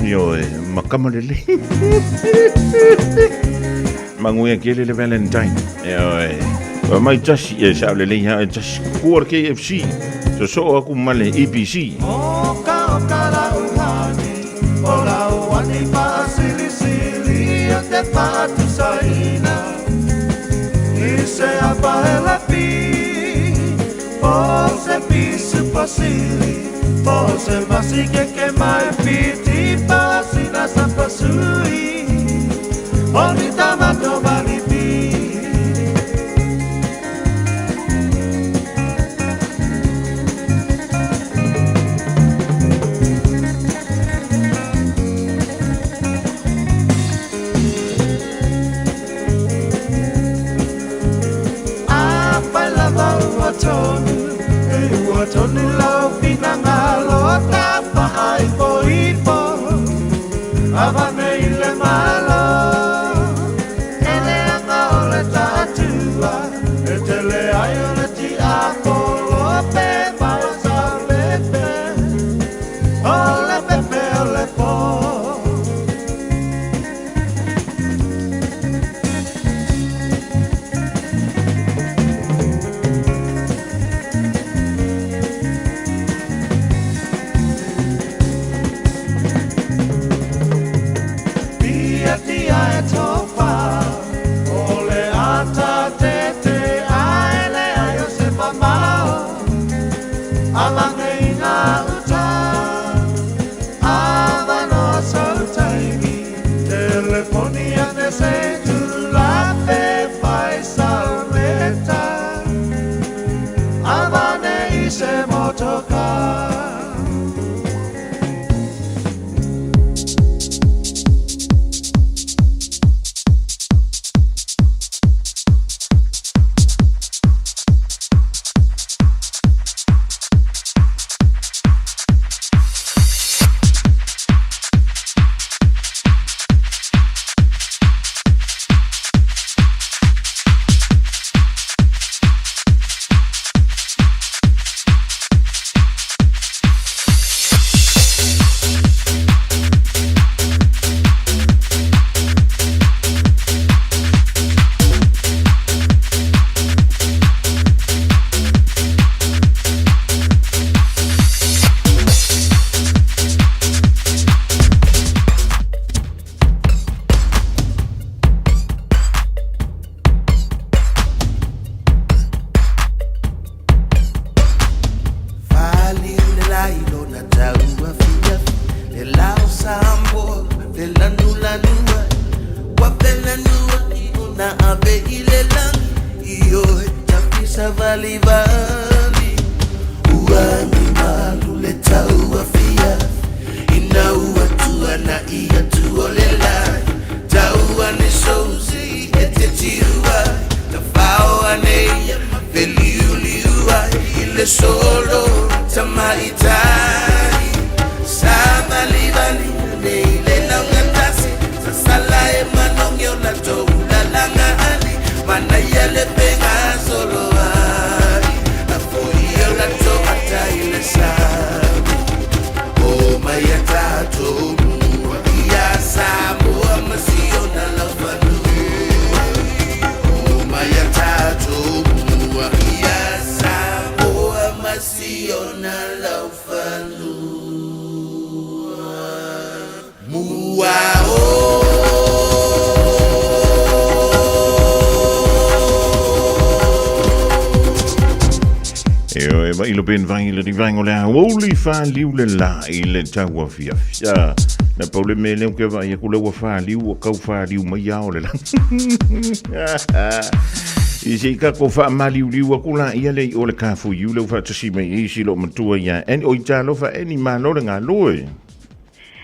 Yo makama le. Manguia ke le Valentine. Yo mai tashi e sa le leia tashi kuar KFC. So aku male EPC. Ola wani pasili sili te patu saina. Ise apahela pi, pose pisu pasili, pose masike ke mai piti pasina sapasui, oni tamato balipi. Watoni lau pinangalo tapa ai po ipo avane ile malo vali uami malu le taua fia ina ua tua na ia tua le lai taua ne sousi e te tiua ta whao anei pe liu liu ai i le solo ta maitai sa vali vali nei le launga tasi sa sala e manong yo na tou la langa ali mana ia le penga solo ai a foi yo la tou atai le sabi o mai a tatou mua ia sa mua masio na la fanu o mai a tatou mua ia sa mua masio na la fanu mua Io ilo ben vai le divango la woli fa liu le la ile tawa fia fia na probleme le ke va ya kula wa fa liu ka fa liu ma ya ole la I se ka ko fa ma liu liu kula ia le ole ka fu you le fa tsi me I si lo matua ya en o ja lo fa eni ma no nga loe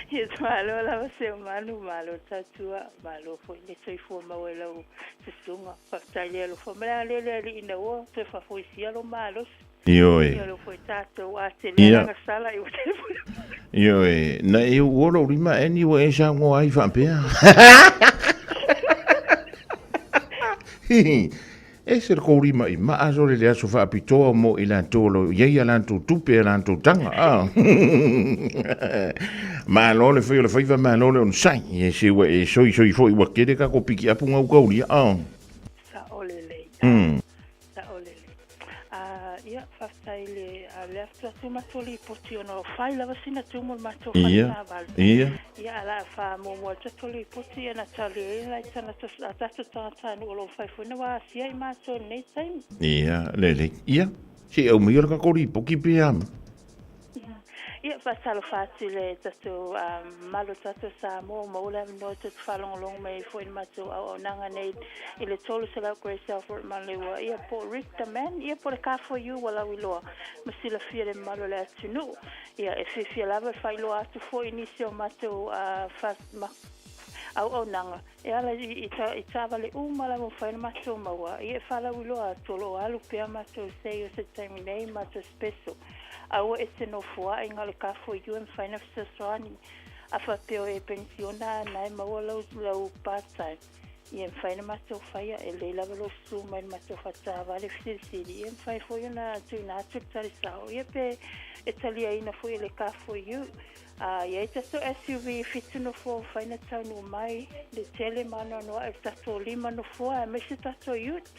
It's malo la se malo tatua malo foi le sei fo ma wela o se sunga fa taile lo fo ma le ina o se fa foi sia lo malo Io lo foi tato a te le nga sala I o telefono Io na e o lo rima eni o e ja ngo ai fa pe E ser ko rima I ma aso le aso fa pitoa mo I lan tolo ye ya lan tu tupe lan tu tanga ma lo le foi le foi ma lo le on sai e se we so foi wa kede ka ko piki apu ngau ko lia sa olele sa olele ia fa taile a lefta tu ma toli potiono fai la vasina tu mo ma to ia la fa mo toli poti na tali la tana to ta no lo fai fo na wa sia I ma so nei time ia lele ia se o mi ka ko ri poki pe am Ia fasalo fatile tato malo tato sa mo la no te falong long me fo in mato o nanga nei ile tolu sala grace for malewa ia po Rick the man ia po ka for you wala wilo masila fire malo la tunu ia e fi lava failo atu fo inisio mato fast ma au nanga e ala ita vale mala mo fa mato mawa ia fala wilo atolo alu pe mato sei o se terminei mato spesso Aua e se no fua e ngale ka fo you and fine of saswani afa peo e pensiona na maua lau part-time I en fine mato faya e le lava lo su mai mato fata vale fisiri en fine fo you na tu na tu tari sao e pe e tali ina fo le ka fo you ia e tato SUV fitu no fo fine tau mai le tele mano no e tato lima no fo e me se tato youth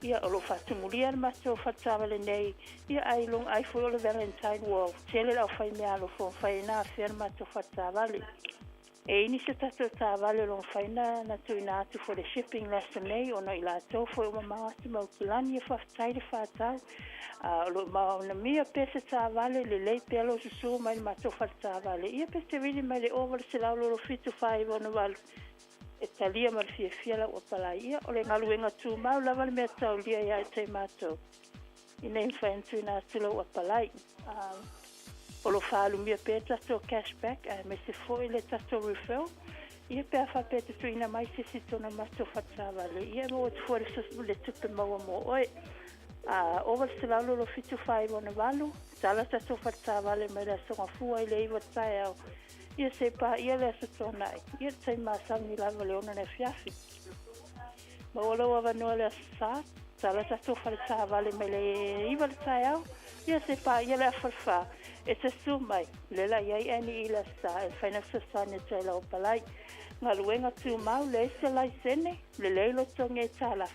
Ia o lo fatumulia ma so fatavale nei ia ai long ai fo le Valentine War tele la fai mea lo fo fai na ferma to fatavale e ini se tato tavale lo fai na tu ina tu for the shipping lesson nei o no ila to fo ma tu ma kilani fa tai fata lo ma na mia pese tavale le pelo su mai ma to fatavale ia pese vini mai le over se la lo fitu fai ono val Italia mar fia la o palaia o le ngaluenga tu mau lava le mea tau lia ia te mato ina infantu ina tilo o palai o lo falu mia pe tato cashback me se foi le tato refill ia pe a fa pe tu ina mai se sitona mato fatava le ia mo tu for le tupe mau mo oi over se la lo fitu fai ona valu sala tato fatava le me la songa fua ile iwa tai au Ia se pa ia le sotona ia te masangi la leona ne fiafi ma wala wa no le sa sala tato falta vale mele iwa tsaya ia se pa ia le farfa e se sumai le la ia ani ila sa e fina sa ne te la opalai ngaluenga tu mau le se lai sene le lo tonge tala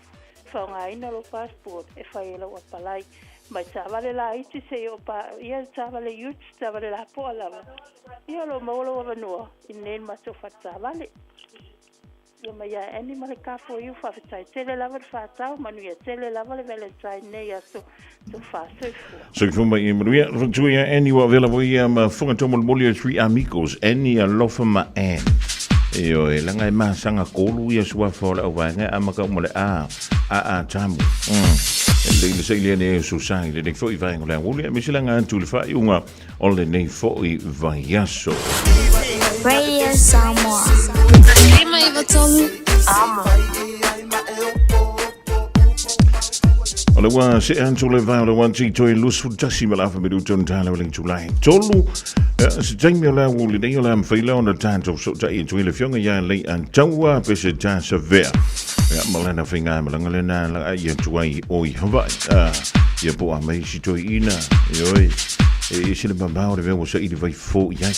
fa nga ina lo passport e fa ila opalai mai tavale la iti se o pa ia tavale youth tavale la po ala ia lo molo wa no inen ma so fata vale ia mai ani ma ka fo you fa fata tele la fa ta manu ia tele la vale vele sai ne ia so fa so fu mai Maria rotuia ani wa vela voi ma funga tomo molio 3 amigos ani a lofa ma an Yo, langa e masanga kolu ia sua fola o vanga amaka mo le a tamu. Le se ile ne so sai le foi vai ngole ngole mi se langa tu le fa unga o le nei foi vai yaso. Radio Samoa. Lima iwa tolu. Amo. Ole wa se anto le va ole wan ti toi lusu tasi me lafa me du ton tala le July. Tolu se taimi ola wuli nei ola mfaila ona tanto so tai tu le fionga ya le an taua pe se ta severe. Ya malana finga malanga le na la ia tuai oi hava. Ya po mai si toi ina. Yoi. E se le bamba o le veo se i vai fo ya.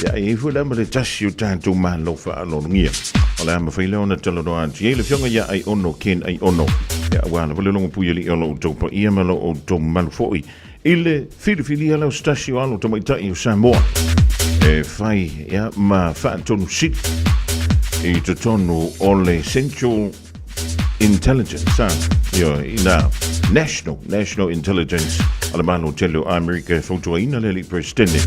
Ya e fu la le tasi o tanto man lo fa lo ngia. Ola mfaila ona talo do an ti le fionga ya ai ono ken ai ono. Ya wana vole longo puili ono topa ia malo o to malfoi ile fili ala stasio alo to mai tai Samoa e fai ya ma fa tonu sit e to tonu ole Central Intelligence yo ina National Intelligence ala mano telo America foto ina le presidente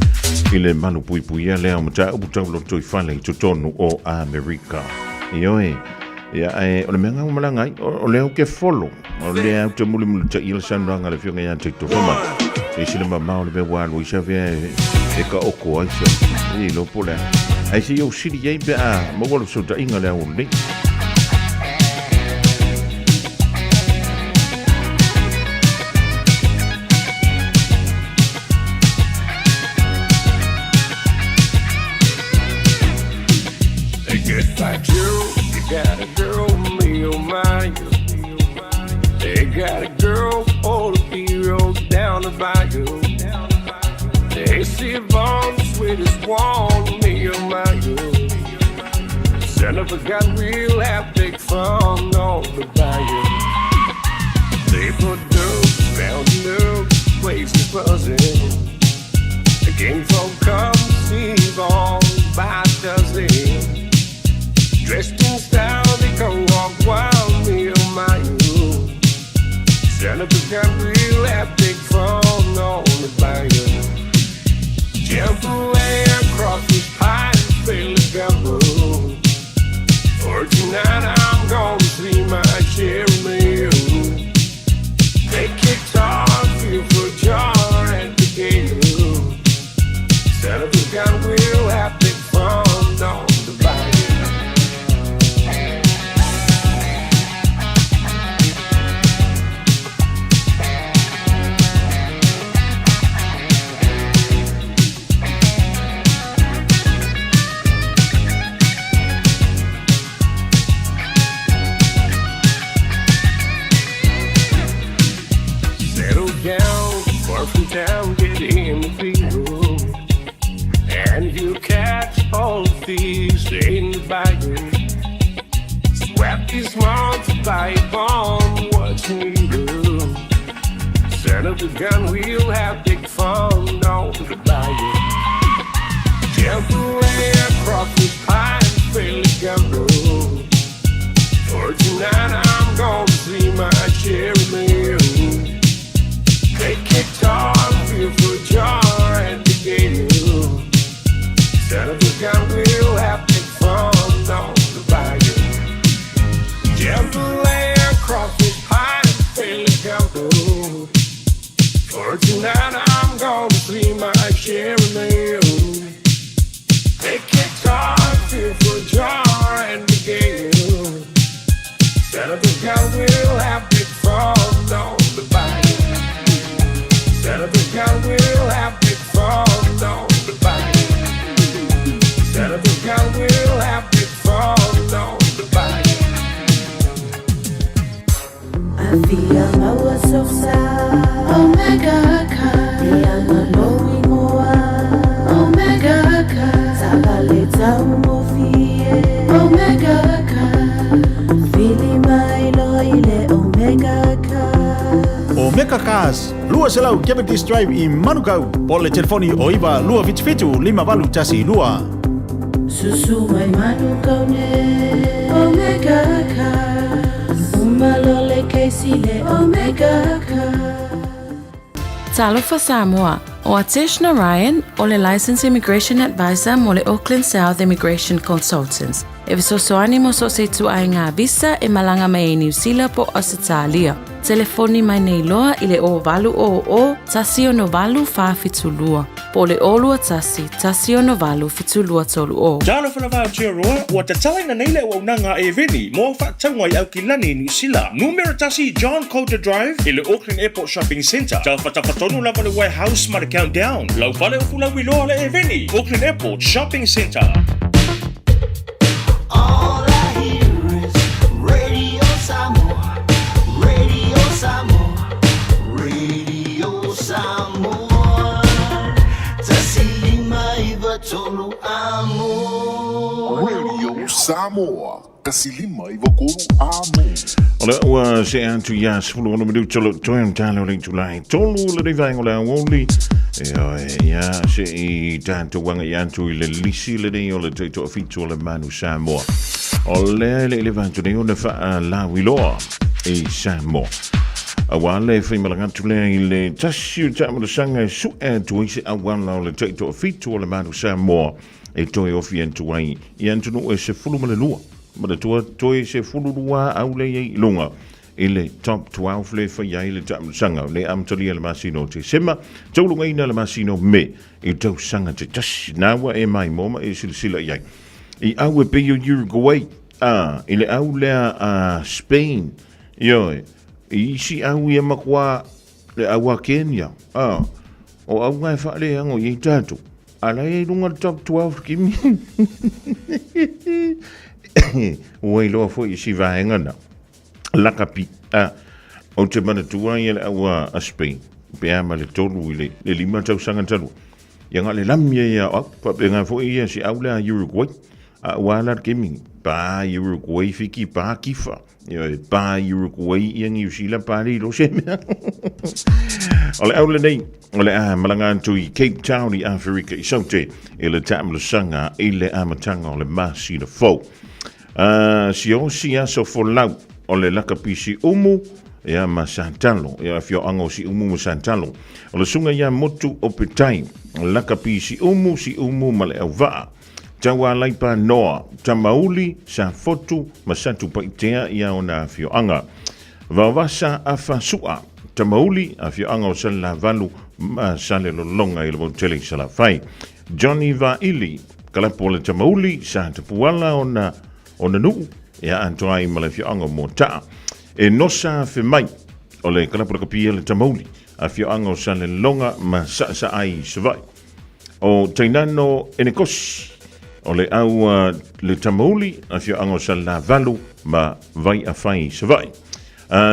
ile mano pui ya le amata ubuta lo to fale to tonu o America yo ya o le menga malangai o le ke follow o le te mulu te il sananga le fionga ya tiktok ma e sile ma o le be wa lo isa ve e ka o ko aisa e lo pole ai si yo sili ye be a mo lo so ta inga le o le Got a girl, me oh my. They got a girl, all the heroes down the bayou. They see Vaughn, the sweetest one, me oh my. Son of a gun, real have big fun on the bayou. They put dope, found dope, waves is buzzing. The game folk come see Vaughn by dozen. Dressed in style, they come walk wild, me oh my. Son of a gun, real have big fun on the bayou. Jump away across this pine, feel the gumbo. For tonight I'm gonna see my cherry. Take guitar, feel for jar and the gale. Son of a gun, real have big fun on the bayou. From town, get in the field, and you catch all the thieves in the bayou. Swap these months by a bomb, what's needed? Son of a gun, we'll have big fun on the bayou. Jump away across this pine, feel the gumbo. For tonight I'm gonna see my cherry meal. Take guitar, feel for jar and the gale. Son of a gun, we'll have big fun on the bayou. Jump away across this pine, feel the gumbo. For tonight I'm gonna see my cherry meal. Take guitar, feel for jar and the gale. Son of a gun, we'll have big fun on the bayou. Son of a gun, we'll have big fun on the bayou. Son of a gun, we'll have big fun on the bayou. I feel my was so sad. Omega Ka, the Angaloi Moa. Omega Ka, Sabaleta Mofie. Omega Ka, Fili Mailoile Omega Ka. Omega Cars, lua selau Diabetes Drive i Manukau. Pole telefoni o iwa lua fitu 5 tasi lua. Susu mai Manukau ne Omega Ka. Umalole keisile Omega Ka. Talofa Samoa, o Atishna Ryan, o le Licensed Immigration Advisor mo le Auckland South Immigration Consultants. E visosoani mo so se tu ai ngā visa e malanga mai e New Zealand po Australia. Telefoni mai nei loa i le o valu o tasio no valu whawhitulua. Po le olua tasio no valu fitulua tolu o. Jana whanawha tia roa, ua te talaina nei le waunanga e veni, mo whaatangwai au ki lani New Zealand. Numero tasi John Coulter Drive, i le Auckland Airport Shopping Centre. Tau whatawhatonu lava le warehouse ma le countdown. Lau whale o fula wiloa le e veni, Auckland Airport Shopping Centre. All I hear is Radio Samoa, Radio Samoa, Radio Samoa. Tasilima iwa tolu amo. Radio Samoa, Tasilima iwa kolu amo. Ole ua se antu ya sepuluh ono minuto tolo toiam talo le tulai tolu le rivai ngola woli ya se I tanto wanga ya antu I le lisi le nei o le teito afitu o le manu Samoa o le levantu nei o le wha la wiloa I Samoa awa le whaimalangatu le I le tasi o tamara sanga su antu ise awala o le teito afitu o le manu Samoa e toi ofi antu ai I antu no e se fulu male lua ma le toi se fulurua au le i lunga I le top 12 le whai le sanga le amtalia le masino te sema taulunga ina le masino me I tau sanga te tasi nawa e mai moma e sila iai I au e peio Uruguay I le au lea Spain ioi I si au ia makua le aua Kenya o au ngai whaale ango i tatu ala e lunga top 12 kimi Ua loa fo I si vaenga na lakapi o te manatua I le aua a Spain pea ma le tolu I le lima tau sanga talu ia ngā le lamia ia pa pe ngā fo ia si au lea Uruguay a wala kimi pa Uruguay fiki pa kifa pa Uruguay ia New Zealand pa li lo se mea o le au le nei o le malanga antu I Cape Town I Afrika I saute I le tamla sanga I le amatanga o le masi na fau si o si aso fo lau o le lakapisi umu ia ma Santalo ia fio ango si umu ma Santalo o le sunga ia motu o petai lakapisi umu ma le au vaa tawa laipa noa tamauli sa fotu ma santu paitea ia ona fio anga vawasa afa sua tamauli a fio anga o sala valu ma sale lolonga I le motele sala fai Johnny Vaili kalapo le tamauli sa tapuala ona nuu ia antoai ma le fio anga mo taa e nosa fe mai o le kalapo le kapia le tamauli a fio anga o sale longa ma sa ai savai o tainano enekosi o le au le tamauli a fio anga o sale valu ma vai a fai savai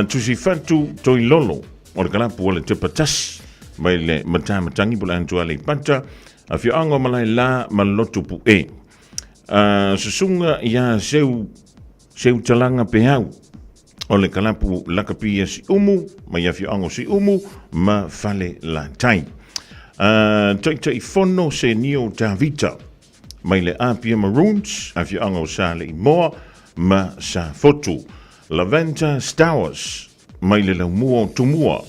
tusi fatu toi lolo o le kalapo o le te patasi mai le matamatangi pula antua le panta a fio anga o malai la ma lotu pu susunga ia seu talanga pehau o le kalapu lakapia si umu ma ia fio ango si umu ma fale la tai tai fono se nio Davita mai le Apia Maroons a fio ango sa le imoa ma sa fotu Laventa Stowers mai le laumua o tumua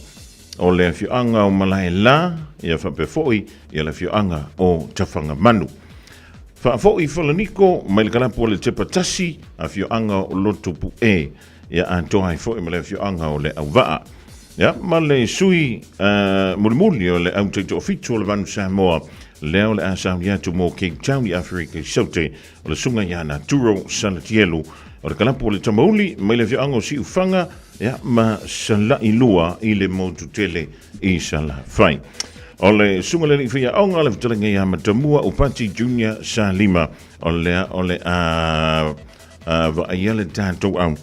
o le fio anga o malai la ia whapefoi ia le fio anga o tawhanga manu Fa'afo I Falaniko mai le kalapu o le te patasi a fio anga o loto pu ia antoa I fo I le fio anga o le auvaa ia ma le sui mulimuli o le au teito ofitu o le vanu Samoa leo le asau iatu mo Cape Town I Afrika I saute o le sunga ia Naturo Salatielu o le kalapu o le tamauli mai le fio anga o si ufanga ia ma sala I lua I le motutele I sala fai O le sunga le fia onga le fitalenga ia matamua Upati Junior sa lima o le vaia le tātou au.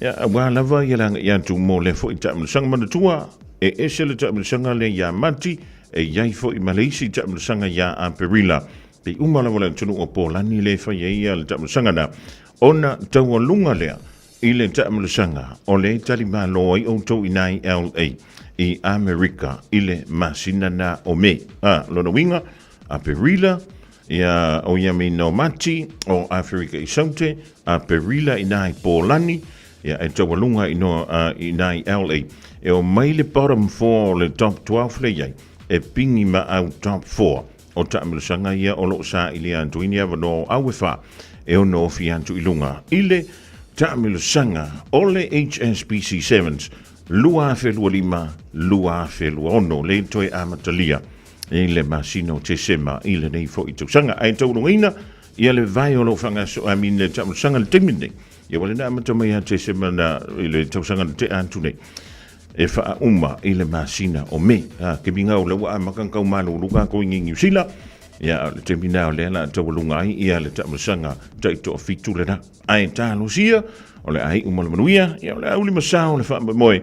Ia wa lava ia langa ia tu mo le fo I tamsanga manatua e ese le tamsanga le ia mati e iai fo I Malaysia tamsanga ia a Perila. Pe umala wala tunu o Polani le faia ia le tamsanga na ona tawalunga lea I le tamsanga o le talima loa I auto I nai LA. I Amerika ile masina na ome lona winga a Perila ia o ia mino mati o Afrika I saute a Perila I nai Polani ia e tawalunga I nai LA e o mai le bottom 4 le top 12 le iai e pingi ma au top 4 o taʻamilosaga ia o loo saʻili atu ini avanoa o auefa e ono ofi atu i luga i le taʻamilosaga o le HSBC 7s lua felua lima lua felua ono le toe amatalia e le masino te sema i le nei foʻi tausaga ae taulogina ia le vai o loo fagaso amin le taʻamilosaga le taimine ia wale na amatamai a te sema na i le tausaga le te atu nei e whaauma i le masina o me ke minga o lewa a makankau manu luka ko ingi Sila ia le te mina o le ala tawalunga ai ia le tamasanga taito o fitu le na ai talo sia o le ai umala manuia ia o le auli masao le wha moe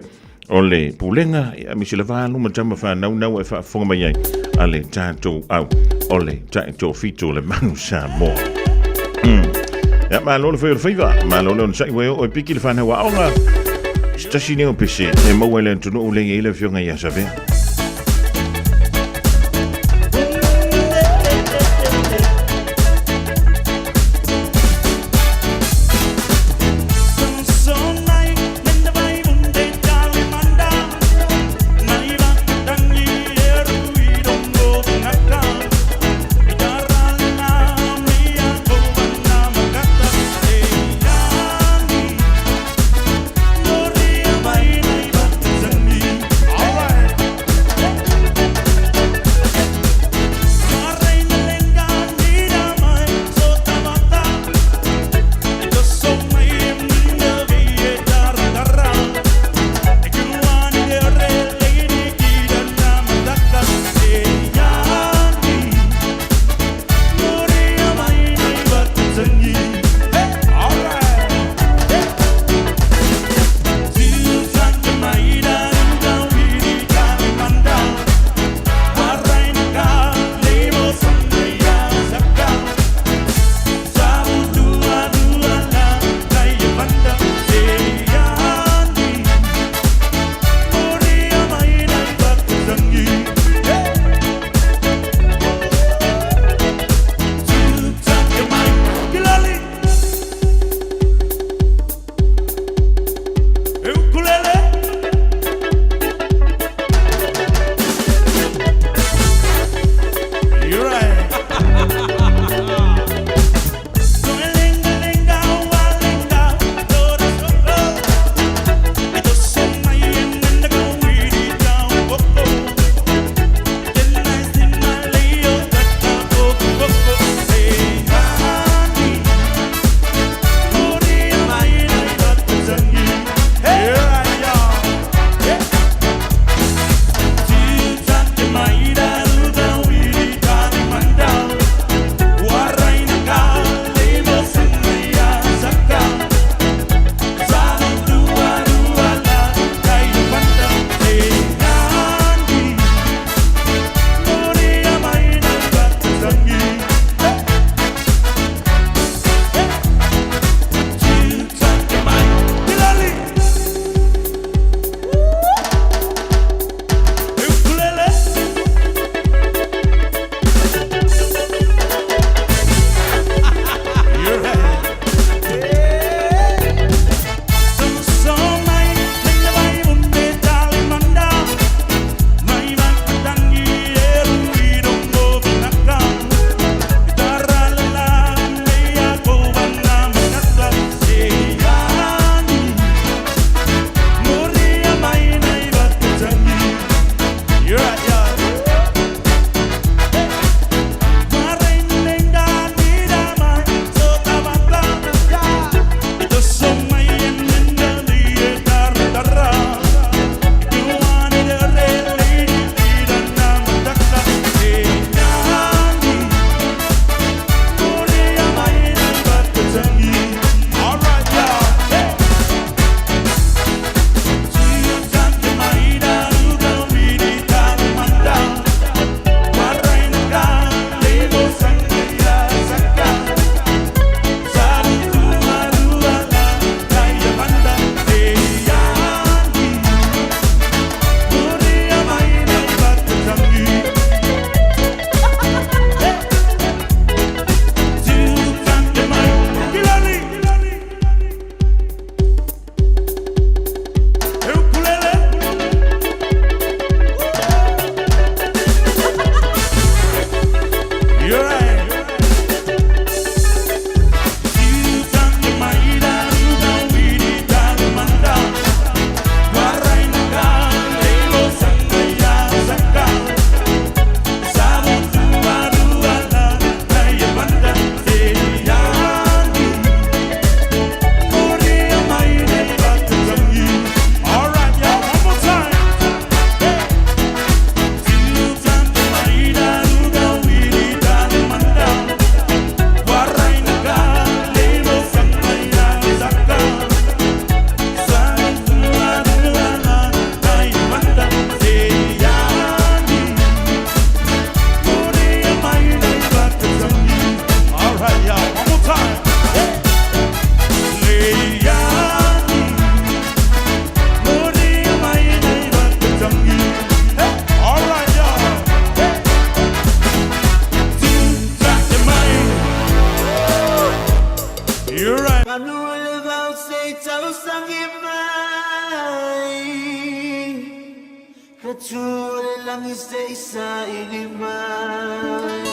o le pulenga ia misi le valu matama wha nau e wha fonga mai ai a le tato au o le taito fitu le manu sa mo ia malolo whai o le whaiva malolo na sai weo o e piki le whanau a onga Stasi neo pese, e maua le antunu o lenga ile fionga ia sa vea. tu le langi se isa ilimai.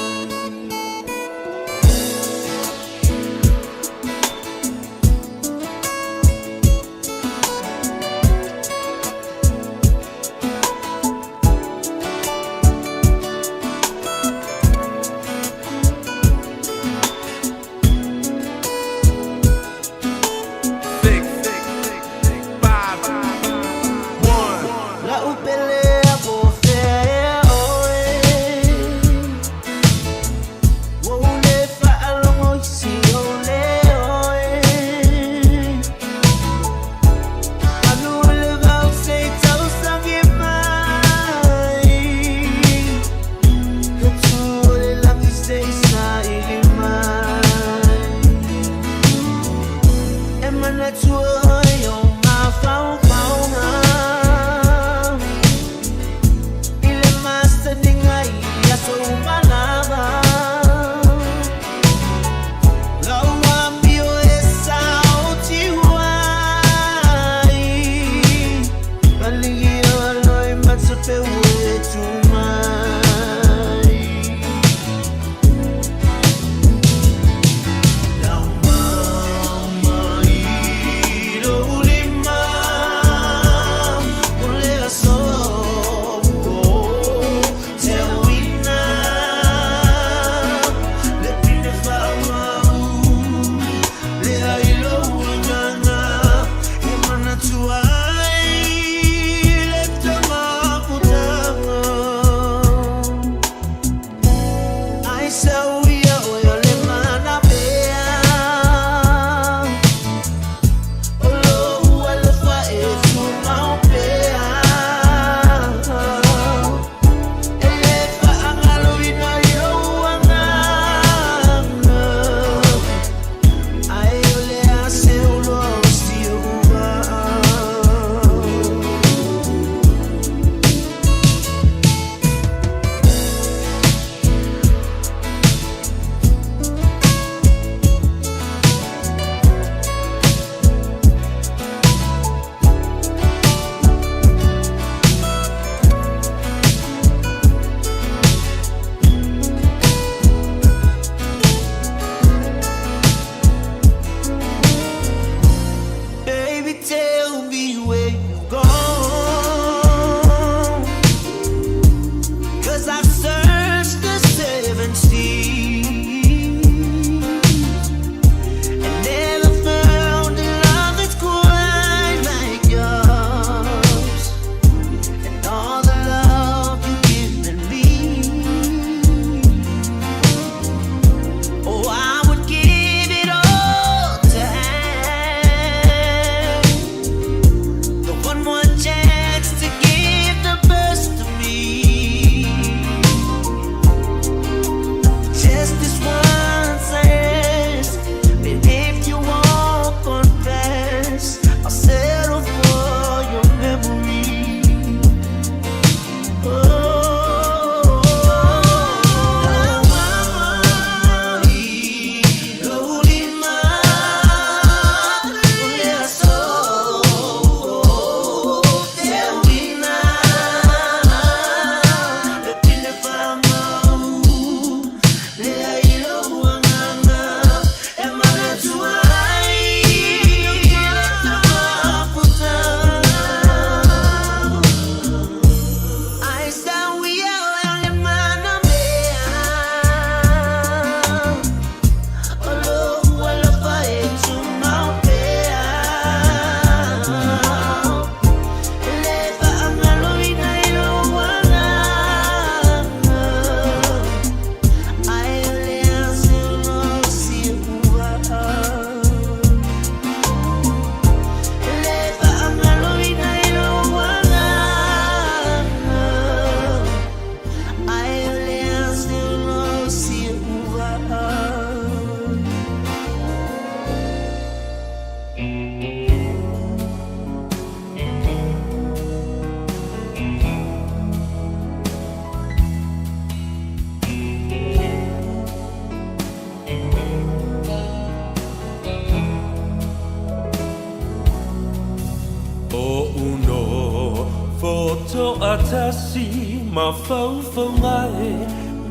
tasi ma fau fau ngai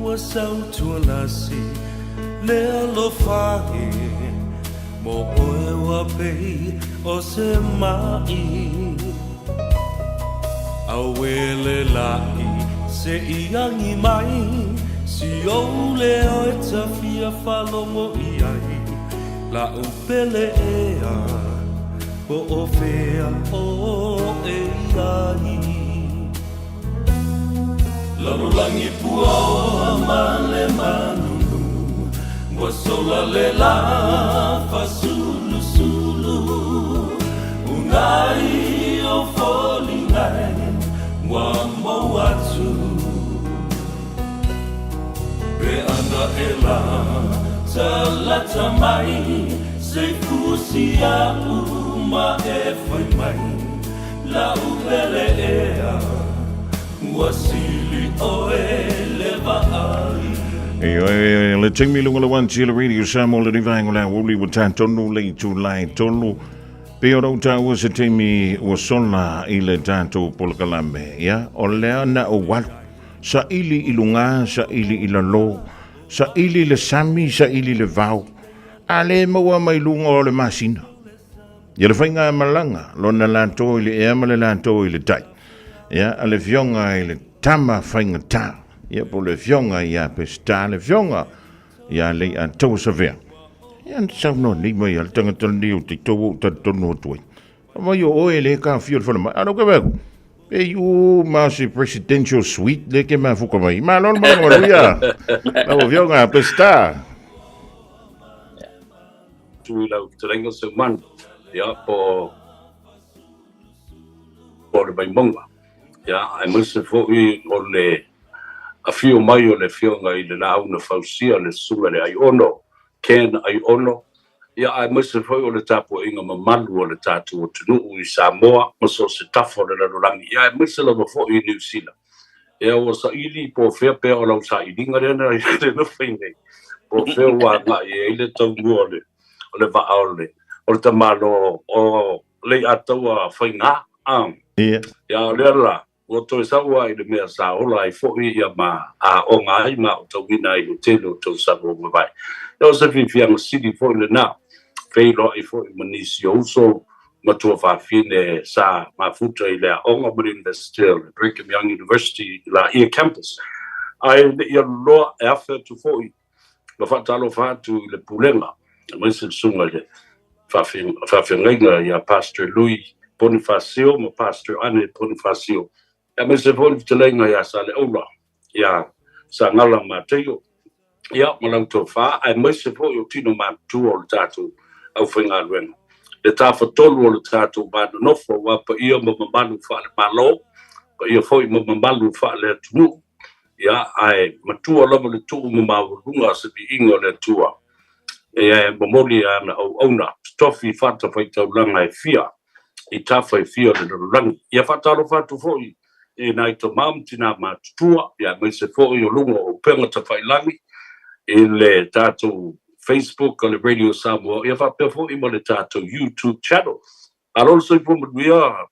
ua sau tua lasi le alo fahe mo oe wa pei o se mai awele lai se iangi mai si o le oe ta fia falongo iai la upele ea o o fea o e iai Lalulangi pua o male manunu Wa sola le la fa sulu sulu Unai o foli nai Wa mo atu Pe ana e la Talata mai Se fusia uma e foi mai La upele ea Wasili oe leva ai le timi lunga le wan chile radio Samoa le divang la wuli wata tonu le tu lai tonu pe ora uta wa se timi wa sona i le tanto polkalame ya o le ana o wat sa ili ilunga sa ili ilalo sa ili le sami sa ili le vau ale maua mai lunga o le masina ya le fainga malanga lona lanto ile e male lanto ile tai ya ale fionga ile tama fainga ta ya po le fionga ya pesta le fionga ya le anto savea ya no ni mai al tanga ton ni uti to to no to ma yo o ele ka fio fo ma ano ke vego e you masi presidential suite le ke ma fu ko mai ma non ma ya la fionga pesta tu la trengo se man ya po le baimonga ya ai mose fo I o le a fio mai o le fionga I le nau na fausia le sunga le ai ono ken ai ono ya ai mose fo o le tapo inga mamalu o le tatu o tunu I Samoa mo so se tafo le rangi ya ai mose lo fo I New Zealand ya o sa ili po fe pe o la sa ili ngare na le no fine po fe wa ma I le tongu o le va ole o le tamalo o le atawa fainga ya le la o to sa wa I le mea sa o la I fo I ya ma a o ngai ma o to wina I te lo to sa mo mai yo se fi fiang city fo le na fe lo I fo manisio so ma to fa fine sa ma futa I le o nga brin the still Brigham Young University la I campus I ya lo effort to fo lo fa talo fa tu le pulenga ma se sunga le fa finga ya pastor Louis Bonifacio mo pastor Anne Bonifacio ya me se fo telenga ya sale ola ya sa ngala mateo ya malang to fa ai me se fo yo tino ma tu o tatu au finga wen le ta fa tolu o tatu ba no fo wa pa io mo malu fa malo pa io fo mo malu fa le tu ya ai matu o lo le tu mo ma lunga se bi ingo le tua e momoli ana o ona stofi fata fa taulanga e fia I tafa I fia le rangi ia fatalo fatu foi e nai to mam tina matua ia me se foi o lungo o penga ta failangi e le tato Facebook o le Radio Samoa ia fa pe foi mo le tato YouTube channel also for we are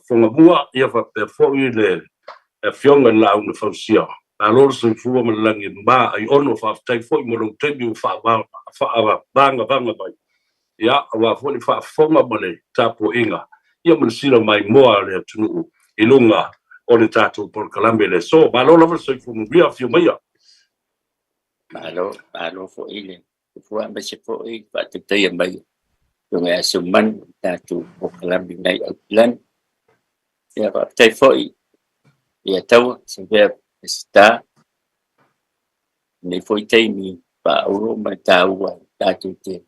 fonga bua ia fa pe foi le fionga la una fausia also for mo langi ba I ono fa tai foi mo lo tebi fa banga bai ya wa fo fa fonga mole tapo inga ia mo sila mai moa le tunu ilunga o le tato por kalambele so ba lo lo so fu mo bia fio mai alo fo ile fo amba se fo I pa te te mai yo me asuman tato por kalambele nei outland ya pa te fo ia tau se ve sta nei fo te mi pa uro mai tau tato te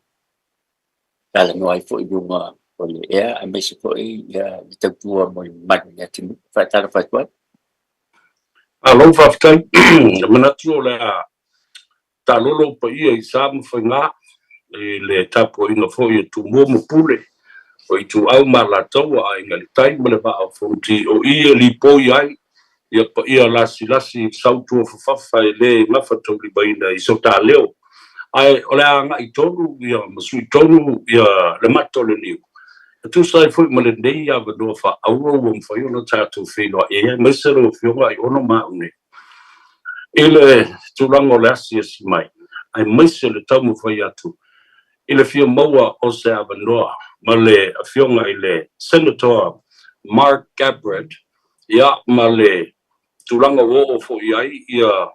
kala no ai foi uma ole a me se foi ya tua mo mag ya tin fa ta fa toi alo fa tai mana tu la ta lolo pa I sam fa nga le tapo ina foi tu mo pule o tu au mala tawa ai ngali tai mo le ba o fonti o I li po ai ia pa ia lasi sautu fa fa le ma fa to li baina I so ta leo ai ole anga I tonu ia masui tonu ia le mato le niu tu sai foi male nei ya no fa au foi no tatu filo e mesero fionga I ono ma une ele tu lango lasi si mai ai mesero tamu foi atu ele fio maua o se avanoa male fionga ile Senator Mark Gabbard ya male tu lango wo fo ai ia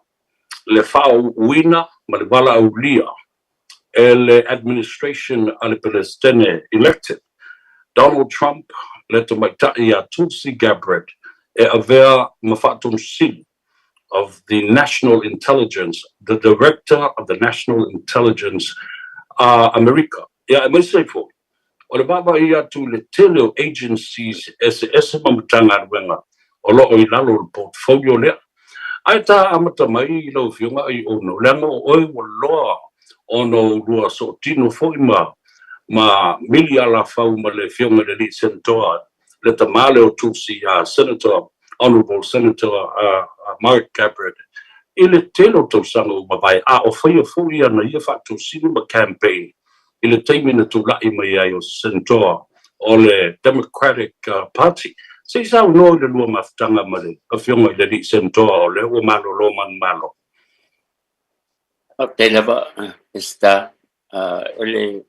le fao wina male bala aulia ele administration ale Palestine elected Donald Trump let the Maitaia Tulsi Gabbard avea mafatum sil of the National Intelligence, the Director of the National Intelligence America. Yeah, I must say for o le baba ia tu le tele agencies ese mamutanga wenga o lo o ilalo portfolio le ai ta amata mai lo fionga ai ono langa o lo ono lua so tino foi ma miliala fau ma le fionga le li senator le tamale o Tulsi Senator Honorable Senator Mark Gabbard ile telo to sango mai o foi na ia fa to sino campaign ile time na to la mai o senator o le Democratic Party se sa no le lua maftanga male o fionga le li senator o le o malo lo man malo te lava esta ele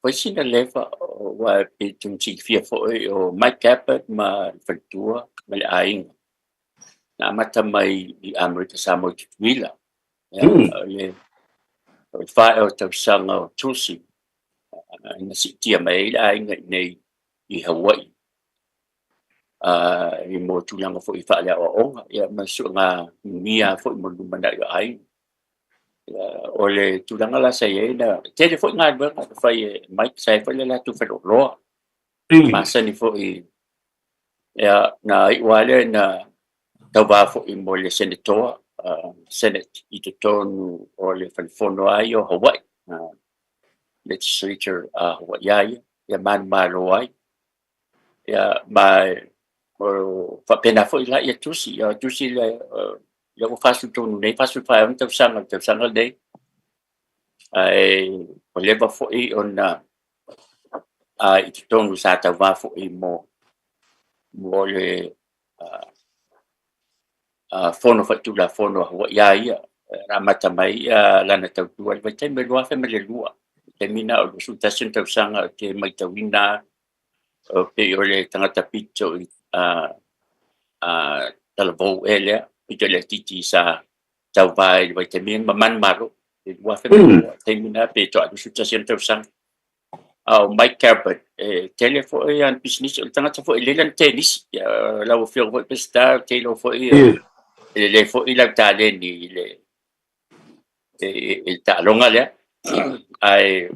foi sina leva wa pitung fia foi o Mike Gabbard ma fatua male aing na mata mai I Amerika Samoa Tuila le fa o sanga Tulsi na sitia mai aing nei I Hawaii I mo tulanga foi fa le o ya masunga mia foi mo lumana aing ole tulanga la sai na tele foi ngai ba fai Mike sai foi la tu fa lo masa ni foi ya na wale na tava foi mo le senator Senate I tonu o le fono ai o Hawaii legislature Hawaii ya man maloi ya mai o fa pena foi la ya tusi le o fasu tonu nei fasu fa un tau sanga dei ai o leva foi ona I tonu sa tava foi mo le fono fatula fono Hawaii ramata mai lana tau tua vai te me loa fe me le lua te mina o consultation tau sanga ke mai tawina pe o le tangata pito talavo ele pito le titi sa tau vai te mina man maro le lua fe me lua te mina pe to consultation tau sanga Mike Gabbard tele foi an business o tangata foi le lan tennis la o fio foi pesta tele foi le foi la tale ni le il talonga le ai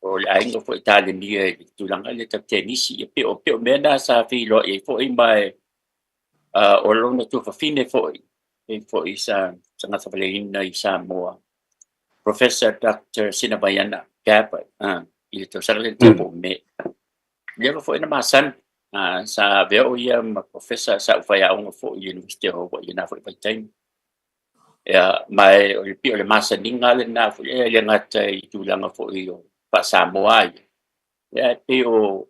o le aingo foi tale ni tulanga le tap tennis e pe o mena sa filo e foi mai o lona tu fa fine foi sa sanga sa palina I Samoa Professor Dr. Sinabayana Gabbard il to sarle tempo me le foi na masan sa veo ia ma professor sa foi a un fo University of Hawaii na foi time ya mai o pi o le masa ninga le na foi le ngata I tulanga foi o pa Samoa ya pe o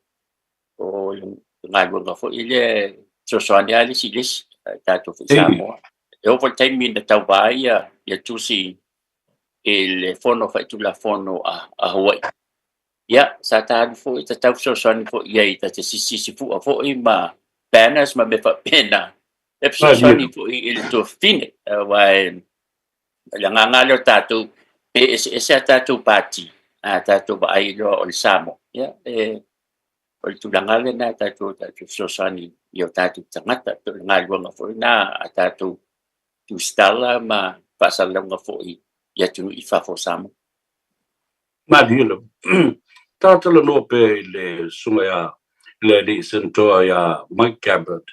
ngai go foi le sosoania le silis ta to Samoa e o time min da tawai ya tusi il fono fa tu la fono a Hawaii ya sa ta fo ta tau sosoani fo ia ta si fu fo ma banners ma me fa pena e sosoani fo il to fine wa la ngalo tatu ese tatu party tatu ba ai lo o Samo ya o tu ngale na tatu sosoani io tatu tangata to ngalo nga fo na tatu tu stala ma pasala nga fo ia tu I fa fo Samo ma dilo tatalo no pe le sunga le li sento ya Mike Gabbard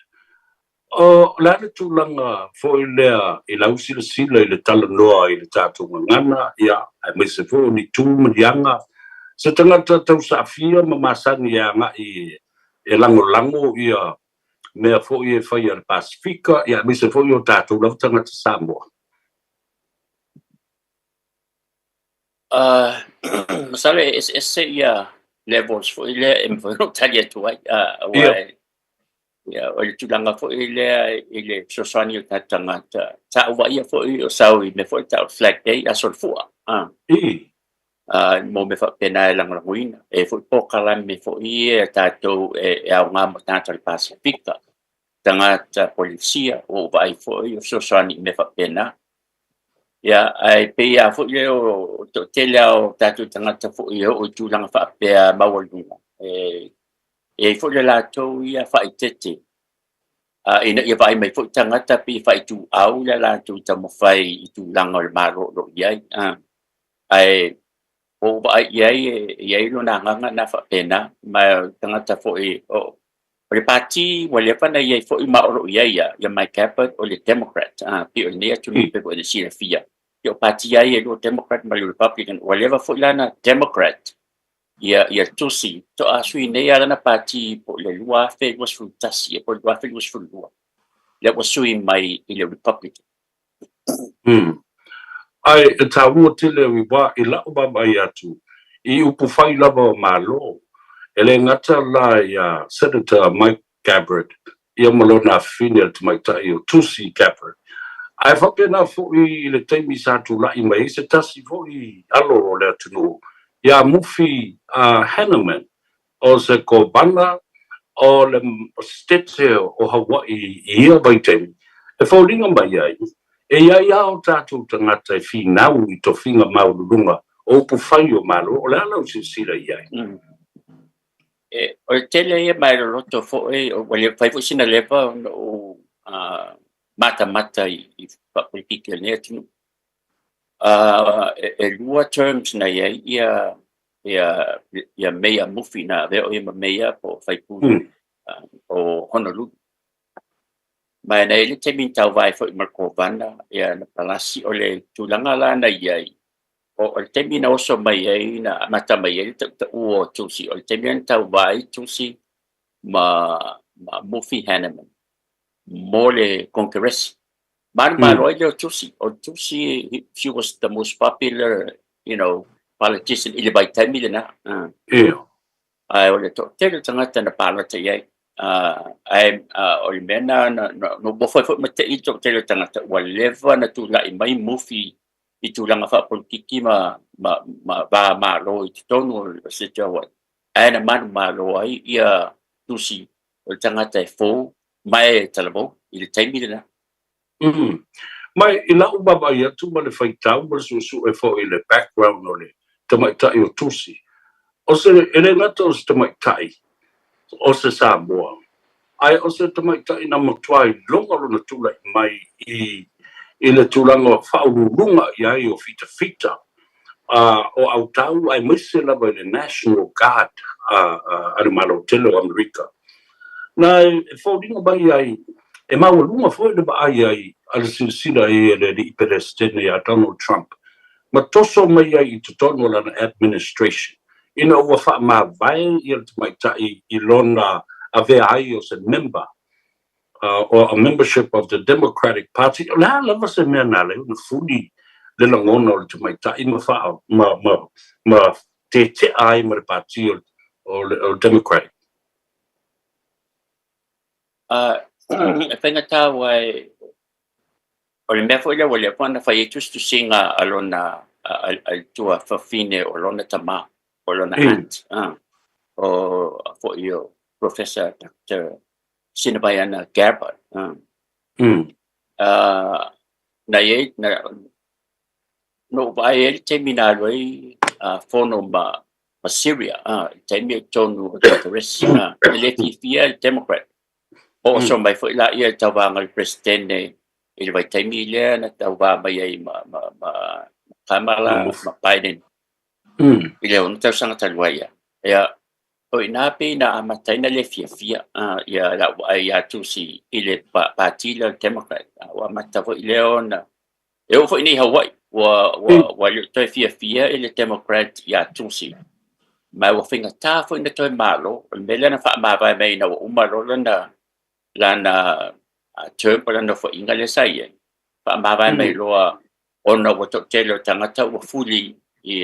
o la tu langa fo le I lausi sila le talo no I le tatu ngana ya me se fo ni tu mdianga se tangata tau sa fia masani ya nga I lango ia me fo I fa ya Pacifica ya me se fo yo tatu la tangata Samoa masale ese ya levels fo ile mfano talia tuai ya o tu langa fo ile sosani ta tangata ta wa ia fo o sawi me fo ta flag day asol fo mo me fa pena lang nguina e fo po kala me fo ia ta to e au ngam ta ta pasifika tangata polisia o vai fo o sosani me fa pena ya ai pe ya fo le o to telao ta tu tangata fo ia o tu langa fa pe mawalunga e fo le la to ia fa itete ina ia vai mai fo tangata pi fa tu au la tu tamo fai tu langa o maro ro ia ai o vai ia lo na nga na fa pena ma tangata fo o Party wale pa na ia fo i maoro ia ya mai capital o le Democrat pi o ne tu ni pe o le sila fia yo party ia lo Democrat ma le Republican wale va fo lana Democrat ia tusi to asui ne ia na party po le lua fe was fu tasi po lua fe was fu lua le was sui mai i le Republican ai ta wo tele wi ba ila ba mai atu I upu fai lava malo ele ngata la ya Senator Mike Gabbard ia malona fina to my tai tusi Gabbard ai fa pena fo I le taimi sa tu la I mai se tasi fo I alo le tunu ya mufi Hanneman o se kobana o le state o Hawaii ia bai taimi e fo ringa mai ai e ia o tatu tangata fina I to finga maulunga o pu fai o malo o le ala se sira ia o tele ia mai lo to fo o le fai fo sina leva o mata I politika ne tinu e lua terms na ia meia mufi na veo ia meia po fai pu o Honolulu mai na ele temi tau vai fo Markovana ia na palasi o le tulanga la na ia o le temi na oso mai ai na mata mai ai ta o tusi o le temi tau vai tusi ma mufi Hanneman mo le Congress man royo tusi she was the most popular politician in by temi na ai o le to tele tangata na palata ia ai o le mena no bo foi mate I to tele tangata wa leva na tu la mai mufi I tu langa fa politiki ma lo I tonu se jawa ana man lo ai ia tusi o tangata fo mai talabo I le temi na mai ila ubaba ia tu ma le faitau ma su e fo I le background o le tamaitai o tusi o se ele ngata o se tamaitai o se Samoa ai o se tamaitai na matuai longa lona tula mai I le tulanga whaururunga I o fita o autau ai mese lava le National Guard ale malo telo Amerika na e whaudinga bai ai e maua foi le ba ai al silsila le presidente Donald Trump ma toso mai ai to tono la administration ina ua fa ma vai I mai tai I lona ave ai o se member or a membership of the Democratic Party la lava se mena le na fuli le longono to mai tai ma fa ma te ai ma party o Democratic Fengata wai o le mea foi le wale pana fai tus tu singa alona al tua fafine o lona tama o lona aunt o fo io Professor Dr. Sinabayana Gabbard na ye na no vai ele terminado aí fono ma Syria temi tonu resina ele fia Democrat o so mai foi la ia tawanga il presidente il vai temi le na tawa mai ai ma Kamala ma Biden ile on tau sanga talwaia ya o inapi na amataina le fia ya la ya tusi ile parti le Democrat wa matavo ile ona eu foi ni Hawaii wa le fia ile Democrat ya tusi mai wa finga ta foi na toi malo mele na fa ma vai mai na umalo lana term lana fo ingale sai fa ma vai mai lo ona wa telo tangata wa fuli I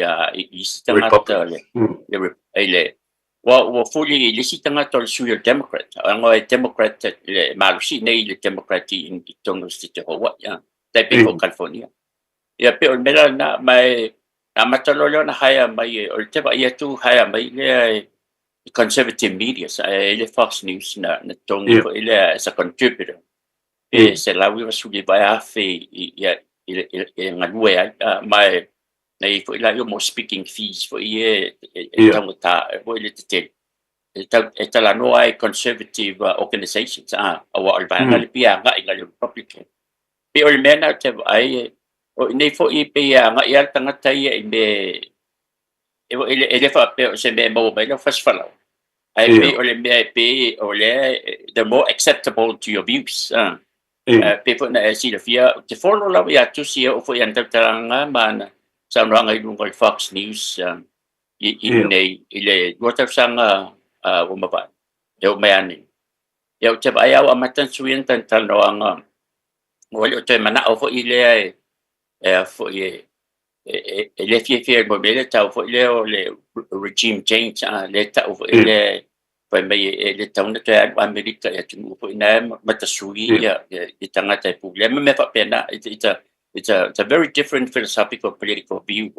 tangata le wa fully lisi tanga tol suyo Democrat. Ang Democrat le malusi nei le Democrat in tono state ho ya. Tapi ko California. Ya pe on mela na mai na matalolo na haya mai o te ba ya tu haya mai le conservative media le Fox News na tono ile as a contributor. Se la wi suli ba ya fe ya ngalue mai nei ko ila yo mo speaking fees for ye tangata o ile te la no ai conservative organizations wa alba le pia ga ila Republican pe o mena te ai o nei fo I pe nga ia tangata ye me ele fa pe se me mo ba first fellow ai pe o le me pe o le the more acceptable to your views people na si le fia te follow la ya tu si o fo yan taranga man sa ranga yung Fox News ile water sanga umaba yo mayani yo te ayaw amatan suyen tan no ang wala te mana o fo ile fo ile fie mo bele ta fo ile o le regime change le ta fo ile pa mai le tauna te America ya tu fo ina matasui ya itanga te problema me fa pena it's a very different philosophical political view.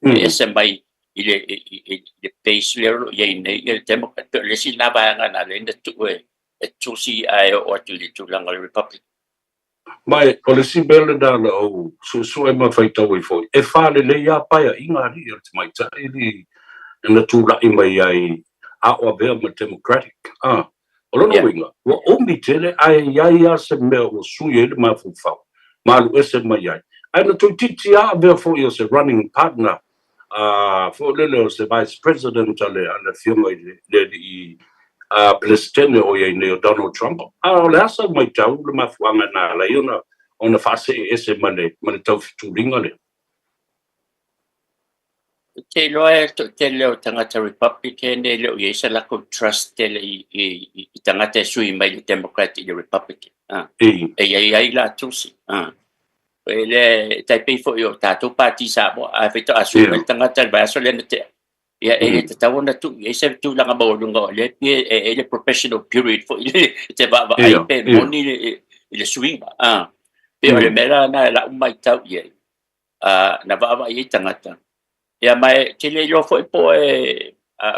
SMI ile base level ye Democrat le si na ba nga na le tu si ai o tu lang Republic. Mai o le si bele da o so e ma fai tau fo. E fa le ya pa ya inga ri o mai ta ili na tu la mai ai a o be Democratic. O lo no winga. O mi tele ai ya se me o su ye ma fu fa. Malu ese mai ai. Ai na tu titia therefore you're a running partner for the vice president ale ana firma le presidente o ye ne Donald Trump. La sa mai tau le mafuanga na la yona ona fase ese mane tau tu ringa le. Te loe te leo tangata Republican le o ye sa la ko trust le I tangata sui mai Democrat I Republican. Ai la tusi. Le tai fo yo tato party sa mo a fito asu tangata ba so le te ya te tawo na tu e se tu la ngabo lungo le le professional period fo te ba ai pe moni le swing pe le mera na la mai tau ye na ba ye tangata ya mai te le yo fo po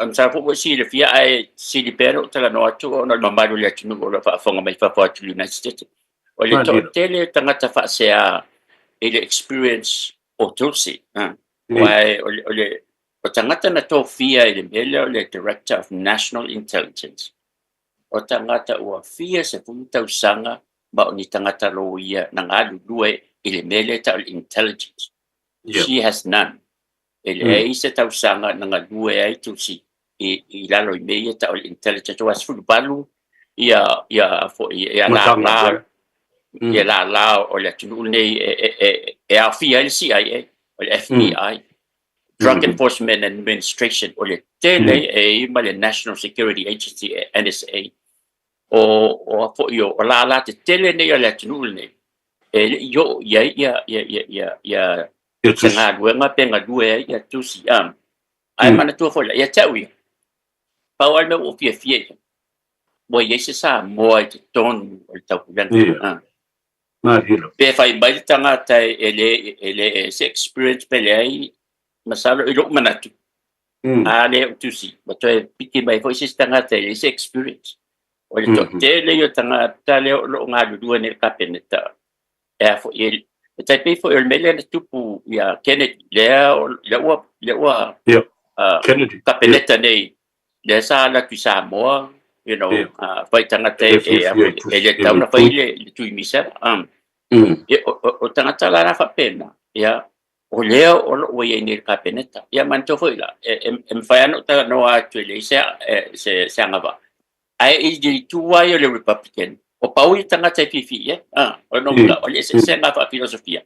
on sa fo si le fia ai si libero te la no tu no mamalo le tu no fa fonga mai fa tu United States o le to te le tangata fa se ele experience o tulsi why o tangata na to fia ele mele le director of national intelligence o tangata o fia se punta usanga ba ni tangata lo ia na ngalu due ele mele ta intelligence she has none ele se ta usanga na ngalu ai tulsi I lalo me ta intelligence was full balu ia fo ia la ia la o le tunu nei a fia le CIA o le FBI Drug Enforcement Administration o le tele ma le National Security Agency NSA o fo io o la te tele nei o le tunu nei yo ia nga luenga penga due ia tusi ai mana tu fo ia tawi pa wal me o fia mo ia se sa mo te ton o tau lan pe fai mai tangata ele se experience pele ai masalo ilo manatu ale tu si bato piki mai foi se tangata ele se experience o le tele yo tangata le lo ngalu dua ne kapeneta fo ele tai pe fo ele mele tupu ya Kennedy le wa Kennedy kapeneta nei le sa la tu sa mo you know fai tangata ele tau na fai le tu misa o tangata la fa pena ya o leo o ye ni kapeneta ya manto foi la fai no ta no actually se ngava ai di tu wa le Republican o pau tangata fifi o no o le se ngava filosofia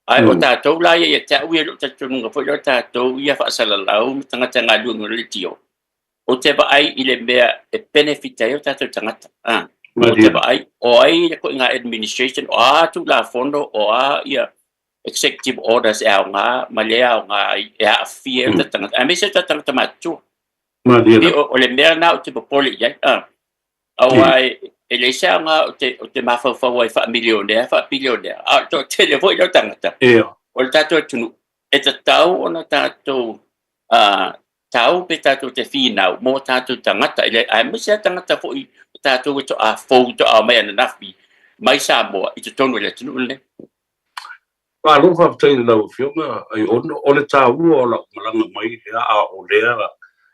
ai o ta to la ye ta wi lo ta tunga foi lo ta to ya fa sala lau tangata ngalu ngol tio o te ba ai ile mea benefita yo ta tangata o te ba ai o ai ko nga administration o tu la fondo o ia executive orders nga malea nga ia fear ta tangata a me se ta tangata matu Madina. o le mea na o te popoli ia au ai e le sa nga o te mafau ai fa milionea fa bilionea a to te le voi no tangata o le tato tunu e te tau ona tato tau pe tato te fina mo tato tangata ile ai mo se tangata foi tato to a fo to a me na fi mai sa mo i te tonu le tunu le Pa lo fa te la fionga ai o le tau o la malanga mai a o le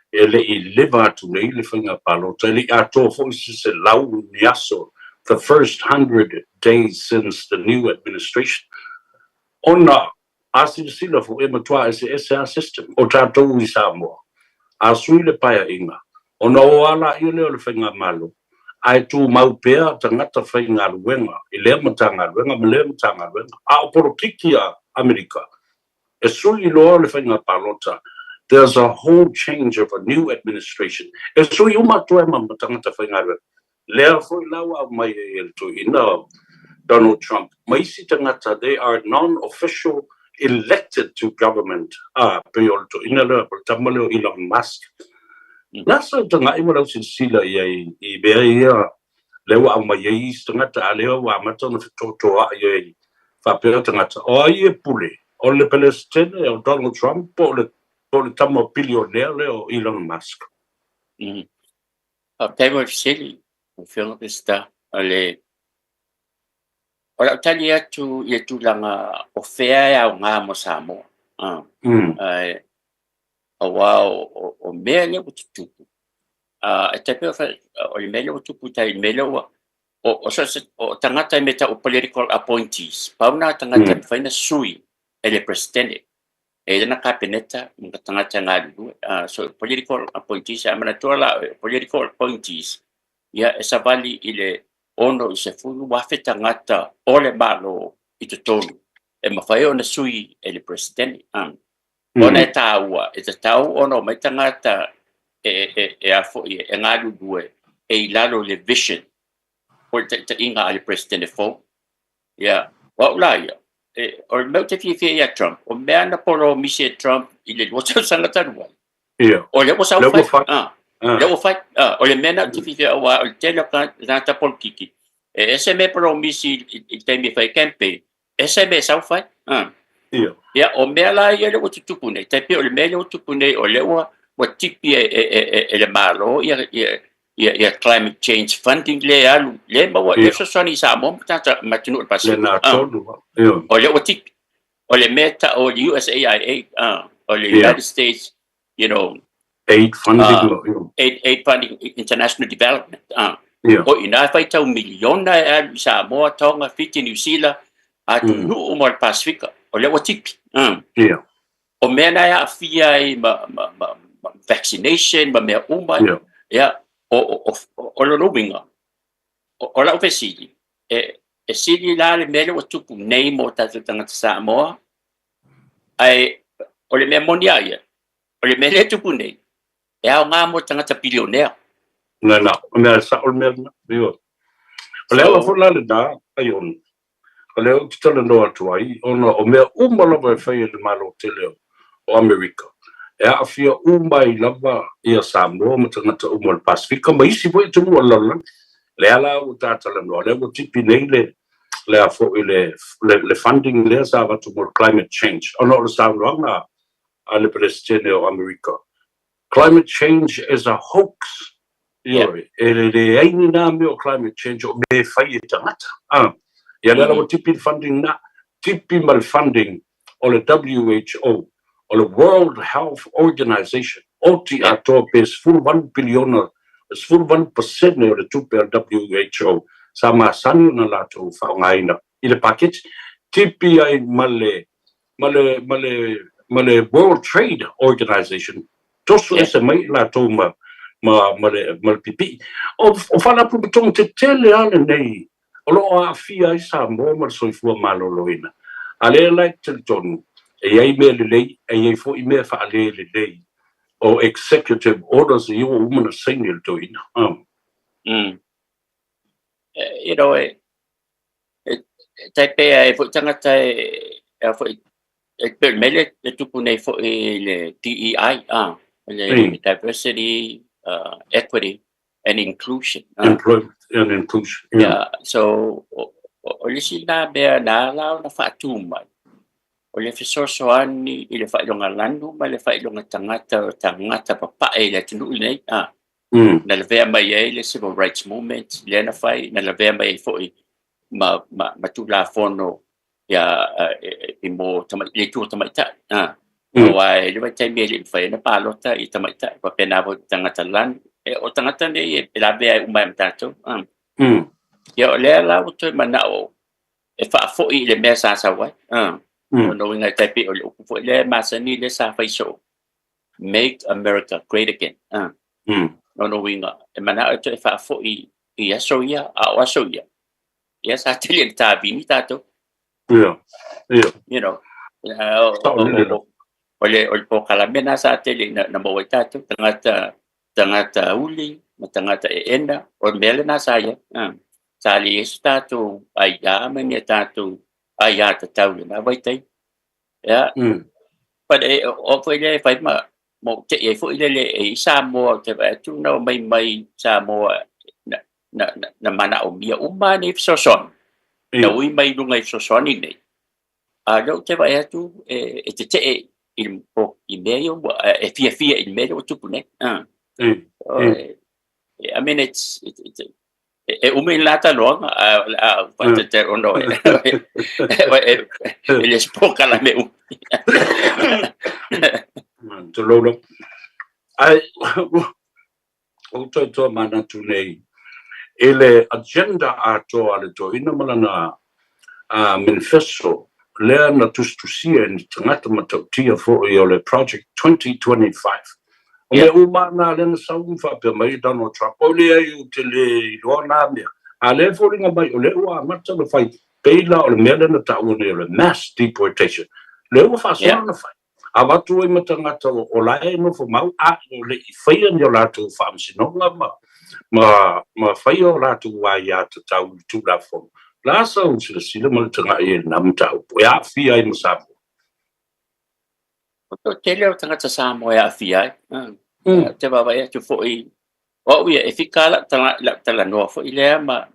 ele I leva tu nei le whainga palo, te li ato fo se lau ni aso, the first 100 days since the new administration. Ona, asi sila fo e matua SSR system, o tātou I Samoa. A sui le paia inga. Ona o ala I leo le whainga malo. Ai tu mau pea tangata whainga luenga, I lea matanga luenga, me lea matanga luenga. A o porotiki a Amerika. E sui loa le whainga palota. There's a whole change of a new administration. E so you matua matangata whainga lea foi lawa mai e to ina Donald Trump. Mai si tangata, they are non-official elected to government. Peol to ina lea, tamalo Elon Musk. Nasa tanga I wala si sila I bea ia lewa a mai e tangata a lea wa matana fitotoa ia whapea tangata. O ai e pule, o le Palestine, o Donald Trump, o le tamo billionaire leo Elon Musk. Kai mo sili o fiona pesta ale ora tali atu I tu langa o fea au nga mo samo ai o wow o mele o tupu e te pe o le mele o tupu tai mele o tangata meta o political appointees pauna tangata faina sui ele presidente e na kabineta mga tangata nga so political appointees amana tola political appointees ia esa vali ile ono I se fulu wafe tangata ole malo I te tonu e mawhai ona sui ele presidente ona e tāua e te tau ono mai tangata e afo e ngāru due e I lalo le vision o te inga ale presidente fo ia waula ia o meu te fie ia Trump o mea na poro misi Trump I le wata sangata rua o le wasa le o fai o le mena te fie o le tele ka nata politiki ese me poro misi I te mi fai campaign ese me sa fai ia o mea la ia le wata tupune te pe o le mea le wata tupune o le wa tipi e le malo ia climate change funding le alu le ma wa le sosani sa mo tata matinu pasi o le tipi o le meta o le USAID o le United States you know aid funding aid funding international development o ina fai tau miliona alu sa mo tonga fiti New Zealand atu nu mo Pacifica o le tipi o mena ya fia vaccination ma mea ia o lo winga o la ofesili e sili la le mele o tupu nei mo tatu tangata Samoa ai o le mea monia ia o le mele tupu nei e au ngā mo tangata billionaire na o mea sa o mea o leo fo la le da ai on o leo kitala no atu ai o mea umaloba e whai le malo teleo o Amerika e a fia umai lava ia Samoa ma tangata umo le Pasifika ma isi fo I tumu alala le ala o tātala no le o tipi nei le a fo le funding le sa va tumu climate change ono le sa wanga a le Palestine o Amerika climate change is a hoax le aini na me o climate change o me fai tangata ia le o tipi funding na tipi mal funding o le WHO o le World Health Organization o ti ato pes full 1 billion is full 1% o le tupe WHO sa ma sanu na lato whaongaina I le package tipi ai male World Trade Organization tosu se mai lato ma pipi o whana pupitong te tele ale nei o lo a fia I sa mo ma soifua maloloina ale like te tonu e ai me lei e ai fo I me fa ale lei o executive orders you woman single to ina you know tai pe ai fo tangata e fo e per mele e tupu nei fo le DEI diversity, equity, and inclusion. Employment and inclusion. Yeah. So o le sila bea na lao na whaatuma. O le fisosoani i le whailonga lanu ma le whailonga tangata papae le tunu nei. Na le vea mai e le civil rights movement, le na whai, na le vea mai e foi ma tu la fono ya i mo le tu tamaita. Wai le vai taimi le whai na palota i tamaita pa pena vo tangata lan. O tangata nei e la vea umai mtato. Ia o lea la o toi manao e whaafoi le mea sa wai. No inga taipi o le upu fo le masani le sa whaiso. Make America Great Again. No inga e manao e toi whaafoi i aso ia a o aso ia. Ia sa tili le tāwini tātou. Yeah. You know. O le po kalamena sa tili na mawai tātou. Tangata uli, tangata e enda. O mele na sa ia. Sali esu tātou aia mania tātou aia tatau na waitai. Yeah. But o foi le fai ma mo te e foi le e Samoa te tu no mai Samoa na mana o mia uma ni soson. Na ui mai lunga sosoni nei. A lo te vai tu e te il po i meio e fia il meio tu pune. I mean it's e umi lata longa a te ono ele spoka la meu to lolo ai o to mana tu nei ele agenda a to ale to ina malanga a manifesto le na tustusia ni tangata matautia for le project 2025. Le umana le na saumfa pe mai Donald Trump o le ai te le lona me a le foringa mai o le ua mata le fai peila o le mele na tau le mass deportation le ua fa na fai a watu i matangata o lae no fo mau a o le i fai ni o latu fa msinonga ma fai o latu wa ya te tau tu la fo la sa o sila ma le tanga e na mtau ya fi ai masapo o te leo tangata Samoa e a fiai. Te wawa tu foi. O ia e fikala tala noa foi lea ma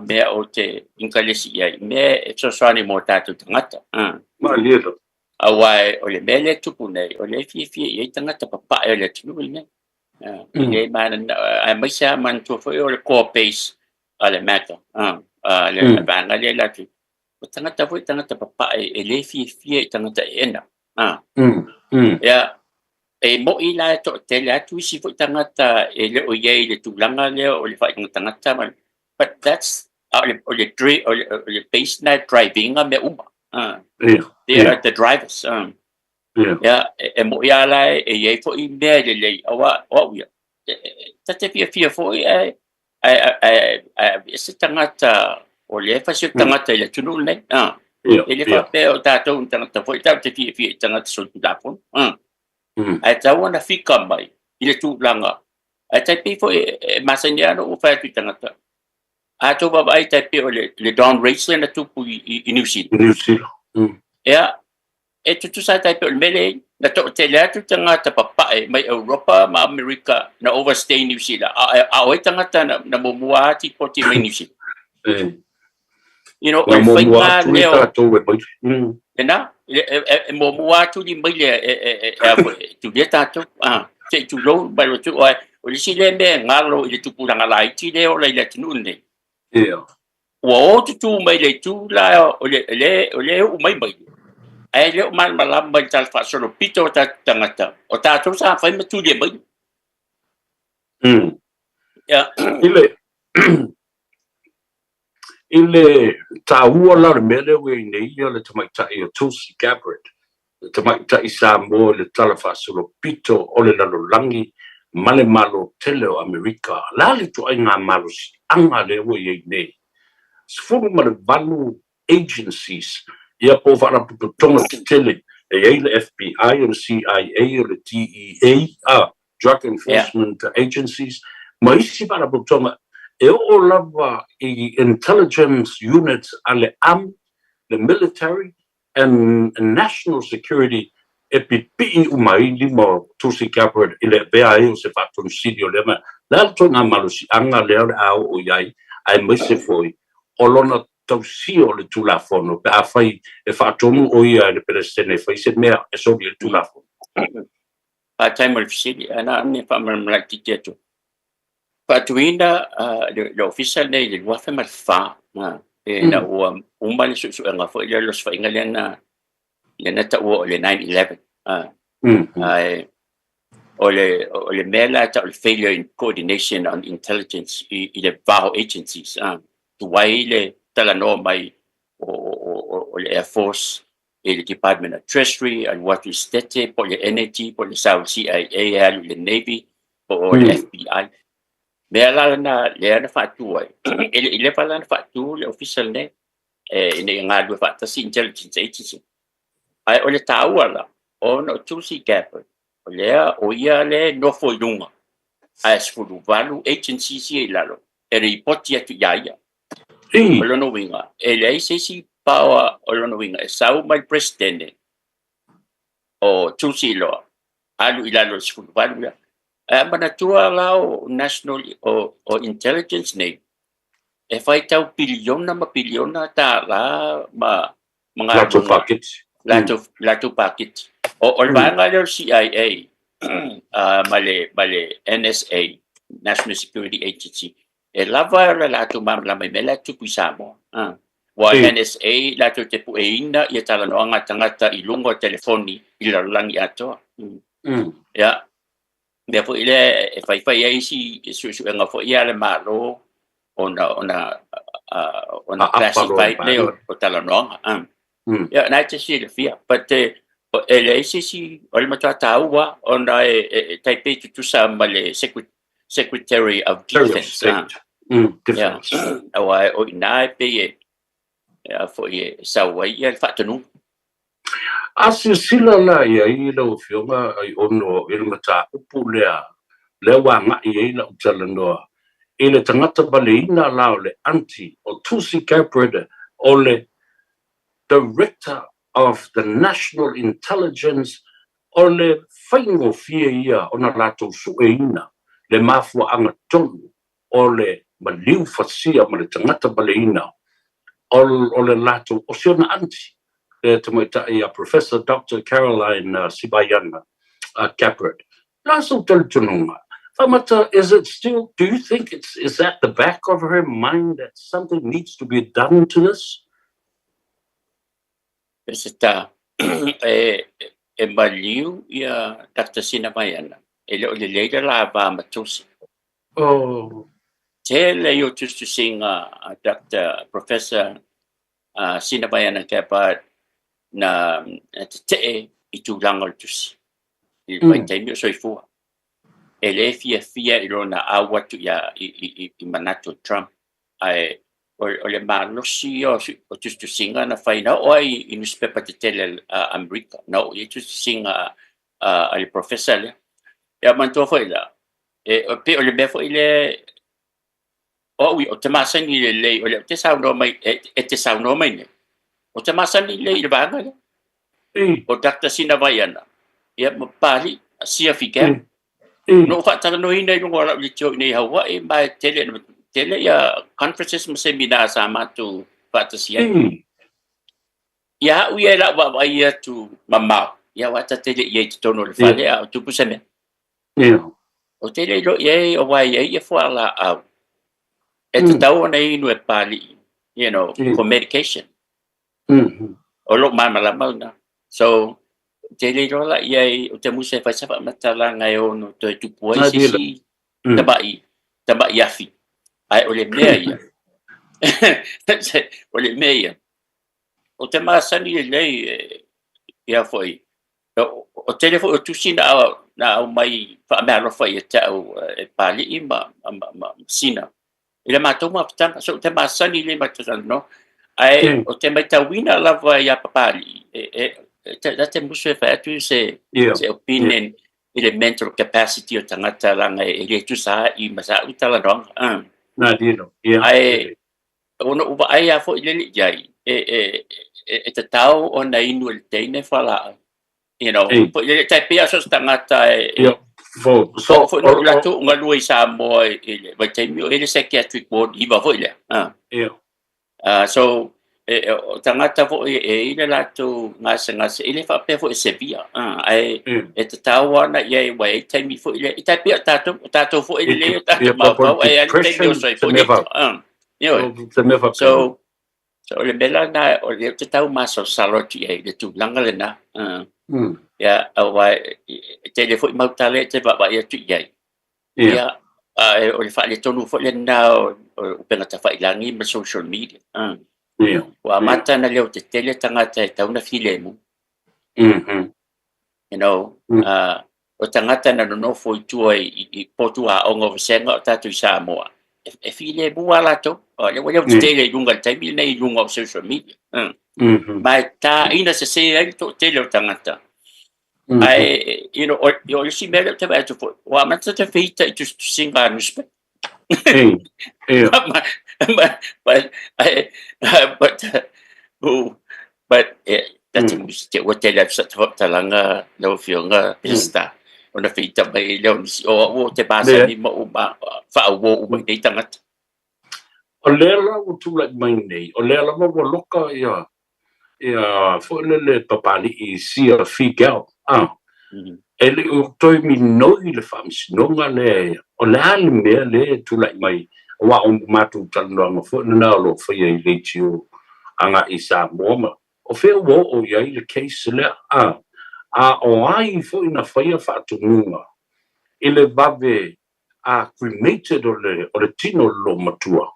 mea o te inkalesi iai. Mea e soswani mo tātou tangata. Ma lero. Awai o le mea le tupu nei. O le fia iai tangata papae o le tunu nei. Iai mana ai maisa man tu foi o le core base a le mata. Le vanga le latu. O tangata foi tangata papae e le fia i tangata e ena. Ya e mo ila to te la tu si fo tangata e le o ye le tulanga le o le fa tangata man but that's o le base night driving me uma the drivers ya e mo ila e ye fo i me le awa o ya tate fia fo e se tangata o le fa se tangata le tunu ne ele fa pe o tātou tangata fo tau te fia tangata so tu dapon ai tau ana fika mai i le tūlanga ai tai pe fo masaniano o fa tu tangata a tau baba ai tai pe o le Don Race na tupu i New Zealand e tu sa tai pe o mele na to te le tu tangata papae mai Europa ma America na overstay New Zealand a o tangata na momua ti poti mai New Zealand. You know, o whainga leo. Ena, e mo mua tu li mai le tu le tātou. Te tu lo, mai lo tu oe. O le si le mea ngalo i le tupuranga lai ti leo lai le tinu ne. Ua o tu mai le tu la o le u mai mai. Ai le o man malam mai tal fa solo pito o tangata. O tātou sa whai ma tu le mai. Ile tāua la le mele we nei le tamaitai o Tulsi Gabbard. Le tamaitai Samoa le talafasolo pito o le lalolangi male malo tele o Amerika. La le tu ai ngā malo si anga le ua iei nei. Sifuru ma le valu agencies ia po whara puto tonga te tele e ei le FBI o le CIA o le DEA, Drug Enforcement Agencies. Ma isi whara puto tonga e o lava I intelligence units ale the military and national security e pipi umai limo tusi capert ile bea e se fatun sidi o lema la tonga malusi anga le au o yai ai mese foi olona tausio le tulafono pe afai e fatonu o ia le presene fai se mea e so le tulafono pa time of city ana ne pa mal tiketo pa tuina le official nei le wafe mal fa e na o umbali su nga fo ile los fa ingaliana le ta o le 9/11 ai ole mela ta le failure in coordination on intelligence i le VAO agencies to why le tala no mai o le Air Force e le Department of Treasury and what is tete po le energy po le South CIA le Navy po le FBI mela na le na fatu ele pala na fatu le official ne ne ngadu fata si intelligence agency ai ole tawala ono tusi gap ole o ia le no foi lunga as fulu valu agency si lalo e report ya tu ya ole no winga ele si power ole no winga sau mai president o tusi lo alu ilalo si fulu valu ya mana tua lao national o intelligence ne e fai tau biliona ta la ma mga package Lato packet. O banga CIA, male NSA, National Security Agency. E lava lato mam la may lato pisamo. Wa NSA lato te pu ina ia tala no ngata ilungo telefoni ilalang iato. Ya. Dia fu ile fai ai si su nga fo ia le malo ona classified le o tala no. Yeah, not just the fear, but LACC almata tawa on Taipei to some Secretary of Defense. Yeah, awai o inai pe for sawai ya fatanu. Asi sila la ya ilo fionga ai ono ilmata upulea lewa nga ila utalanoa ile tangata baleina laole anti o tusi capreda ole Director of the National Intelligence o le whaingo fia ia o na lato sueina le mafua anga tonu o le maliu fasia ma le tangata baleina o le lato o siona anti te moita ia Professor Dr. Caroline Sibayana Capert. Laso teltununga. Famata, is it still, do you think is at the back of her mind that something needs to be done to this? Seta maliu ia Dr. Sinamayana ele o le leila la va matusi tele yo to sing Dr. Professor Sinamayana Capert na te I tu langol tusi I mai taimi o soifua ele fia ilona awa tu ia I manato Trump ai o le malosi o tu singa na faina o ai I newspaper te tele America no I tu singa al professor le ya manto foi la e pe o le befo ile o te masani le o le te sa no mai e te sa no mai ne o te masani le I vanga le o Dr. Sinabayana ya mapali sia fika no fa tala no ina no wala le tio nei Hawaii mai tele ya conferences mo seminar sama tu patasia ya uya la ba ya tu mama ya wata tele ye tono le fale ya tu puseme o tele lo ye o wa ye fo la au et tau nei no pali for medication o lo mama la malna so tele lo la ye o te muse fa sa matala ngai ono to tu poi si tabai yafi ai o le mea ia o le mea o te masani lei ia foi o telefo o tusina na mai fa me alo foi tau pali ima sina ile matoma ptana so te masani le matana no ai o te mai tawina lava ia papali te muso fa tu se opinion ile mental capacity o tangata langa ile tu sa I masa utala dong na dino ai ono uba ai a fo ile jai e te tau o na inu le teine fala you know, po ile tai pia so tangata so fo no la tu nga lui sa mo ile ba tai mi ile psychiatric ward iba fo ile so tangata fo ile la tu ngasa ile fa pe fo severe ai et tawa na ye wai tai mi fo ile tai pia tato fo ile tato ma fo ai tai mi so fo so le bela na o le te tau maso saloti e le tu langa le na ya wa te le foi mautale te va ya tu ye ya o le fa le tonu fo le na o pena ta fa ilangi ma social media wa mata na le te tele tangata e tau na filemu you know o tangata na no fo tu i potua o ngo senga ta tu sa mo e file buala to le wale tele lunga taimi nei lunga social media mai ta ina se to tele tangata ai you know you see me te vai to wa mata te feita to singa respect but that's what tele talanga no fionga pista ona feita mai le o te basa ni mo fa o mai tangata o lela o tula mai nei o lela mo loka ia fo le papali i sia figal ele o toi mi no le fams no ngale o le me le tula mai wa o matu talo fo na lo fo ye le tio anga isa mo o fe o ia le case le o ai fo ina faia fa tunga ele bave cremated o le tino lo matua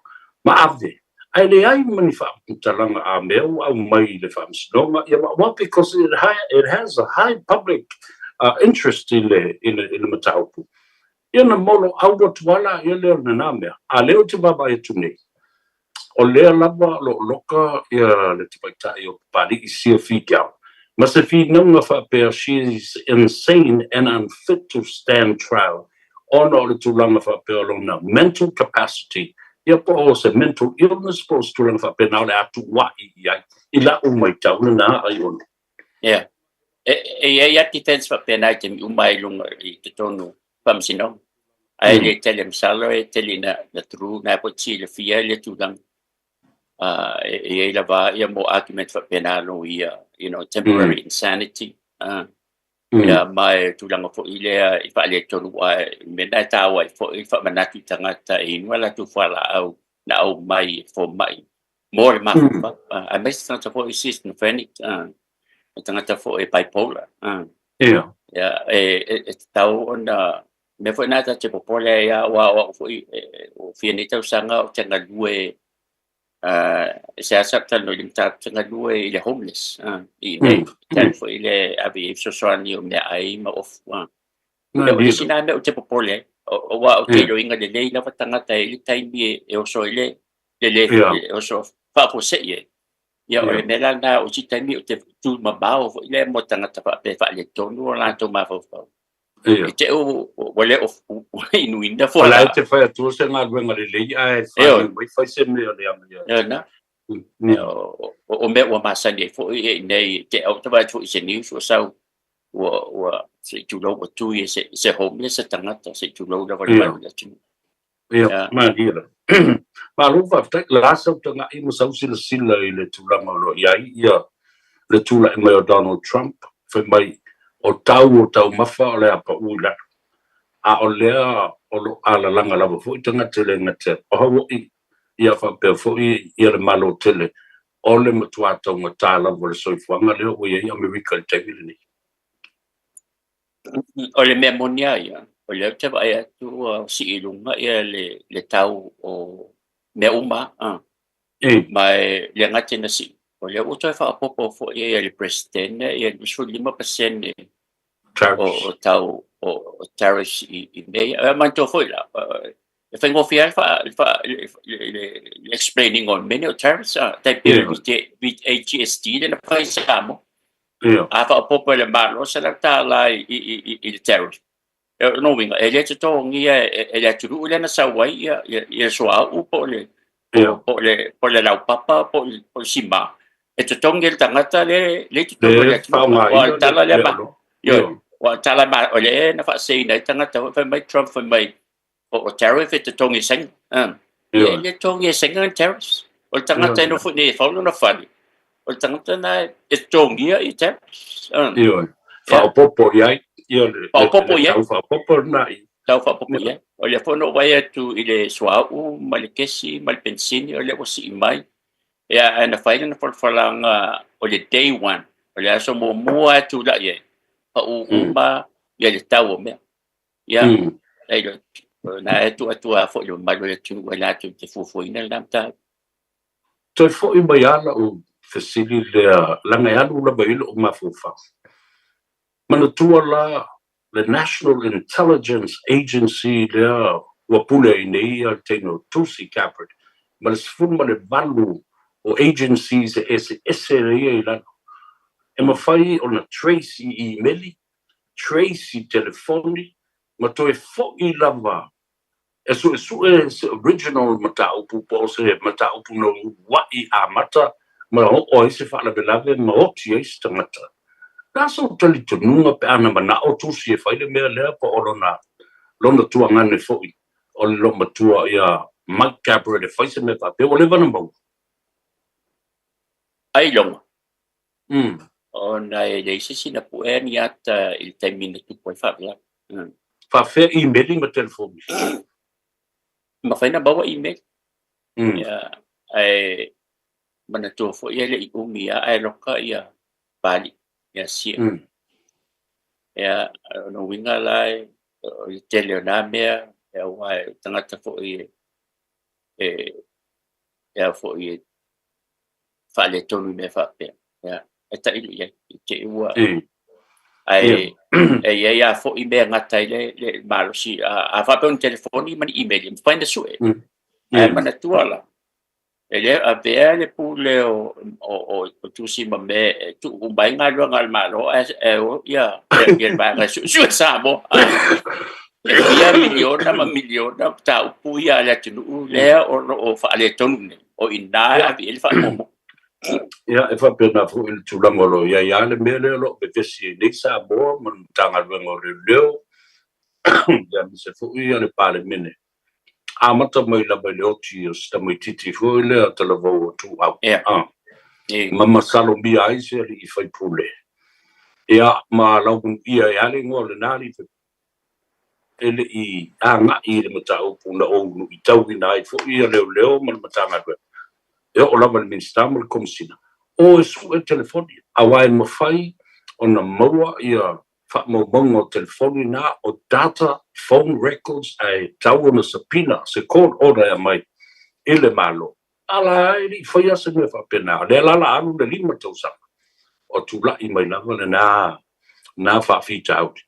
ma ave ai le ai mani fa talanga a meu au mai le fa msonga ya what because it has a high public interest in the mataupu ina molo au wala ele na me a leo te baba e tuni o le lava lo loka ya le tipaita yo pali isi fika must have known of her she's insane and unfit to stand trial on order to run of her mental capacity. Yeah, also mental illness supposed to run of her now to what ila umay taon na ayon. Yeah. Ya defense pa penaitem umay lung itono pamsino. Ay le telem salary telina na true na po chile fia le tulang lava mo argument for penalo you know temporary insanity ya mai tulang fo ile ifa le tonu mena tawa fo ifa manatu tangata wala tu fala au na au mai fo mai more ma I must not for schizophrenic tangata fo bipolar tau on me fo nata te popole ya wa fo fieni tau sanga o tanga due saya saktan no limta tanga due ile homeless ile tan fo ile abi so soani o me ai ma of no sina me o te popole o wa o te roinga de lei lava tangata ile taimi e o so ile le o so fa po se ye ya o le na o ci taimi o te tu ma ba o ile mo tangata fa pe fa le tonu la to ma fo te o wale o inuinda fo la te fa tu se na luenga le lei ai fa se me o le na o me o masani fo nei te o te vai tu se news o sau o se tu lo o tu se homeless tangata se tu lo da vale la tu ma dira ma lu fa ta la so tanga i mo sau sila ile tu la lo ia le tu la mai o Donald Trump fa mai o tau mafa o le apa ula o lea o lo ala langa lava fo tanga tele ngate o hawo ia fa pe fo ia le malo tele o le matua tau ngata lava le soifuanga le o ia America tele ni o le memonia ia o le te vai tu si ilunga ia le tau o me uma mai le ngate na si o le o fa popo fo ia le president ia le 5% o tau o tariffs i mei manto foi la e fengo fia fa explaining on many tariffs type with HST de na paisa mo fa popo le malo se la tala i tariff no winga e le to ngia e le tu le na sa wai ia so a po le la papa po sima te tongi le tangata le te Le tongi le whaonga wa ina tala le le ma alo. yo wa tala ma o le na fa sei nei tangata fa mai Trump fa mai o tariff te tongi seng le tongi seng on tariffs o tangata no fu ne fa no fa o tangata na e tongi i tariffs Io. Fa popo iai. Io le popo iai. fa popo na i. Tau fa popo iai. O le fono wai atu i le suau ma le kesi ma le pensini o le wasi i mai. Ia ana faile na falanga o le day one. O le aso mo mua atu la ia. Pa uma ia le tau me. Ia. Ai lo na atu a fo le malo le tu wala atu te fufu ina la ta. Toi fo i mai ala o fesili le langa ya la bailo o mafufa. Mana tua la the National Intelligence Agency le wapule i nei al teno tusi capert. Mana sifun ma le valu o agencies ese rea i lana. E mawhai o na Tracy emaili, Tracy telefoni, ma toi fo i lava. E original mataupu po se mataupu no wai a mata, ma o ese wha la belave ma o ti eis tangata. Kaso tali tununga pe ana mana o tusi e whaile mea lea pa o lona tua ngane fo i. O le loma tua ia Mike Gabbard e whaise me pa pe o le vana mau. Ai longa. O na e sisi na pu ni ata il taimina tu poi fa la. Fa fe email ma telefoni. Ma fa na bawa email. Ya ai mana tu fo ia le umi ya ai loka ia bali ya si. Ya no winga lai o tele na me ya wai tangata fo i ya fo i fa le tonu me fa pe. Ya eta ili ya ke ua ai ya fo i me ngata le malo si a fa pe un telefoni man email find the sue ai mana tuala ele a ver le pu le o tu si ma me tu bai nga lo ngal malo ya ba ga su sa mo ya miliona ta pu ya la tu le o fa le tonu o ina a il fa mo Ya, e fa pena fu il tulangolo ya le mele lo be vesi ni sa bo man tanga vengo le leo ya mi se fu ya le pale mene amata mai la bele oti sta mai titi fu le te la vo tu au mama salo bi ai se li fai pule ya ma la un ya le ngol na li ele I anga I le mata o puna o nu I tau ina I fu ya leo man matanga e o lava le minister mo le komisina o su e telefoni awai mo fai ona maua ia fa mo bongo telefoni na o data phone records ai tau na sapina se court order mai ele malo ala I fai asa me fa pena le la anu le lima tausa o tu la I mai lava le na fa fita out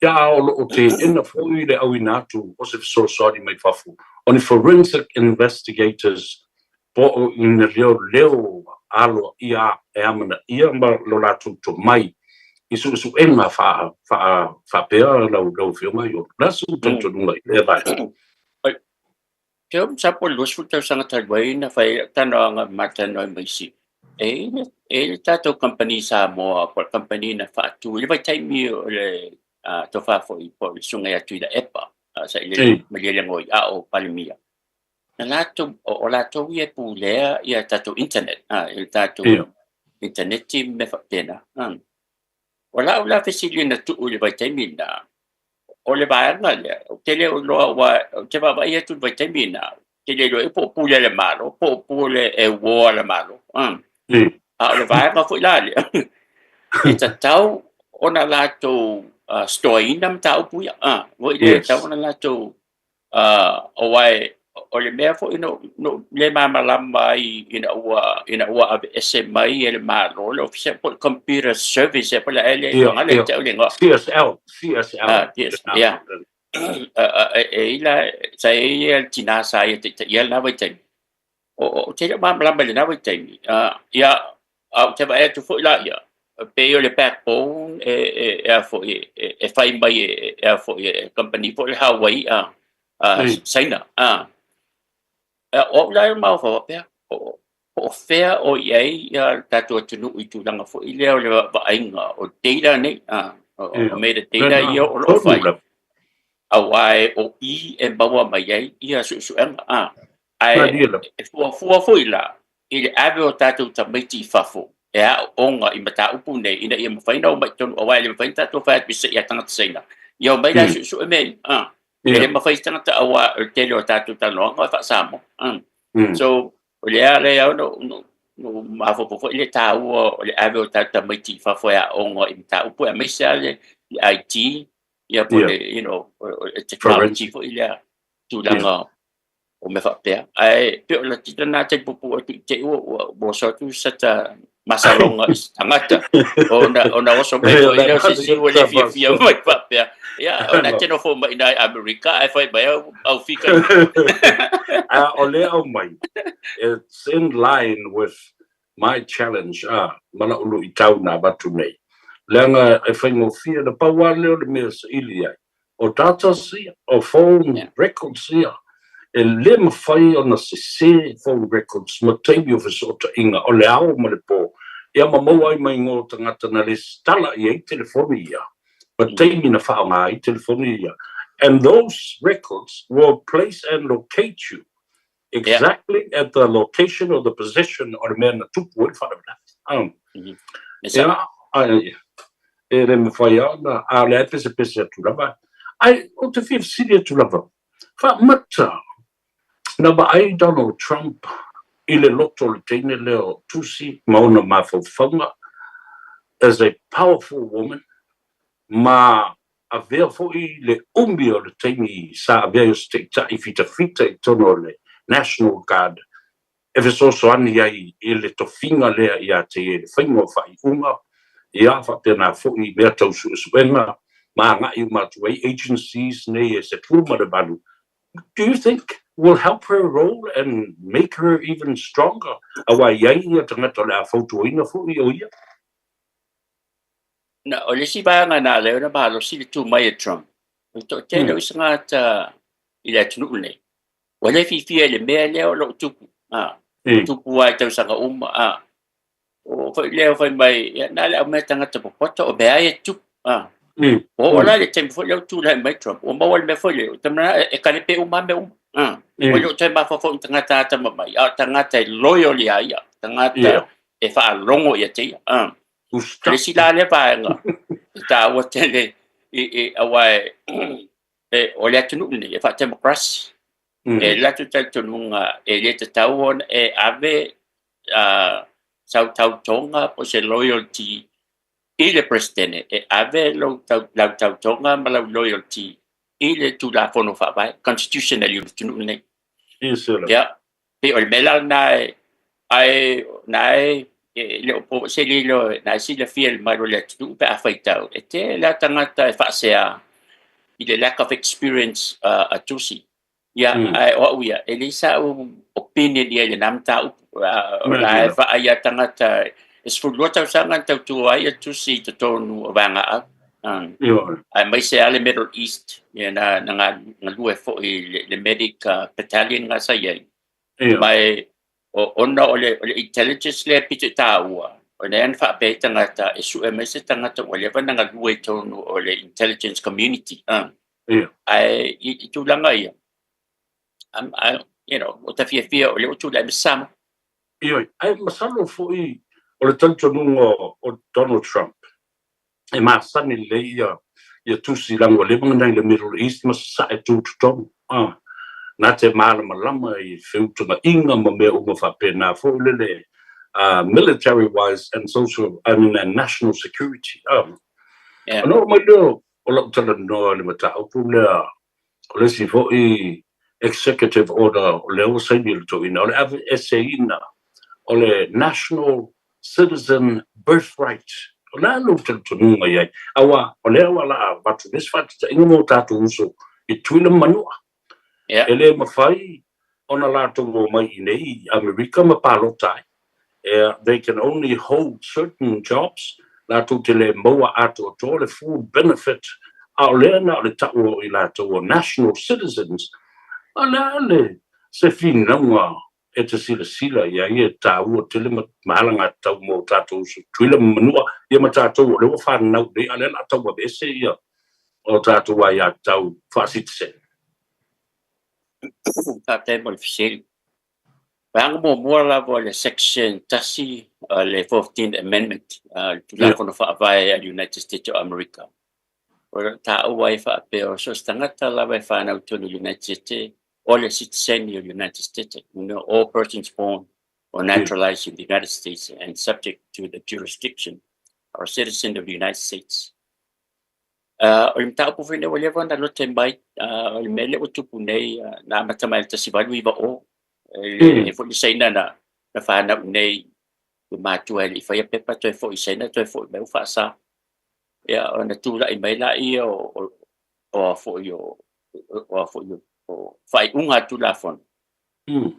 ya o te ina foi le au inatu o se so sorry mai fafu on forensic investigators po in leo alo ia e amana ia ma lo la tu mai isu ena fa pea lo fio mai o la su tu mai e vai ke sa po lo su ta sanga ta wai na fa tano nga mata no mai si e tato company sa mo po company na fa tu le vai tai mi le to fa fo I po sunga ya tu da epa sa ile me le ngoi o palmia na lato o lato ia pulea ia tato internet il tato internet me fa pena o la fesili na tu le vitamina o le ba na le o tele o lo wa te va ia tu vitamina tele lo po pule le malo po pule e wo le malo le va ma fu la le e tau ona lato stoinam tau puya wo ile tau ona lato o wai o le mea fo ino le mama lamba ina ua ave ese mai ele malo le office por computer service por la ele ngale te ole ngo CSL ya ila sai el tina sai te ya na vai te o te mama lamba le na vai te ya te vai tu fo la ya pe le backbone fo fai mai fo company for Hawaii sai na o la mau fo pe o fea o iai ia tatou tunu i tūlanga fo i leo le vainga o teila nei o me de teila ia o lo fai awai o I e bawa mai ai ia suenga ai fua fo ila i le ave o tatou tamaiti fafo e a onga i mata upu nei ina ia mawhaina o mai tonu awai le mawhaina tatou whai pisa ia tangata seina ia o mai la su e mei e le mawhai tangata awa o tele o tatou taloanga o whaasamo so o le ale au no mafo ile tau o le ave o tatou tamaiti fafo e a onga i mata upu e mai sa le IT ia po le technology fo ile tūlanga o me whapea. Ai, peo la tita nā te pupu o te o so tu sata masalonga is tangata. O na oso me o ina se si o le fia mai whapea. Ia, o na teno fo mai nai Amerika, ai whai mai au fika. O le au mai, it's in line with my challenge, mana ulu I tau nā batu nei. Leanga e whaingo fia na paua leo le mea sa ili ai. O data sia, o phone records sia, e le mawhai o na se phone records, ma teimi o whesota inga, o le ao ma le pō. Ia ma mau ai mai ngō tangata na le stala I ei telefoni ia. Ma teimi na whao ngā I telefoni ia. And those records will place and locate you exactly at the location or the position or the man na tupu in front of that. E re mawhai au na a le pese atu lava. Ai, o te whia siri atu lava. Wha mata, na ba ai Donald Trump I le loto le teine leo tusi mauna mawhawhanga as a powerful woman ma a vea foi le umbi o le teine sa a vea o steita I fita I tono le National Guard e so soani ai I le tofinga lea I a te e le whaingo whai unga ia whatena foi mea tau suenga ma ngai matuai agencies nei e se pulma de balu. Do you think will help her role and make her even stronger? Awa iai ia tangata le a fautuina foi o ia? Na o le si vanga na leo na mahalo si le tu mai Trump. To te leo isa ngata I le tunu nei. Wale fifia le mea leo lo tupu. Tupu ai tau sanga uma. O fai leo fai mai na le au mea tangata popota o mea e tupu. O la le tempo leo tu le mai Trump. O mawal me foi leo. Tamana e kanepe uma me uma. O leo te mafafo tangata ata mamai. Tangata loyal ia ia. Tangata e wha longo ia te ia. Le si la le vaenga. Ta o tele e awai o le atunu ni e wha democracy. E la tu tununga e le te tauon e ave sau tau tonga po se loyalty I le presidente e ave lau tau tonga ma lau loyalty I le tu la fono wha vai constitutional yu tunu nei. Ya, pe o le mela nai le opo se li lo nai si le fia le maro le tunu pe a whaitau e te la tangata e whaasea I le lack of experience a tusi. Ya, ai o uia e le sa opinion ia le namta upu la e wha aia tangata es fulua tau sanga tau tua ia tusi te tonu o vanga a. Ai mai se ale Middle East, na ngā lue fo I le medic battalion ngā sa iei. Mai ona o le intelligence le pite tā ua. O ne an whape tangata e su e mai se tangata o le wana ngā lue tonu o le intelligence community. Ai I tūlanga ia. O ta fia o le utu le misama. Ai masalo fo I o le tantonunga o Donald Trump. E masani le ia tusi lango le manga le Middle East ma sa e tūtutonu. Na te malama lama I whiutunga inga ma mea unga whapena fo le military wise and social, and national security. Ano mai leo o la utala noa le mata upu lea o le si fo I executive order o leo saini le to ina o le ave ese ina o le national citizen birthright. O la lo tununga iai. Awa, o lea wala watu nesfati ta inga mo tatu uso I tuila manua. Ele mawhai ona la tongo mai nei Amerika ma palotai. They can only hold certain jobs. La to tele moa ato to le full benefit. A lea na le tau I la to national citizens. A le se finanga e te sila ia ia tāua te le mahalanga tau mo tātou tuila manua ia ma tātou o lewa whanau le ale la tau abese ia o tātou ai a tau whaasitse. Tātai mo le fisiri. Panga mo mua la vo le section tasi le 14th Amendment tula kono whaavai a United States of America. O ta awai whaapeo so stangata la wai whanau tonu United States all the citizens of the United States, all persons born or naturalized in the United States and subject to the jurisdiction are citizens of the United States. Olim tau po fine wale wan alo tembai olim mele utupu nei na matamai ta sivalu iba o e fo isaina na whana nei matu ali fa pepa to fo isaina to fo me fa sa ya ona tula i mai la I o fo yo o fai unga tula fon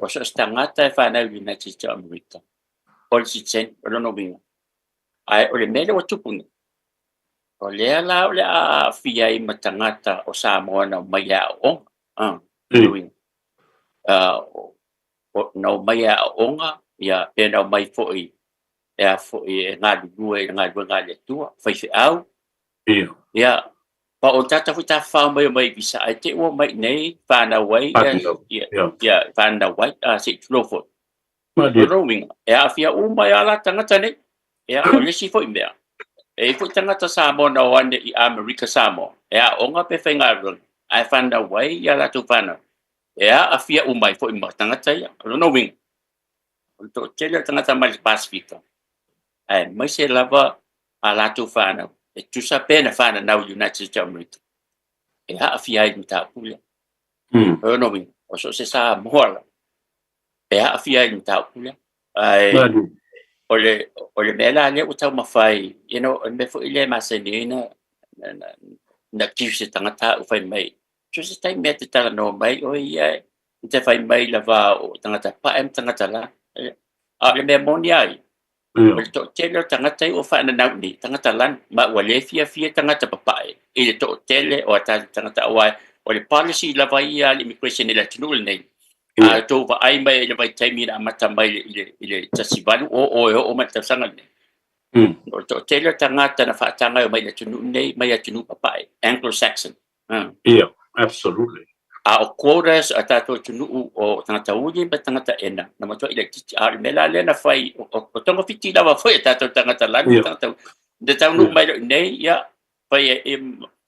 o so stangata e fa na United States of America all citizen o no binga ai ole mele utupu nei o lea la o lea fia I matangata o Samoa na maya o no maya onga ya pena mai foi e foi ngā lue ngā le tua fai fe au ya pa o tata futa fa mai bisa ai te o mai nei fana wai ya fana wai se trofo roaming ya fia o mai ala tangata nei ya o le si foi mea e fu tangata Samoa na wane I America Samoa ya onga pe fenga ron ai fana wai ya la tu fana ya afia umai fo imba tangata ya no wing to tele tangata mal Pacifica ai mai se lava ala tu fana e tu sa pena fana na United States of America ya afia I mta pula no wing o so se sa mola ya afia I mta pula ai ole mela le uta mafai me fo ile masenina na kisi tangata ufai mai just time me te tala no mai o ia te fai mai lava o tangata pa tangata la le me monia o to tele tangata o fa na ni tangata lan ma wale fia tangata papai I to tele o tangata wa o le policy lava ia immigration ila tunul nei to va ai mai le vai taimi na mata mai ile tasivalu o mata sanga nei o to tele tangata na fa tanga o mai le tunul nei mai tunu papai Anglo-Saxon yeah absolutely o quotas atato tunu o tangata uli ba tangata ena na mato electric mela le na fai o tonga fiti lava foi atato tangata lan tangata de tanu mai nei ya fai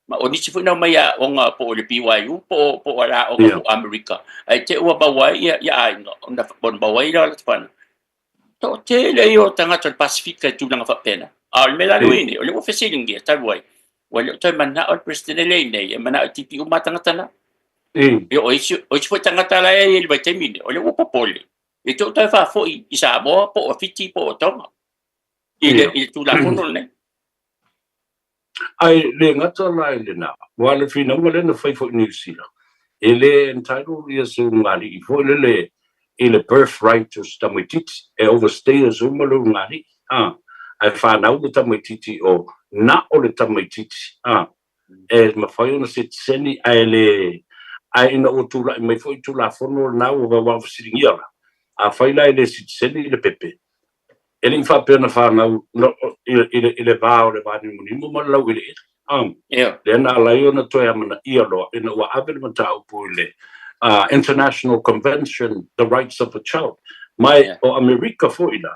ma o nisi foi na mai o nga po le BYU po ala o America ai te o ba wai ya ai na bon ba wai la fan to te le yo tangata Pacifica tu langa fa pena mela le ni o le officialingi ta wai wala to mana o president le nei mana tipi o matangata na yo o foi tangata la e vai termine o le popole e to fa foi I Samoa po fiti po tonga ile tu la kono ne ai le ngata la le na wala fina wala na fai foi New Zealand ele entitled ia su ngari I foi le birthright to stamititi e overstay as umalo ngari ai fa na o tamititi o na o le tamaititi e mafai ona se tseni ai na o tula mai foi tula fono na o va fsiringia a fai la le se tseni le pepe ele fa pena fa na ile va o le va ni mo ma la ile le na la yo na to ya mana ia lo ina wa ave mata o pole International Convention the Rights of a Child mai o America foi ina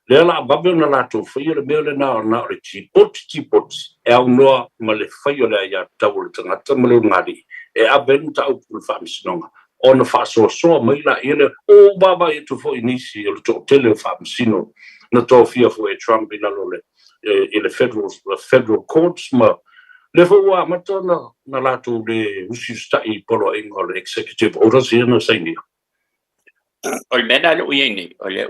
le la babbe na la to foi le mele na le chipot e au no ma le fai o le ya tawul tangata ma le ngari e aventa o pul famsinonga on fa so mai la ile o baba e to foi inisi o to tele famsino na to fia foi Trump ina lo le le federal courts ma le fo wa matona na la to le usta I polo ingol executive orders ina saini o mena lo yeni o le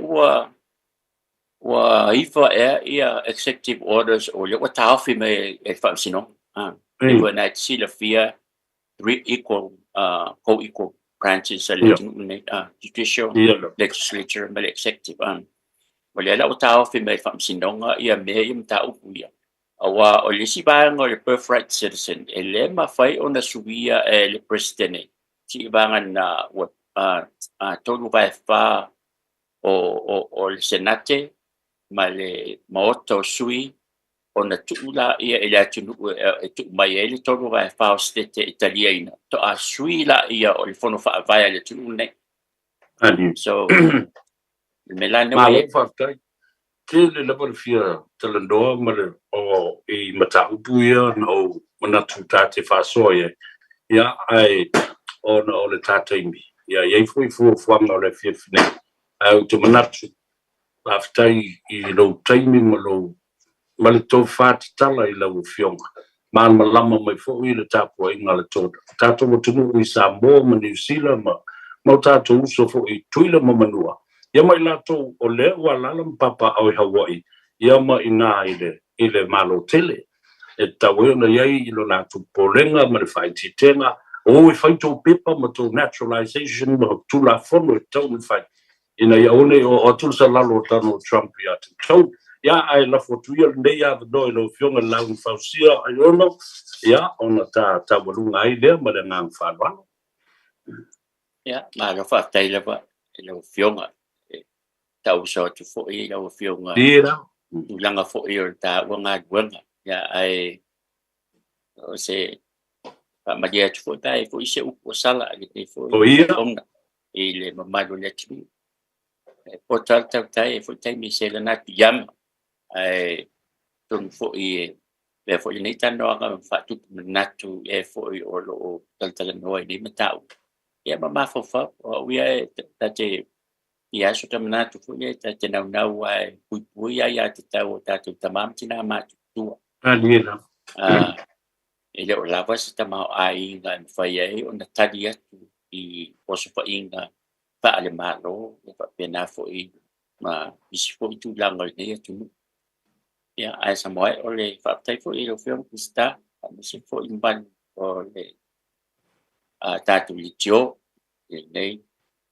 wa ifa ia executive orders o le wata hafi me e famsino ifa na sila fia three co-equal branches judicial legislature me executive wala la wata hafi me famsino ia me im ta upuia awa o le sibang o le birthright citizen ele ma fai ona subia le president si bangan na tolu vai fa o le senate ma le maoto sui ona tuula ia ele atunu e tu mai ele tolu vai fa o stete italiana to a sui la ia o le fono fa vai le tune so melano ma le fa tai ke le level fia telendo ma le o e mata upuia no mana tuta te fa soye ya ai o le tataimi ya ye foi fuanga le fia fine au te manatu aftai I lo taimi ma le tau whāti tala I lau fionga. Ma lama mai fo I le tāpua I ngā le tōna. Tātou mo tunu I Samoa ma New Zealand ma tātou uso fo I tuila ma manua. Ia mai lātou o lea ua lalam papa au I Hawaii. Ia ma I nā I le malo tele. E tau na iai I lo nātou polenga ma le whaiti tenga. O I whaitou pepa ma tō naturalization ma tula fono I tau ni whai. Ina ia one o tulsa lalo tano Trump ia te tau. Ia ai la fotuia nei a do lo fionga la un fausia ai ono ia ona ta walunga ai le ma le ngang falwa ia ma ga fa tai le ba lo fionga ta uso tu fo I lo fionga ia langa fo I ta wanga ia ai o se pa ma dia tu fo tai fo I se u sala I fo ona I le mamalo le tu po tai fo tai mi se le na yam ai tun fo I le fo ni tano nga fa tu natu e fo I o lo tal no ni matau ia ma fo fa o ia ta te ia so te natu fo ia ta te nau ai pui ia te tau ta tu tamam tina ma tu anila ele o lava se tama ai nga fa ia o na tadia I o so fa inga fa ale malo fa pena fo I ma isi fo tu langal ne tu ia ai Samoa o le whaatai fo I lo whiong pista si fo imban o le tātu li tio nei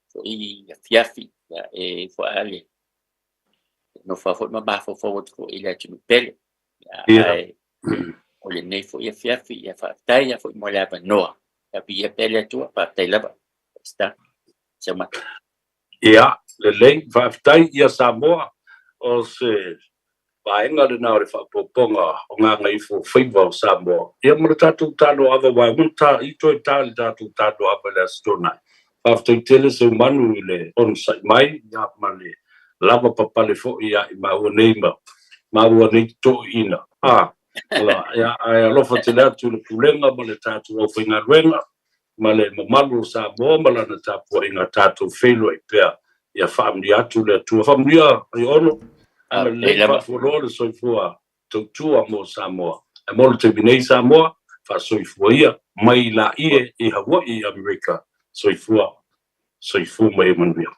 fo I fiafi e fo ale no fa fo ma fo fo I le tunu pele ai o le nei fo I fiafi ia whaatai ia fo I mo le ava noa ia pi ia pele atua whaatai lava sta sama ia le lei whaatai ia Samoa o se Paenga le nao le whapoponga o ngā ngai fo whaiva o Samoa. Ia mara tātou tāno awa wai, munta I toi tāli tātou tāno awa le astonai. Whaaftoi tele se umanu I le onsai mai, ia ma le lava papale fo ia I maua neima, maua nei to ina. Ia alofa te lea tu le pulenga ma le tātou au whainga ruenga, ma le mamalu o Samoa, ma lana tāpua I ngā tātou whailo I pēr. Ia whaamni atu le atua. Whaamnia I ono, le fa folo so fua tua mo Samoa e mo te binei Samoa fa so ia mai la I Hawaii America so fu mai manvia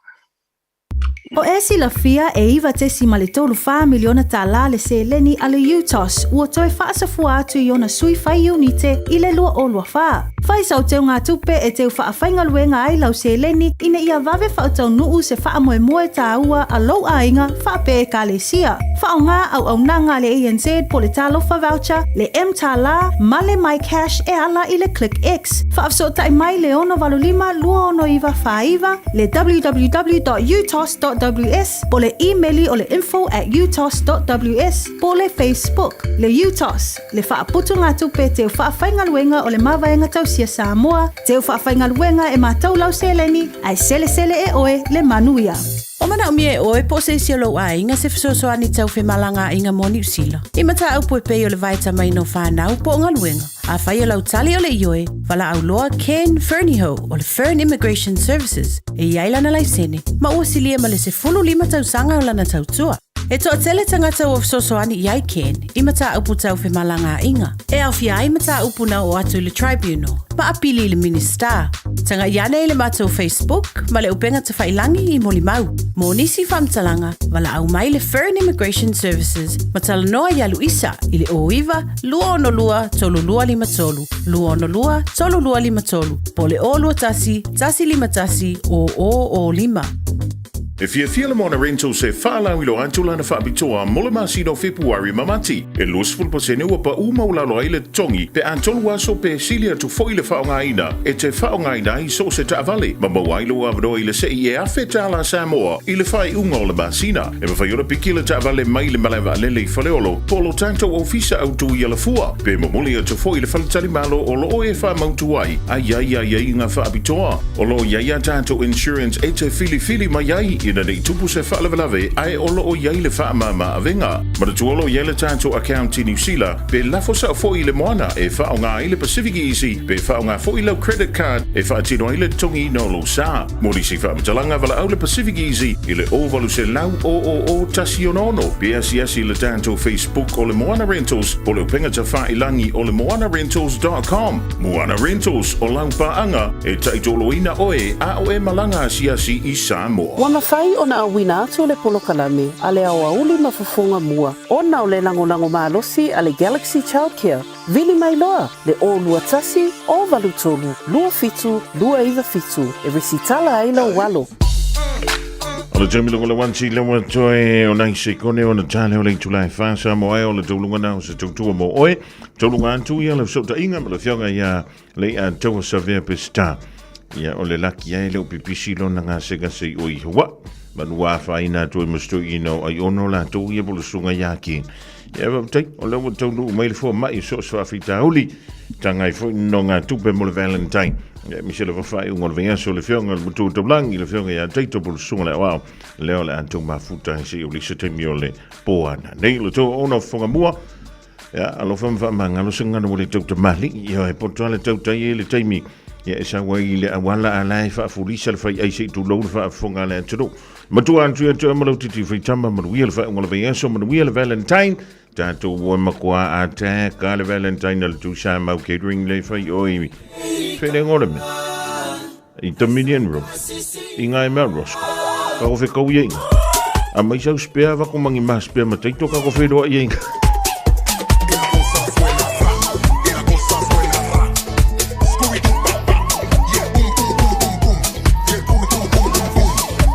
O esi la fia e iwa te si ma le tolu wha miliona tā la le se leni a le UTOS ua toi whaasa fua atu I ona sui whai unite I le lua o lua wha. Whai sau teo ngā tupe e teo wha whainga luenga ai lau se leni ina ia vave wha tau nuu se wha moe moe tā ua a lau a inga wha pe e ka le sia. Wha o ngā au nanga le ANZ po le talofa voucher, le M tā la, ma le My Cash e ala I le Click X. Wha afso tai mai le ono valulima lua ono iwa wha iwa, le www.utos.ws po le emaili o le info@utos.ws po le Facebook le UTOS le whaaputu ngā tupe te whaawhaingaluenga o le mawaenga tausia Samoa te whaawhaingaluenga e mātou lau seleni ai sele e oe le manuia. O mana umie e oe po se sialo a inga se fisosoani tau whemalanga inga mo New Zealand. I mata au poe pei o le vaita mai no whanau po ngā luenga. A whai o lau tali o le ioe, wala au loa Ken Ferniho o le Fern Immigration Services e iailana lai sene. Ma ua silia ma le se fulu lima tau sanga o lana tau tua. E toa tele tangata o fisosoani iai Ken, I mata au putau whemalanga inga. E au fia ai mata au puna o atu le tribunal. Pa apili le minister. Tanga iane I le matou Facebook, ma le upenga te whailangi I moli mau. Mo nisi whamtalanga, wala au mai le Fern Immigration Services, ma tala noa ialu isa, I le oiwa, lua ono lua, tolu lua lima tolu, lua ono lua, tolu lua lima tolu, po le o lua tasi, tasi lima tasi, o lima. E fia le mona rentals se whaalau ilo antula na whaapitoa mole masido Februari mamati. E losful pa se neua pa umaulalo ai le tongi pe antolu aso pe silia tu foile whaongaina. E te whaongaina i so se taavale. Ma mawailo avado i le se i e awhe tala Samoa i le whai unga o le masina. E mawhai ora pikila taavale mai le malewa lele i whaleolo. Polo tanto ofisa autu i ala fua. Pe mamuli atu foile whaletali malo o lo e wha mautu ai. Ai ngā whaapitoa. O lo iaia tanto insurance e te fili mai ai. Ina nei tupu se whaalawalawe ai olo o iai le whaamama awenga. Mara tuolo iai le tātou account i New Zealand pe lafo sa fo i le moana e whao ngā i le Pacific Easy pe whao ngā fo i lau credit card e whaatino i le tongi no lo sa. Mori si whaamatalanga wala au le Pacific Easy i le ovalu se lau o tasi onono. Pe asi le tātou Facebook o le Moana Rentals o le upenga ta whailangi o le moanarentals.com. Moana Rentals o lau paanga e taitoloina oe a o e malanga asiasi i Samoa. Wana whai o na awina atu le polo kalame, a le awa uli mafufunga mua. O na o le lango maalosi a le Galaxy Childcare. Vili mai loa, le o lua tasi, o valutolu, lua fitu, lua iwa fitu, e resitala aila walo. O le taimi longa le wansi le watoe o nai se kone o na tale o le tulai whasa mo ai o le taulunga na o se tautua mo oe. Taulunga antu ia le sota inga ma le whianga ia le a taua sa vea pesta. Ia o le laki ai le upipisi lo na ngā sega se o i hua. Manu wafa ina tu e mustu ino ai ono la tu ia bolo sunga yaki. Ia waptai o le wataulu mai le fua mai so swafi tauli. Tangai fo no ngā tupe mo le Valentine. Ja, Michelle wafai ungo le venga so le whianga le mutu tablangi le whianga ia teito bolo sunga le wao. Leo le antu mafuta se o lisa te mio le poana. Nei le to ono fonga mua. Ja, alo whamwha mangalo singana mo le tauta mali. Ia e potoa le tauta i le taimi. Ia sa wai le awala alai whaafurisa le whai aise tu lau le whaafunga le aturo. Matua antu atu amalau titi whaitamba manuia le whai unga le vengaso manuia le Valentine. Tātou ua makua a tā ka le Valentine le tu sa mau catering le whai oi. Whene ngore me. I Dominion Room. I ngai Melrose. Ka ko whekau ienga. A mai sau spea wako mangi maa spea ma teito ka ko wheroa ienga.